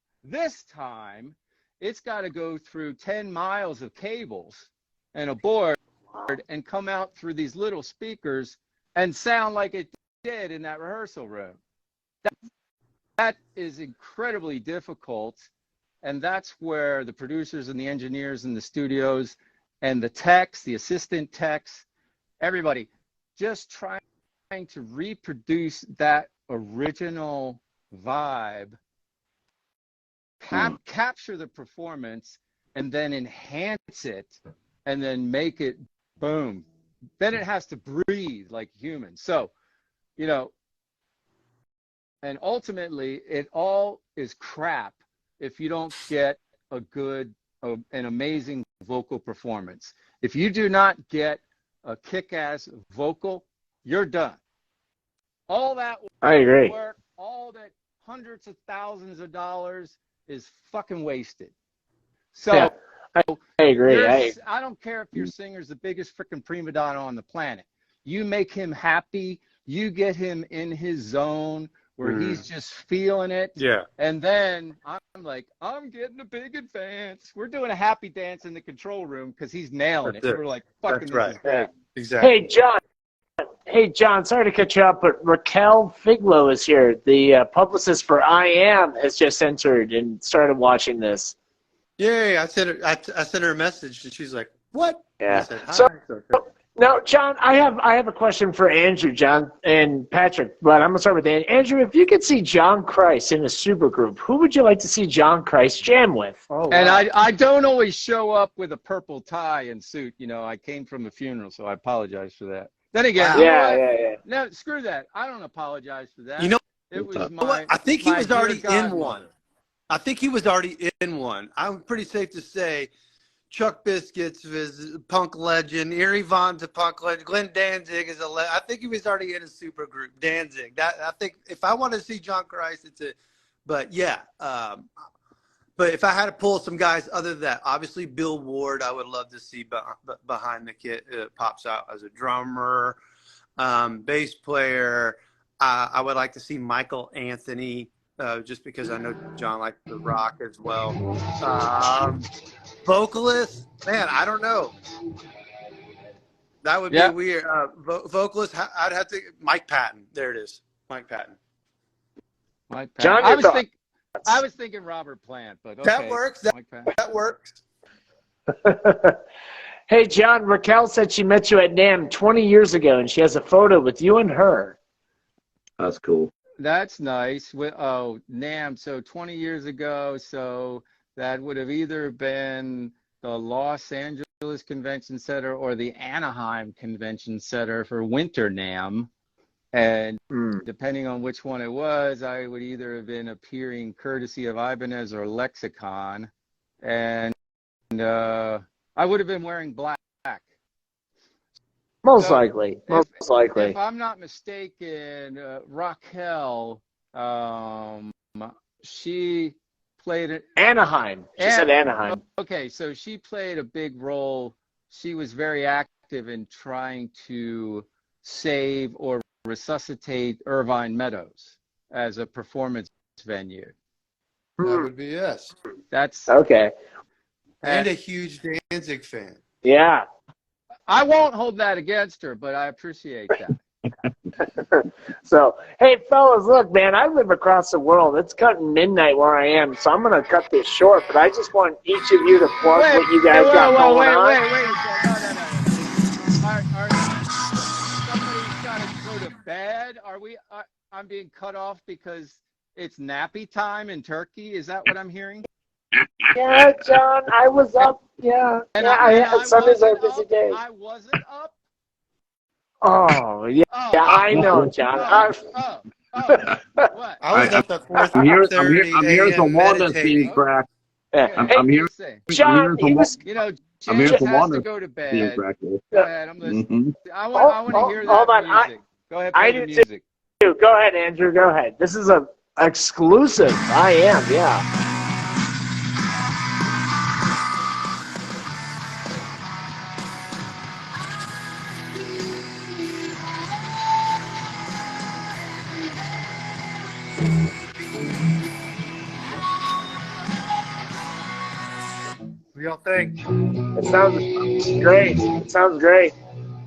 it's got to go through 10 miles of cables and a board and come out through these little speakers and sound like it did in that rehearsal room. That is incredibly difficult. And that's where the producers and the engineers in the studios and the techs, the assistant techs, everybody, just trying to reproduce that original vibe, capture the performance, and then enhance it, and then make it boom. Then it has to breathe like human. So, you know, and ultimately it all is crap if you don't get a good, an amazing vocal performance. If you do not get a kick-ass vocal, you're done. All that work, all that hundreds of thousands of dollars is fucking wasted. So yeah, I agree. I don't care if your singer's the biggest freaking prima donna on the planet. You make him happy, you get him in his zone where he's just feeling it. Yeah. And then I'm like, I'm getting a big advance. We're doing a happy dance in the control room because he's nailing it. We're like, fucking this is great. Exactly. Hey, John, sorry to cut you up, but Raquel Figlo is here. The publicist for I Am has just entered and started watching this. Yeah, I sent her a message, and she's like, "What?" Yeah. I said, "Hi." So now, John, I have a question for Andrew, John, and Patrick, but I'm gonna start with Andrew. If you could see John Christ in a supergroup, who would you like to see John Christ jam with? Oh, and wow. I don't always show up with a purple tie and suit. You know, I came from a funeral, so I apologize for that. Then again, yeah. No, screw that. I don't apologize for that. You know, it was my. I think he was already in godmother. one. I think he was already in one. I'm pretty safe to say Chuck Biscuits is a punk legend. Eerie Vaughn's a punk legend. Glenn Danzig is a legend. I think he was already in a super group. Danzig. I think if I want to see John Christ, it's a. But yeah, but if I had to pull some guys other than that, obviously Bill Ward, I would love to see behind the kit. Pops out as a drummer, bass player. I would like to see Michael Anthony. Just because I know John likes to rock as well. Vocalist, man, I don't know. That would be weird. Vocalist, I'd have to. Mike Patton. There it is. Mike Patton. Mike Patton. John, I was thinking Robert Plant, but okay. That works. That works. Hey, John, Raquel said she met you at NAMM 20 years ago, and she has a photo with you and her. That's cool. That's nice. Oh, NAMM. So 20 years ago, so that would have either been the Los Angeles Convention Center or the Anaheim Convention Center for Winter NAMM. And depending on which one it was, I would either have been appearing courtesy of Ibanez or Lexicon. And I would have been wearing black. Most likely. If I'm not mistaken, Raquel, she played it. Anaheim. She said Anaheim. Okay, so she played a big role. She was very active in trying to save or resuscitate Irvine Meadows as a performance venue. That would be yes. That's okay. And a huge Danzig fan. Yeah. I won't hold that against her, but I appreciate that. So, hey, fellas, look, man, I live across the world. It's cutting midnight where I am, so I'm going to cut this short, but I just want each of you to plug what you guys got going on. Wait a second. No. Somebody's got to go to bed? I'm being cut off because it's nappy time in Turkey? Is that what I'm hearing? Yeah, John, I was up. Yeah. Sundays are busy days. I wasn't up. Oh, yeah, Oh, yeah, I know, John. what? I was up at I'm here. 4:30 I'm hearing some a.m. walnuts being meditating. cracked. Yeah. Okay, Hey, I'm hearing. just say. I'm John, hearing he some. was. You know, I'm hearing James some has to walnuts go to being bed, cracked. and I'm gonna. Mm-hmm. I want to hear Hold that on. music. Go ahead, I play the do music. too. Go ahead, Andrew. Go ahead. This is a exclusive. I am. Yeah. What do y'all think? It sounds great. It sounds great.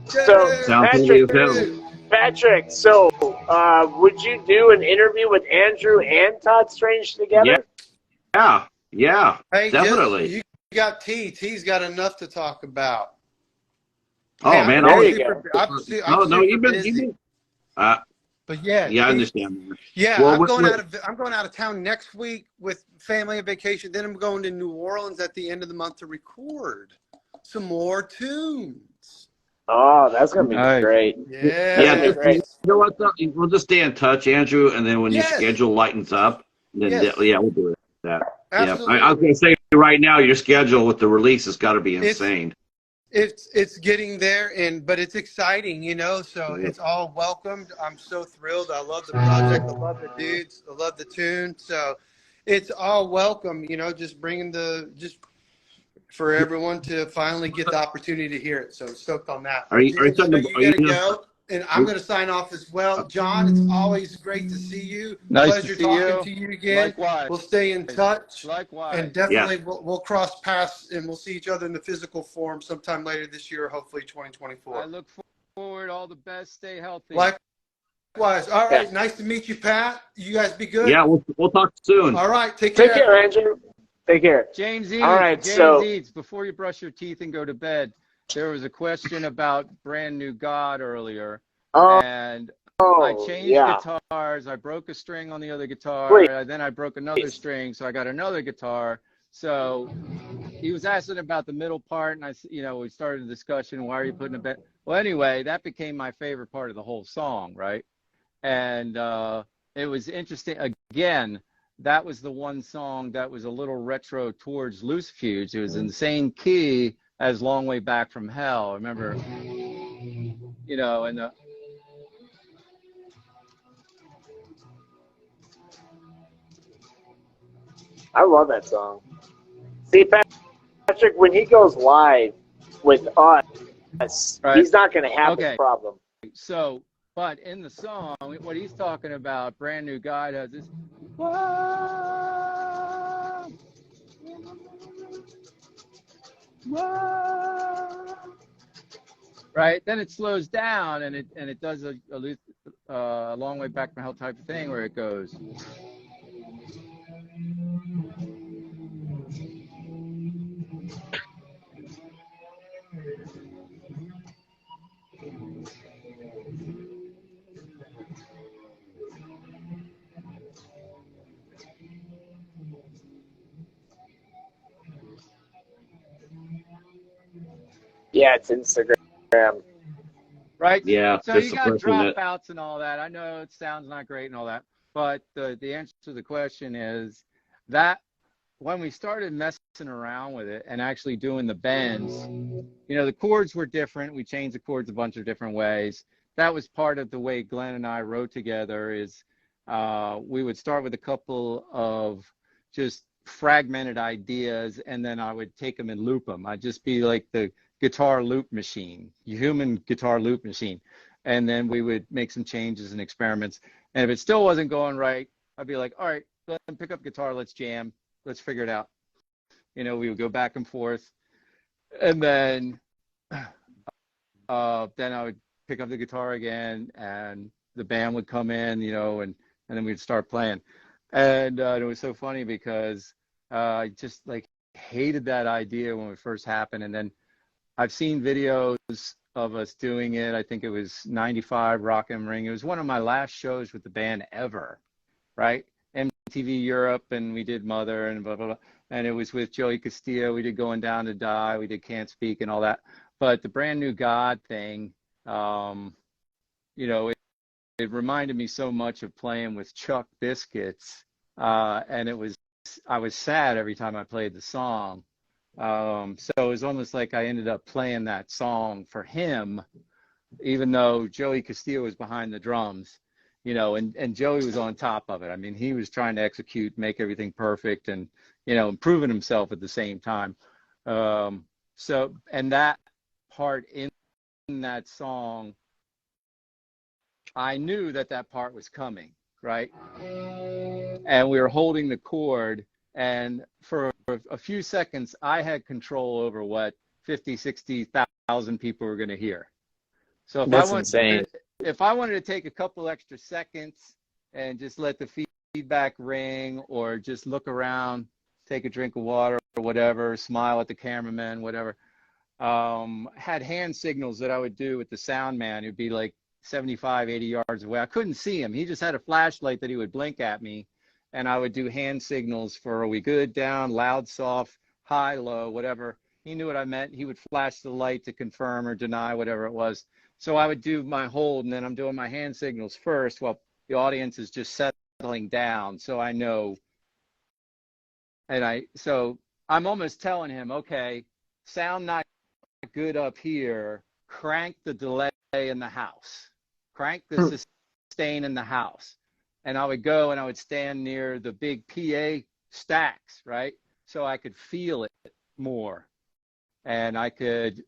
So, Sounds really good. Patrick. So, would you do an interview with Andrew and Todd Strange Yeah, together? yeah, Hey, just definitely. you got T. T's got enough to talk about. Oh Hey, man, There always. you go. I'm No, super you've been. busy. Uh, But yeah, yeah, I T, understand. yeah, Well, I'm going out of town next week with family and vacation. Then I'm going to New Orleans at the end of the month to record some more tunes. Oh, that's gonna be Nice. great. Yeah. That's yeah, gonna be just great. you know what? Though? We'll just stay in touch, Andrew, and then when your Yes. schedule lightens up, then Yes. yeah, we'll do that. Absolutely. Yeah, I was going to say right now, your schedule with the release has got to be insane. It's getting there, but it's exciting, so Yeah. it's all welcomed. I'm so thrilled. I love the project. I love the dudes. I love the tune. So it's all welcome, just bringing just for everyone to finally get the opportunity to hear it. So stoked on that. Are you James, I know you got to gonna- go, and I'm going to sign off as well. John, it's always great to see you. Nice Pleasure to see talking you. to you again. Likewise. We'll stay in touch. Likewise. And definitely we'll cross paths and we'll see each other in the physical form sometime later this year, hopefully 2024. I look forward. All the best. Stay healthy. Likewise. All right. Yeah. Nice to meet you, Pat. You guys be good. Yeah, we'll talk soon. All right. Take care. Take care, Andrew. Take care. James Eads. All right, James so- Eads, before you brush your teeth and go to bed, there was a question about Brand New God earlier. Oh, And I changed yeah. guitars. I broke a string on the other guitar. Wait. Then I broke another string, so I got another guitar. So he was asking about the middle part, and we started a discussion. Why are you putting a bit? Well, anyway, that became my favorite part of the whole song, right? And it was interesting. Again, that was the one song that was a little retro towards Lucifuge. It was in the same key as Long Way Back from Hell. Remember, and the. I love that song. See, Patrick, when he goes live with us, Right. he's not going to have Okay. this problem. So, but in the song, what he's talking about, Brand New God has this. Right, then it slows down and it does a long way back from hell type of thing where it goes. Yeah, it's Instagram. Right. Yeah, So they're you got suppressing it. dropouts and all that. I know it sounds not great and all that, but the answer to the question is that when we started messing around with it and actually doing the bends, the chords were different. We changed the chords a bunch of different ways. That was part of the way Glenn and I wrote together. Is we would start with a couple of just fragmented ideas, and then I would take them and loop them. I'd just be like the guitar loop machine, human guitar loop machine. And then we would make some changes and experiments. And if it still wasn't going right, I'd be like, all right, go ahead and pick up guitar, let's jam, let's figure it out. We would go back and forth. And then I would pick up the guitar again and the band would come in, and then we'd start playing. And it was so funny because I just hated that idea when it first happened. And then I've seen videos of us doing it. I think it was 95 Rock am Ring. It was one of my last shows with the band ever, right? MTV Europe, and we did Mother and blah, blah, blah. And it was with Joey Castillo. We did Going Down to Die. We did Can't Speak and all that. But the Brand New God thing, it reminded me so much of playing with Chuck Biscuits, and I was sad every time I played the song. So it was almost like I ended up playing that song for him, even though Joey Castillo was behind the drums, and Joey was on top of it. I mean, he was trying to execute, make everything perfect, and improving himself at the same time. And that part in that song, I knew that part was coming, right? And we were holding the chord, and for a few seconds, I had control over what 50, 60,000 people were going to hear. So if I wanted to take a couple extra seconds and just let the feedback ring, or just look around, take a drink of water or whatever, smile at the cameraman, whatever, had hand signals that I would do with the sound man. It'd be like 75, 80 yards away. I couldn't see him. He just had a flashlight that he would blink at me, and I would do hand signals for, are we good, down, loud, soft, high, low, whatever. He knew what I meant. He would flash the light to confirm or deny, whatever it was. So I would do my hold, and then I'm doing my hand signals first while the audience is just settling down. So I know, so I'm almost telling him, okay, sound not good up here, crank the delay in the house, crank the sustain in the house. And I would go and I would stand near the big PA stacks, right? So I could feel it more. And I could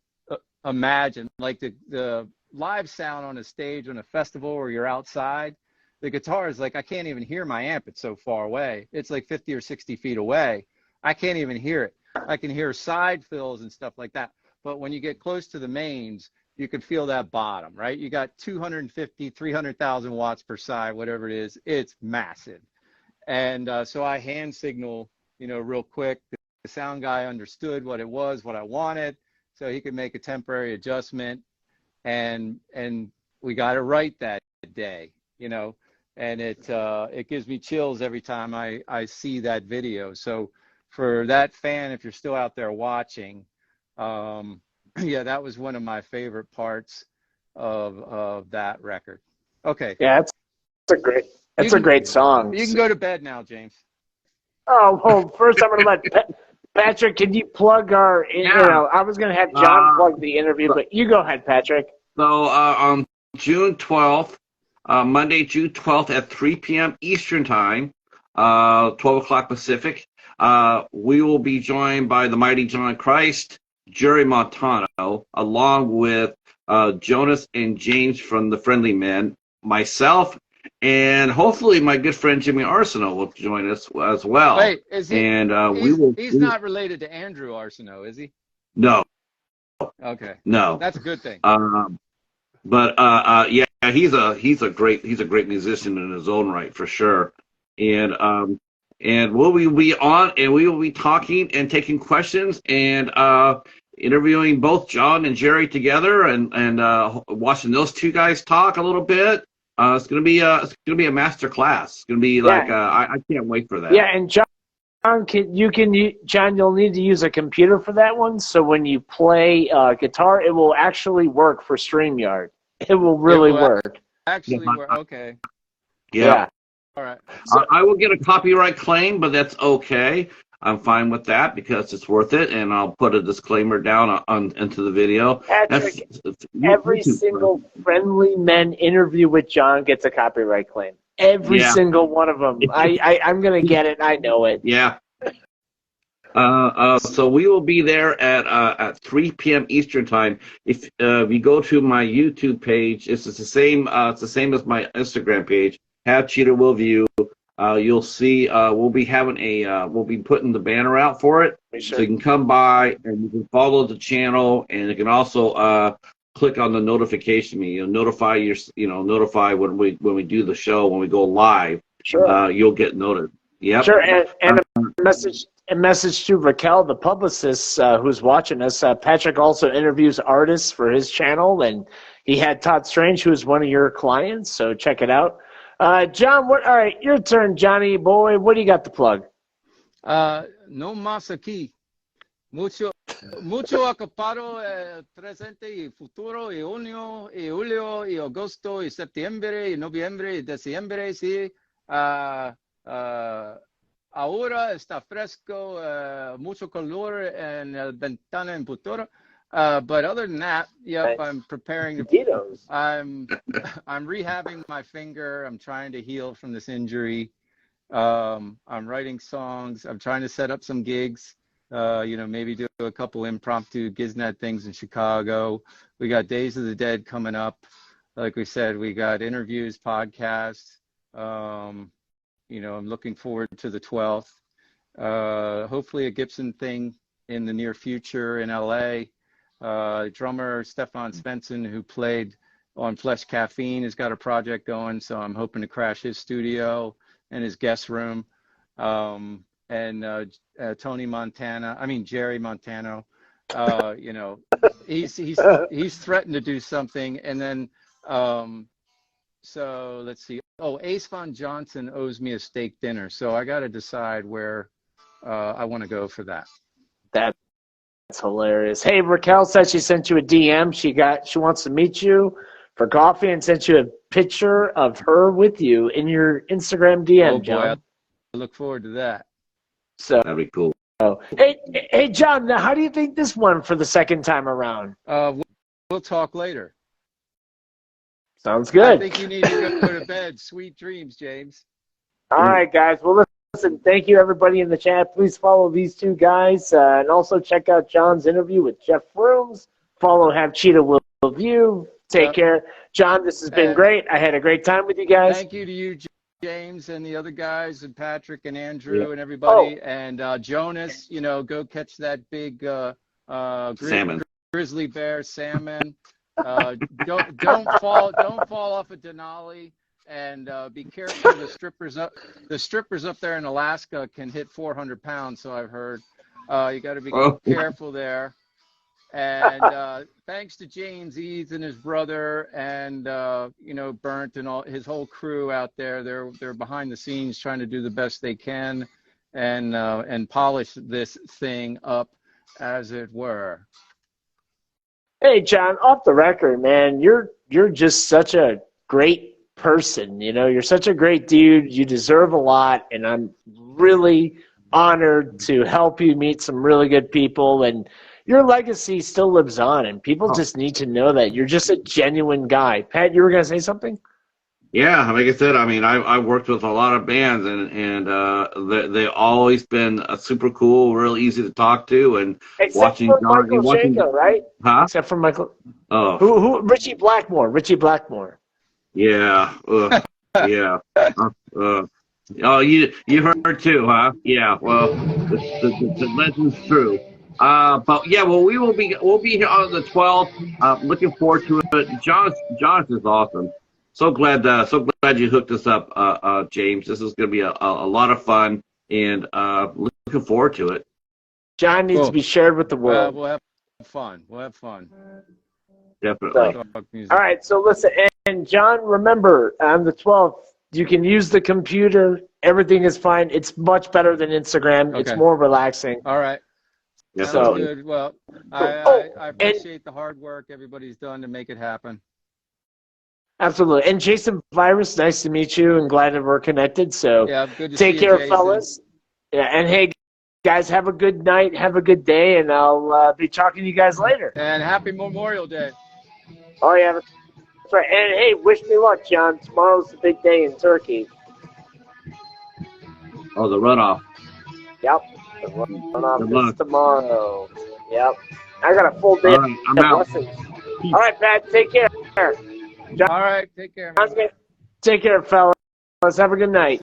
imagine, like the live sound on a stage on a festival where you're outside, the guitar is like, I can't even hear my amp. It's so far away. It's like 50 or 60 feet away. I can't even hear it. I can hear side fills and stuff like that. But when you get close to the mains, you can feel that bottom, right? You got 250, 300,000 watts per side, whatever it is. It's massive. And so I hand signal, real quick. The sound guy understood what it was, what I wanted, so he could make a temporary adjustment. And we got it right that day, and it gives me chills every time I see that video. So for that fan, if you're still out there watching, yeah, that was one of my favorite parts of that record. Okay. Yeah, that's a great song. You can go to bed now, James. Oh, well, first I'm going to let Patrick, can you plug our, I was going to have John plug the interview, but you go ahead, Patrick. So on June 12th, Monday, June 12th at 3 p.m. Eastern Time, 12 o'clock Pacific, we will be joined by the mighty John Christ, Jerry Montano, along with Jonas and James from the Friendly Men, myself, and hopefully my good friend Jimmy Arsenault will join us as well. Wait, is he? And he's not related to Andrew Arsenault, is he? No. Okay. No. That's a good thing. But yeah, he's a great musician in his own right, for sure. And we'll be on, and we will be talking and taking questions and interviewing both John and Jerry together, and watching those two guys talk a little bit. It's gonna be a master class. It's gonna be like I can't wait for that. Yeah, and John, you'll need to use a computer for that one. So when you play guitar, it will actually work for StreamYard. It will really work. Actually, okay. Yeah. All right. I will get a copyright claim, but that's okay. I'm fine with that because it's worth it, and I'll put a disclaimer down into the video. Patrick, every single Friendly Men interview with John gets a copyright claim. Every single one of them. I'm going to get it. I know it. Yeah. So we will be there at 3 p.m. Eastern Time. If you go to my YouTube page, it's the same. It's the same as my Instagram page. Have Cheetah Will View. You'll see. We'll be having we'll be putting the banner out for it, so you can come by and you can follow the channel, and you can also click on the notification. Notify notify when we do the show, when we go live. Sure. You'll get noted. Yeah. Sure. And a message to Raquel, the publicist, who's watching us. Patrick also interviews artists for his channel, and he had Todd Strange, who is one of your clients. So check it out. John, all right, your turn, Johnny boy. What do you got to plug? No más aquí. Mucho mucho ocupado presente y futuro y junio y julio y agosto y septiembre y noviembre y diciembre, sí. Ahora está fresco, mucho calor en el ventana en futuro. But other than that, yep, I'm preparing to. I'm rehabbing my finger. I'm trying to heal from this injury. I'm writing songs. I'm trying to set up some gigs. Maybe do a couple impromptu Giznet things in Chicago. We got Days of the Dead coming up. Like we said, we got interviews, podcasts. I'm looking forward to the 12th. Hopefully a Gibson thing in the near future in LA. Drummer Stefan Svensson, who played on Flesh Caffeine, has got a project going, so I'm hoping to crash his studio and his guest room. Jerry Montano, he's threatened to do something. And then, so let's see. Oh, Ace Von Johnson owes me a steak dinner, so I got to decide where I want to go for that. That's hilarious. Hey, Raquel said she sent you a DM. She wants to meet you for coffee and sent you a picture of her with you in your Instagram DM, Oh boy, John. I look forward to that. So, That'd be cool. hey, John. Now, how do you think this one for the second time around? We'll talk later. Sounds I good. think you need to go to bed. Sweet dreams, James. All right, guys. Well, listen, thank you, everybody in the chat. Please follow these two guys. And also check out John's interview with Jeff Frooms. Follow Have Cheetah Will View. Take care. John, this has been great. I had a great time with you guys. Thank you to you, James, and the other guys, and Patrick and Andrew and everybody. And Jonas, go catch that big Salmon. grizzly bear salmon. Don't fall off a Denali, and be careful. The strippers up there in Alaska can hit 400 pounds, so I've heard. You got to be careful there. And thanks to James Eads and his brother, and Burnt and all his whole crew out there. They're behind the scenes trying to do the best they can, and polish this thing up, as it were. Hey, John, off the record, man, you're just such a great person. You're such a great dude. You deserve a lot, and I'm really honored to help you meet some really good people. And your legacy still lives on, and people just need to know that you're just a genuine guy. Pat, you were going to say something? Yeah, like I said, I mean, I worked with a lot of bands, and they always been super cool, real easy to talk to, and Except for Michael Shanko, right? Huh? Except for Michael. Oh. Who? Richie Blackmore. Yeah. Yeah. Oh, you heard too, huh? Yeah. Well, the legend's true. But yeah, well, we'll be here on the 12th. Looking forward to it. John is awesome. So glad you hooked us up, James. This is going to be a lot of fun, and looking forward to it. John needs to be shared with the world. We'll have fun. Definitely. All right, so listen, and John, remember, on the 12th, you can use the computer. Everything is fine. It's much better than Instagram. Okay. It's more relaxing. All right. Yeah, Sounds good. Well, I appreciate the hard work everybody's done to make it happen. Absolutely. And Jason Virus, nice to meet you, and glad that we're connected. So Yeah, good to take see you, care, Jason. fellas. Yeah, and hey, guys, have a good night. Have a good day, and I'll be talking to you guys later. And happy Memorial Day. Oh, yeah, that's right. And hey, wish me luck, John. Tomorrow's the big day in Turkey. Oh, the runoff. Yep. The runoff Good is luck. tomorrow. Yep. I got a full day All right, I'm of out. lessons. All right, Pat, take care. All right, take care, man. Take care, fellas. Have a good night.